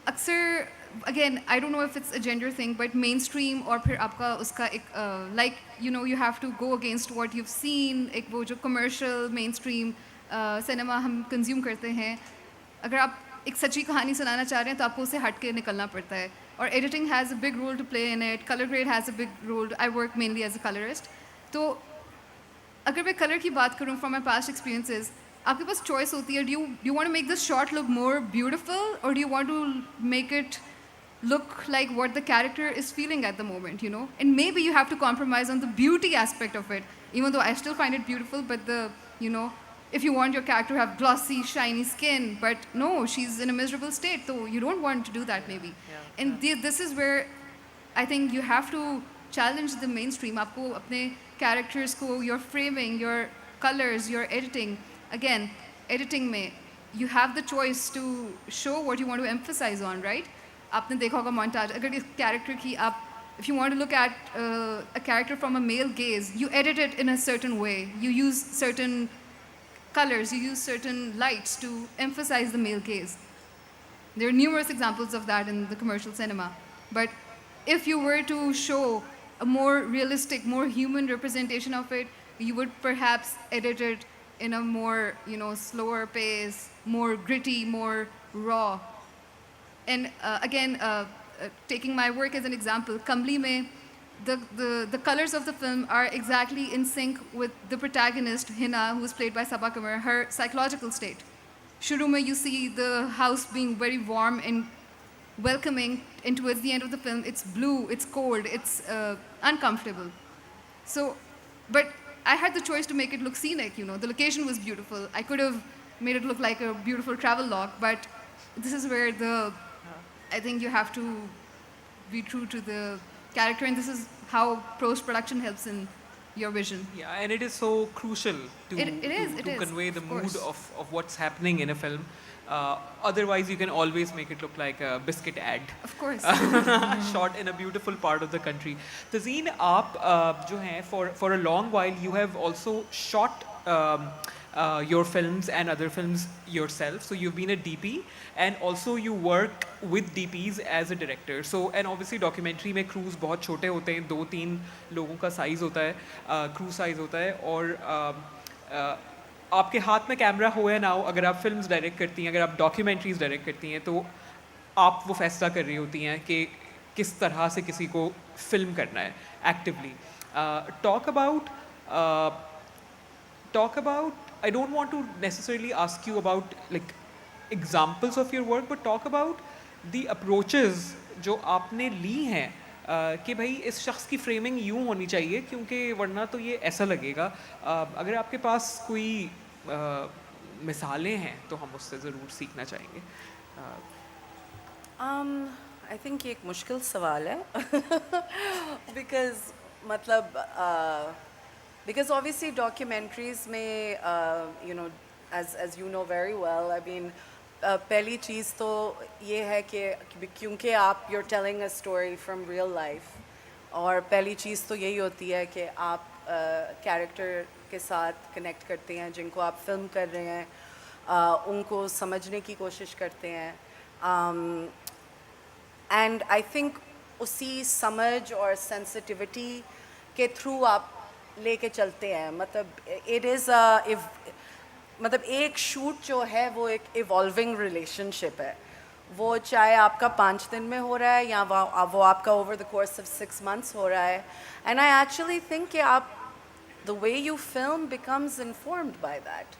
अक्सर again I don't know if it's a gender thing, but mainstream और फिर आपका उसका एक like you know you have to go against what you seen, एक वो जो कमर्शियल मेन स्ट्रीम सिनेमा हम कंज्यूम करते हैं, अगर आप एक सच्ची कहानी सुनाना चाह रहे हैं तो आपको उससे हट के निकलना पड़ता है। और editing has a big role to play in it, colour grade has a big role, I work mainly as a colourist. तो अगर मैं कलर की बात करूँ फ्रॉम माई पास्ट एक्सपीरियंसेस, आपके पास चॉइस होती है, do you want to make this shot look more beautiful और do you want to make it look like what the character is feeling at the moment, you know? And maybe you have to compromise on the beauty aspect of it, even though I still find it beautiful, but the, you know, if you want your character to have glossy, shiny skin, but no, she's in a miserable state, so you don't want to do that maybe. And this is where I think you have to challenge the mainstream. Aapko apne characters ko, your framing, your colors, your editing, again, editing mein, you have the choice to show what you want to emphasize on, right? आपने देखा होगा montage, अगर इस character की आप, if you want to look at a character from a male gaze, you edit it in a certain way, you use certain colors, you use certain lights to emphasize the male gaze. There are numerous examples of that in the commercial cinema, but if you were to show a more realistic, more human representation of it, you would perhaps edit it in a more, you know, slower pace, more gritty, more raw. And again, taking my work as an example, Kamli mein, the colors of the film are exactly in sync with the protagonist, Hina, who is played by Sabaa Qamar, her psychological state. Shuru mein you see the house being very warm and welcoming, and towards the end of the film, it's blue, it's cold, it's uncomfortable. So, but I had the choice to make it look scenic, you know, the location was beautiful. I could have made it look like a beautiful travel log, but this is where I think you have to be true to the character, and this is how post-production helps in your vision. Yeah, and it is so crucial to convey the mood of what's happening in a film. Otherwise, you can always make it look like a biscuit ad. Of course. Shot in a beautiful part of the country. Tazeen, aap jo hain, for a long while, you have also shot your films and other films yourself. So you've been a DP and also you work with DPs as a director. So and obviously documentary में crews बहुत छोटे होते हैं, 2-3 लोगों का size होता है, crew size होता है, और आपके हाथ में कैमरा हो या ना हो, अगर आप फिल्म्स डायरेक्ट करती हैं, अगर आप डॉक्यूमेंट्रीज डायरेक्ट करती हैं, तो आप वो फैसला कर रही होती हैं कि किस तरह से किसी को फिल्म करना है actively. Talk about, I don't want to necessarily ask you about like examples of your work, but talk about the approaches जो आपने ली हैं कि भाई इस शख्स की फ्रेमिंग यूँ होनी चाहिए क्योंकि वरना तो ये ऐसा लगेगा. अगर आपके पास कोई मिसालें हैं तो हम उससे ज़रूर सीखना चाहेंगे. आई थिंक ये एक मुश्किल सवाल है बिकॉज मतलब because obviously documentaries में you know as you know very well, I mean पहली चीज़ तो ये है कि क्योंकि आप you're telling a story from real life, और पहली चीज़ तो यही होती है कि आप कैरेक्टर के साथ कनेक्ट करते हैं जिनको आप फिल्म कर रहे हैं, उनको समझने की कोशिश करते हैं, एंड आई थिंक उसी समझ और सेंसिटिविटी के थ्रू आप लेके चलते हैं. मतलब इट इज़ مطلب ایک شوٹ جو ہے وہ ایک ایوالونگ ریلیشن شپ ہے. وہ چاہے آپ کا 5 دن میں ہو رہا ہے یا وہ آپ کا over the course of 6 months ہو رہا ہے. اینڈ آئی ایکچولی تھنک کہ آپ the way you film becomes informed by that.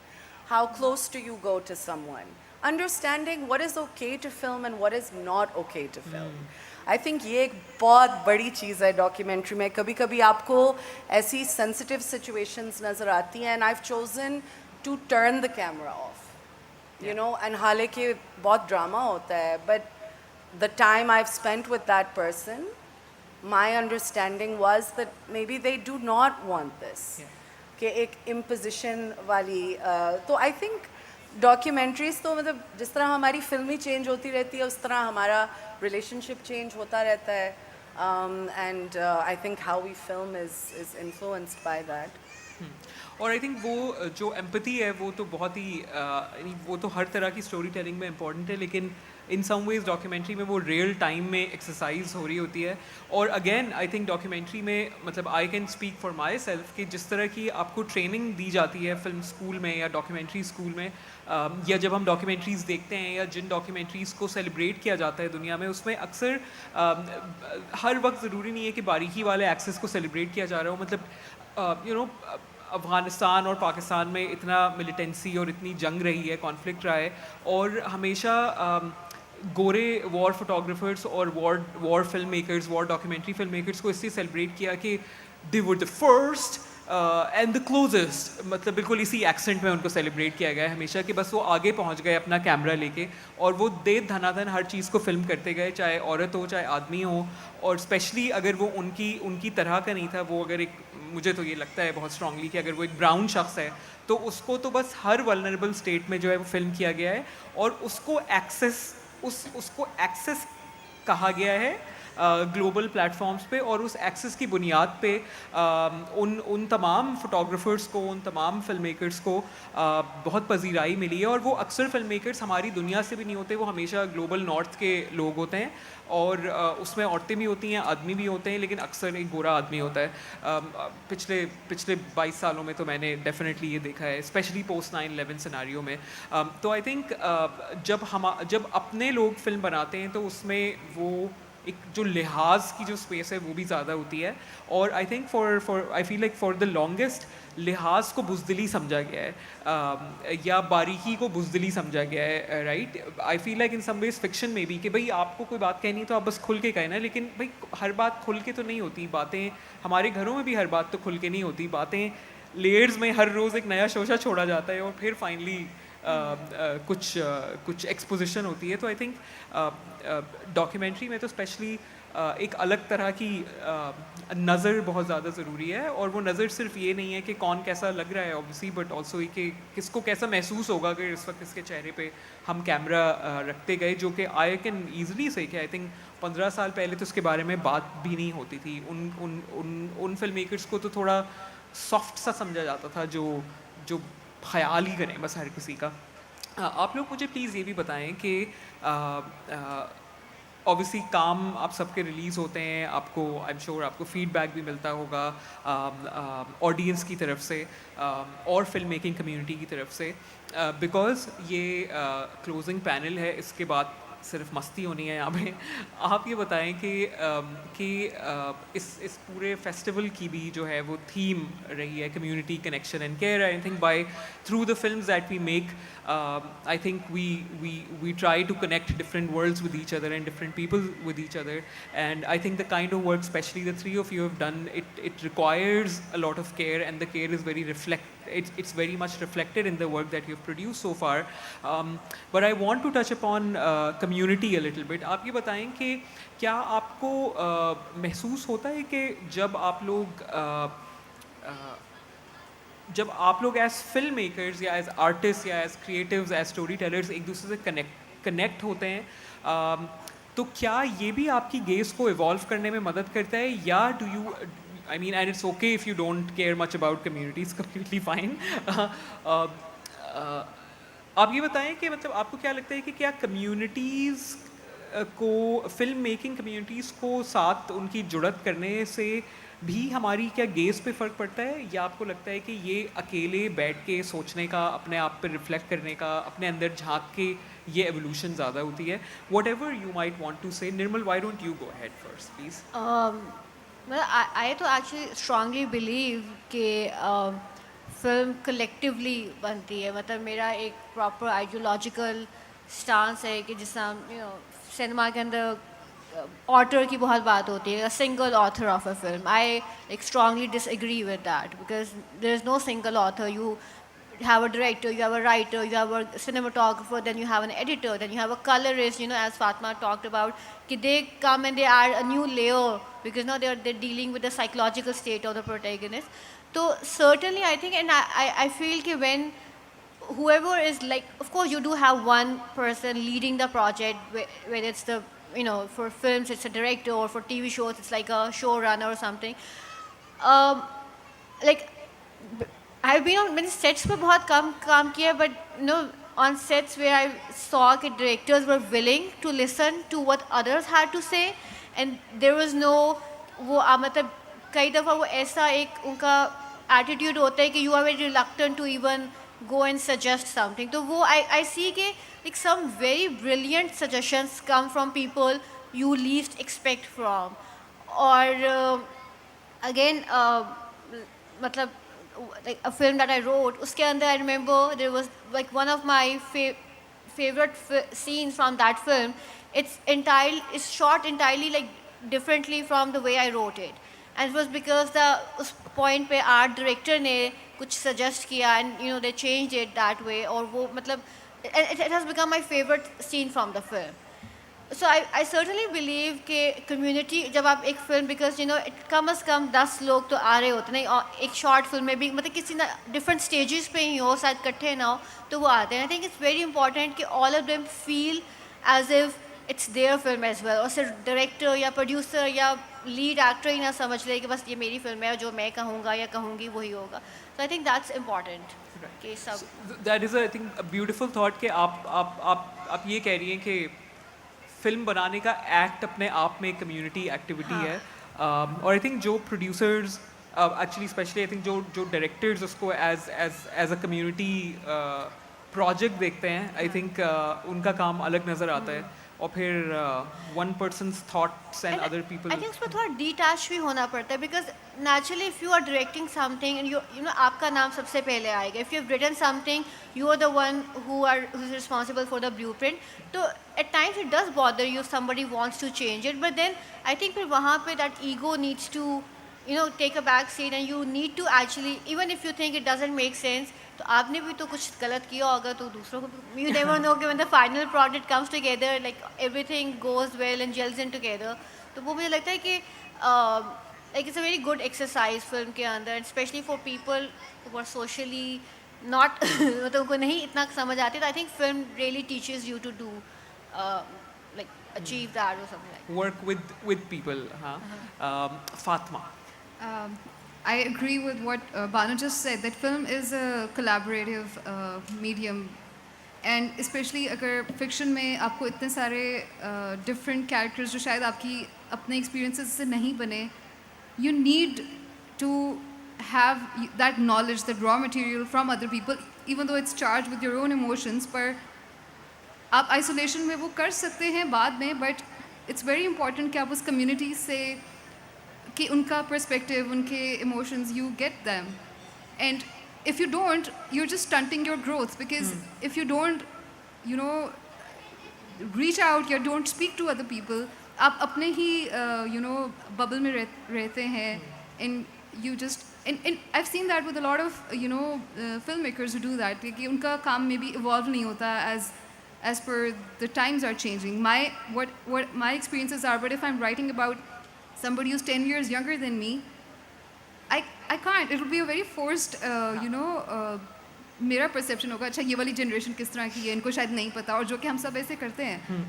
How close do you go to someone? Understanding what is okay to film and what is not okay to film. I think یہ ایک بہت بڑی چیز ہے documentary میں. کبھی کبھی آپ کو ایسی sensitive situations نظر آتی ہیں, and I've chosen to turn the camera off. You know, and حالانکہ بہت ڈرامہ ہوتا ہے, but the time I've spent with that person, my understanding was that maybe they do not want this. کہ ایک imposition والی تو I think documentaries تو مطلب جس طرح ہماری فلمی چینج ہوتی رہتی ہے اس طرح ہمارا relationship چینج ہوتا رہتا ہے, and I think how we film is influenced by that. اور آئی تھنک وہ جو ایمپتھی ہے وہ تو بہت ہی وہ تو ہر طرح کی اسٹوری ٹیلنگ میں امپورٹنٹ ہے, لیکن ان سم ویز ڈاکیومنٹری میں وہ ریئل ٹائم میں ایکسرسائز ہو رہی ہوتی ہے. اور اگین آئی تھنک ڈاکیومنٹری میں مطلب I can speak for my self کہ جس طرح کی آپ کو ٹریننگ دی جاتی ہے فلم اسکول میں یا ڈاکیومنٹری اسکول میں, یا جب ہم ڈاکیومنٹریز دیکھتے ہیں یا جن ڈاکیومنٹریز کو سیلیبریٹ کیا جاتا ہے دنیا میں, اس میں اکثر ہر وقت ضروری نہیں ہے کہ باریکی والے ایکسس کو سیلیبریٹ کیا جا رہا ہو. مطلب یو نو افغانستان اور پاکستان میں اتنا ملیٹنسی اور اتنی جنگ رہی ہے, کانفلکٹ رہا ہے, اور ہمیشہ گورے وار فوٹوگرافرس اور war film makers, war documentary film makers کو اس لیے سیلیبریٹ کیا کہ they were the first and the closest, مطلب بالکل اسی ایکسنٹ میں ان کو سیلیبریٹ کیا گیا ہے ہمیشہ کہ بس وہ آگے پہنچ گئے اپنا کیمرہ لے کے, اور وہ دے دھنا دھن ہر چیز کو فلم کرتے گئے, چاہے عورت ہو چاہے آدمی ہو. اور اسپیشلی اگر وہ ان کی طرح کا نہیں تھا, وہ اگر ایک, مجھے تو یہ لگتا ہے بہت اسٹرانگلی کہ اگر وہ ایک براؤن شخص ہے تو اس کو تو بس ہر ولنریبل اسٹیٹ میں جو ہے وہ فلم کیا گیا ہے, اور اس کو ایکسیس کہا گیا ہے گلوبل پلیٹ فارمس پہ, اور اس ایکسس کی بنیاد پہ ان تمام فوٹوگرافرس کو, ان تمام فلم میکرس کو بہت پذیرائی ملی ہے. اور وہ اکثر فلم میکرس ہماری دنیا سے بھی نہیں ہوتے, وہ ہمیشہ گلوبل نارتھ کے لوگ ہوتے ہیں, اور اس میں عورتیں بھی ہوتی ہیں, آدمی بھی ہوتے ہیں, لیکن اکثر ایک گورا آدمی ہوتا ہے. پچھلے 22 سالوں میں تو میں نے ڈیفینیٹلی یہ دیکھا ہے, اسپیشلی پوسٹ 9/11 سیناریو میں. تو آئی تھنک جب اپنے لوگ فلم بناتے ہیں تو اس میں وہ ایک جو لحاظ کی جو اسپیس ہے وہ بھی زیادہ ہوتی ہے. اور I think I feel like for the longest لحاظ کو بزدلی سمجھا گیا ہے, یا باریکی کو بزدلی سمجھا گیا ہے, رائٹ. آئی فیل لائک ان سم ویز فکشن میں بھی کہ بھائی آپ کو کوئی بات کہنی ہے تو آپ بس کھل کے کہنا, لیکن بھائی ہر بات کھل کے تو نہیں ہوتی باتیں, ہمارے گھروں میں بھی ہر بات تو کھل کے نہیں ہوتی باتیں, لیئرز میں ہر روز ایک نیا شوشہ چھوڑا جاتا ہے اور پھر فائنلی کچھ ایکسپوزیشن ہوتی ہے. تو آئی تھنک ڈاکیومنٹری میں تو اسپیشلی ایک الگ طرح کی نظر بہت زیادہ ضروری ہے, اور وہ نظر صرف یہ نہیں ہے کہ کون کیسا لگ رہا ہے اوبویسلی, بٹ آلسو یہ کہ کس کو کیسا محسوس ہوگا کہ اس وقت اس کے چہرے پہ ہم کیمرہ رکھتے گئے, جو کہ آئی کین ایزلی سے کہ آئی تھنک 15 سال پہلے تو اس کے بارے میں بات بھی نہیں ہوتی تھی. ان فلم میکرس کو تو تھوڑا سافٹ سا سمجھا جاتا تھا جو خیال ہی کریں بس ہر کسی کا. آپ لوگ مجھے پلیز یہ بھی بتائیں کہ اوبویسلی کام آپ سب کے ریلیز ہوتے ہیں, آپ کو آئی ایم شیور آپ کو فیڈ بیک بھی ملتا ہوگا آڈینس کی طرف سے اور فلم میکنگ کمیونٹی کی طرف سے, بیکاز یہ کلوزنگ پینل ہے, اس کے بعد صرف مستی ہونی ہے یہاں پہ. آپ یہ بتائیں کہ اس پورے فیسٹیول کی بھی جو ہے وہ تھیم رہی ہے community connection and care. I think by through the films that we make, I think we try to connect different worlds with each other and different people with each other, and I think the kind of work especially the three of you have done, it requires a lot of care, and the care is it's very much reflected in the work that you've produced so far. But I want to touch upon community a little bit. آپ یہ بتائیں کہ کیا آپ کو محسوس ہوتا ہے کہ جب آپ لوگ ایز فلم میکرز یا ایز آرٹسٹ یا as creatives as story tellers ایک دوسرے سے کنیکٹ ہوتے ہیں, تو کیا یہ بھی آپ کی گیز کو ایوالو کرنے میں مدد کرتا ہے, یا do you I mean and it's okay if you don't care much about communities, completely fine. آپ یہ بتائیں کہ مطلب آپ کو کیا لگتا ہے کہ کیا کمیونٹیز کو, فلم میکنگ کمیونٹیز کو ساتھ ان کی جڑت کرنے سے بھی ہماری کیا گیز پہ فرق پڑتا ہے, یا آپ کو لگتا ہے کہ یہ اکیلے بیٹھ کے سوچنے کا, اپنے آپ پہ ریفلیکٹ کرنے کا, اپنے اندر جھانک کے یہ ایولیوشن زیادہ ہوتی ہے؟ Whatever you might want to say. Nirmal, why don't you go ahead first please. I to actually strongly believe کہ فلم کلیکٹیولی بنتی ہے. مطلب میرا ایک پراپر آئیڈیولوجیکل اسٹانس ہے کہ جس طرح سنیما کے اندر آتھر کی بہت بات ہوتی ہے, single author of a film. I like strongly disagree with that because there is no single author. You have a director, you have a writer, you have a cinematographer, then you have an editor, then you have a colorist, as Fatma talked about, that they come and they add a new layer because now they're dealing with the psychological state of the protagonist. So certainly I think, and I feel that when whoever is like, of course you do have one person leading the project, whether it's the, for films it's a director, or for TV shows it's like a showrunner or something. Like I've been on many sets پہ بہت کم کام کیا, but on sets where I saw that directors were willing to listen to what others had to say, and there was no وہ مطلب کئی دفعہ وہ ایسا ایک ان کا ایٹیٹیوڈ ہوتا ہے کہ you are very reluctant to even go and suggest something. تو وہ I see کہ like some very brilliant suggestions come from people you least expect from. اور again مطلب like a film that I wrote, uske andar I remember there was like one of my favorite scenes from that film. It's shot entirely like differently from the way I wrote it, and it was because us point pe art director ne kuch suggest kiya, and they changed it that way, or wo matlab it has become my favorite scene from the film. So I certainly believe کہ community جب آپ ایک film, because کم از کم 10 لوگ تو آ رہے ہوتے ہیں, ایک شارٹ فلم میں بھی مطلب کسی نہ ڈفرینٹ اسٹیجز پہ ہی ہو, شاید کٹھے نہ ہو, تو وہ آتے ہیں. I think it's very important کہ all of them feel as if it's their film as well, اور صرف ڈائریکٹر یا پروڈیوسر یا لیڈ ایکٹر ہی نہ سمجھ لے کہ بس یہ میری فلم ہے, جو میں کہوں گا یا کہوں گی وہی ہوگا. So I think that's important کہ سب that is I think beautiful thought کہ آپ یہ کہہ رہی ہیں کہ فلم بنانے کا ایکٹ اپنے آپ میں ایک کمیونٹی ایکٹیویٹی ہے. اور آئی تھنک جو producers actually especially I think جو ڈائریکٹرز اس کو ایز اے کمیونٹی پروجیکٹ دیکھتے ہیں, آئی تھنک ان کا کام الگ نظر آتا ہے. اور پھر one person's thoughts and other people, I think اس میں تھوڑا ڈیٹیچ بھی ہونا پڑتا ہے, because naturally if you are directing something and آپ کا نام سب سے پہلے آئے گا. If you have written something you are the one who is responsible for the blueprint. تو at times it does bother you somebody wants to change it, but then I think پھر وہاں پہ that ego needs to take a back seat, and you need to actually, even if you think it doesn't make sense, تو آپ نے بھی تو کچھ غلط کیا ہوگا, تو دوسروں کو you never know کہ when the final product comes together, like everything goes well and gels in together. تو وہ مجھے لگتا ہے کہ like it's a very good exercise film کے اندر, especially for people who are socially not مطلب کو نہیں اتنا سمجھ آتی. تو I think film really teaches you to do like achieve that or something like that. work with people. Fatma. I agree with what Banu just said, that film is a collaborative medium, and especially اگر fiction میں آپ کو اتنے سارے different characters جو شاید آپ کی اپنے experiences سے نہیں بنے, you need to have that knowledge, that raw material from other people, even though it's charged with your own emotions. پر آپ isolation میں وہ کر سکتے ہیں بعد میں, but it's very important کہ آپ اس community سے کہ ان کا perspective, ان کے emotions, you get them. And if you don't, you're just stunting your growth, because if you don't, reach out, you don't speak to other people, آپ اپنے ہی bubble میں رہتے ہیں, and you just, and I've seen that with a lot of filmmakers who do that, کہ ان کا کام میں بھی evolve نہیں ہوتا as per the times are changing. What my experiences are, but if I'm writing about somebody who's 10 years younger than me, I can't. It will be a very forced, میرا perception ہوگا, اچھا یہ والی generation کس طرح کی ہے, ان کو شاید نہیں پتا, اور جو کہ ہم سب ایسے کرتے ہیں.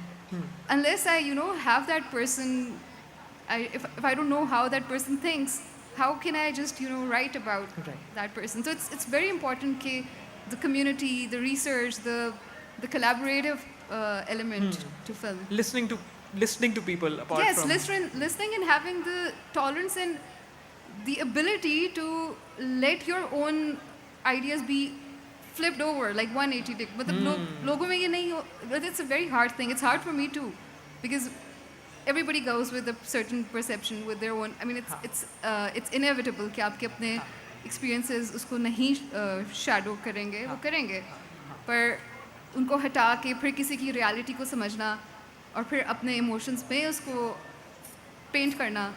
Unless I, have that person, if I don't know how that person thinks, how can I just, write about that person? So it's very important کہ the community, the research, the collaborative element to film. Listening to people apart from... Yes, listening and having the tolerance and the ability to let your own ideas be flipped over like 180 degree. मतलब लोगों में ये नहीं हो, but it's a very hard thing. It's hard for me too, because everybody goes with a certain perception with their own. I mean, it's inevitable कि आपके अपने experiences उसको नहीं shadow करेंगे, वो करेंगे, पर उनको हटा के फिर किसी की reality को समझना और फिर अपने emotions में उसको paint करना.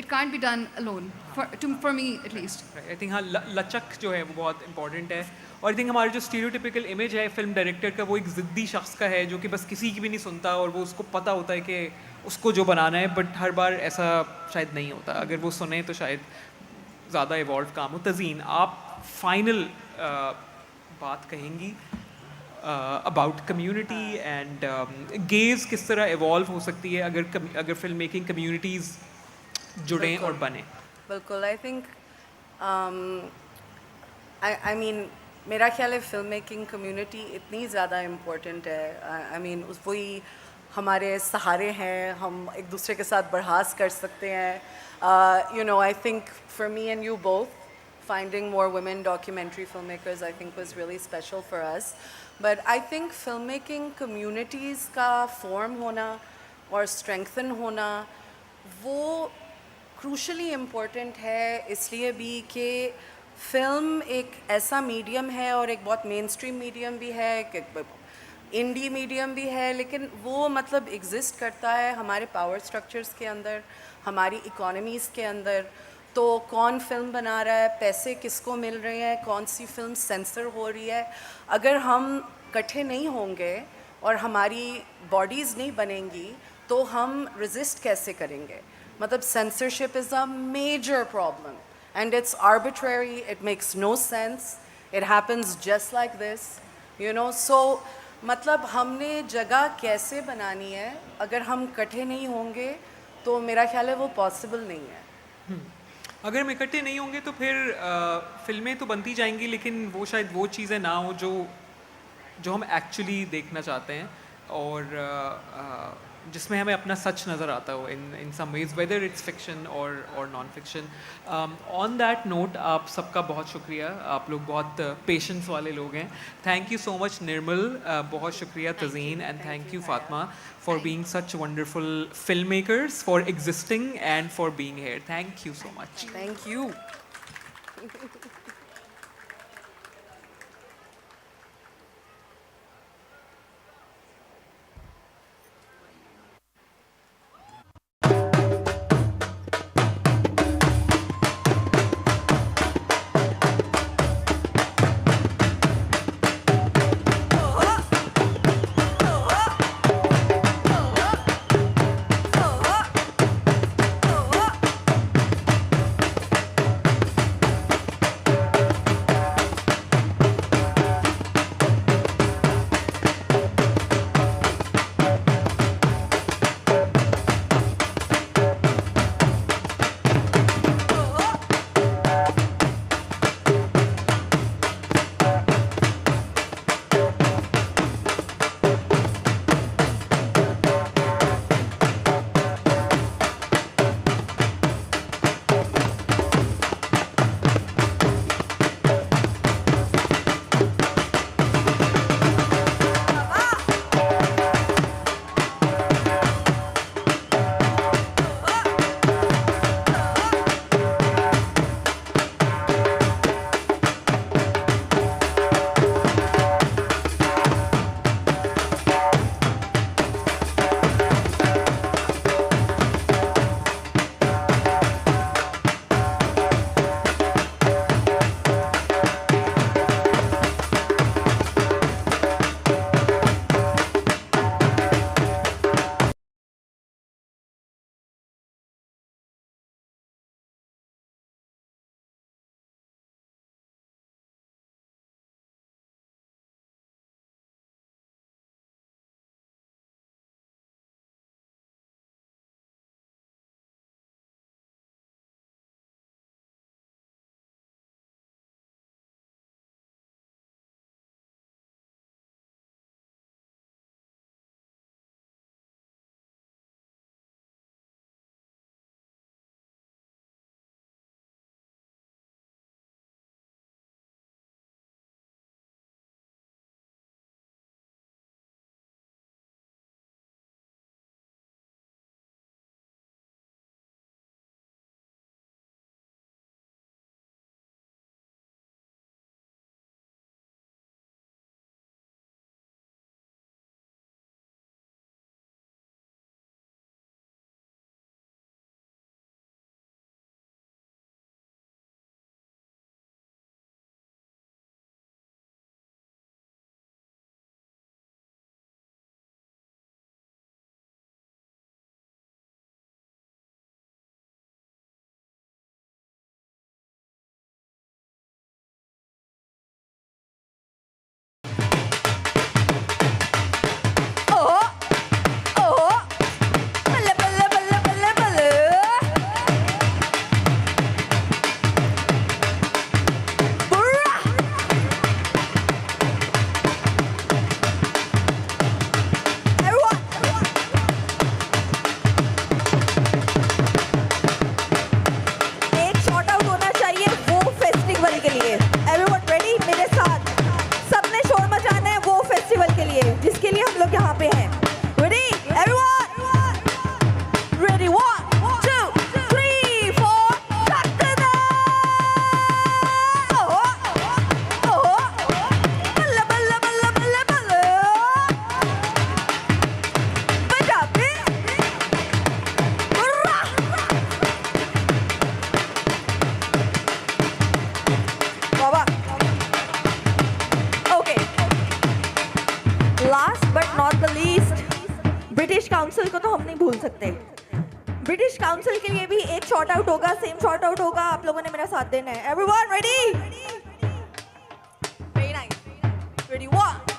It can't be done alone, for me at least. I think हाँ लचक जो है वो बहुत इंपॉर्टेंट है. और आई थिंक हमारा जो स्टीरियोटिपिकल इमेज है फिल्म डायरेक्टर का वो एक ज़िद्दी शख्स का है जो कि बस किसी की भी नहीं सुनता और वो उसको पता होता है कि उसको जो बनाना है, बट हर बार ऐसा शायद नहीं होता. अगर वो सुने तो शायद ज़्यादा इवॉल्व काम हो. तज़ीन, आप फाइनल बात कहेंगी अबाउट कम्युनिटी एंड गेज किस तरह इवॉल्व हो सकती है अगर फिल्म मेकिंग कम्युनिटीज़ जुड़ें और बने. बिल्कुल. आई थिंक आई मीन मेरा ख्याल है फिल्म मेकिंग कम्युनिटी इतनी ज़्यादा इम्पोर्टेंट है. आई मीन वही हमारे सहारे हैं, हम एक दूसरे के साथ बर्खास्त कर सकते हैं. You know, I think for me and you both finding more women documentary filmmakers I think was really special for us. But I think filmmaking communities का form होना और strengthen होना वो crucially important है, इसलिए भी कि film एक ऐसा medium है और एक बहुत mainstream medium भी है, इंडी मीडियम भी है, लेकिन वो मतलब एग्जिस्ट करता है हमारे पावर स्ट्रक्चर्स के अंदर, हमारी इकोनॉमीज़ के अंदर. तो कौन फिल्म बना रहा है, पैसे किसको मिल रहे हैं, कौन सी फिल्म सेंसर हो रही है. अगर हम इकट्ठे नहीं होंगे और हमारी बॉडीज़ नहीं बनेंगी तो हम रेजिस्ट कैसे करेंगे. मतलब censorship is a major problem and it's arbitrary, it makes no sense, it happens just like this, you know. So मतलब हमने जगह कैसे बनानी है, अगर हम इकट्ठे नहीं होंगे तो मेरा ख्याल है वो पॉसिबल नहीं है. अगर हम इकट्ठे नहीं होंगे तो फिर फिल्में तो बनती जाएंगी लेकिन वो शायद वो चीज़ें ना हो जो हम एक्चुअली देखना चाहते हैं और जिसमें हमें अपना सच नज़र आता हो in some ways, whether it's fiction और non fiction. On that note आप सबका बहुत शुक्रिया. आप लोग बहुत पेशेंस वाले लोग हैं. थैंक यू सो मच निर्मल, बहुत शुक्रिया Tazeen, and thank you Fatima for being such wonderful filmmakers, for existing and for being here. Thank you so much. Thank you. Council के लिए भी एक शॉर्ट आउट होगा, सेम शॉर्ट आउट होगा, आप लोगों ने मेरा साथ देना है. Everyone ready? Very nice. Ready? 1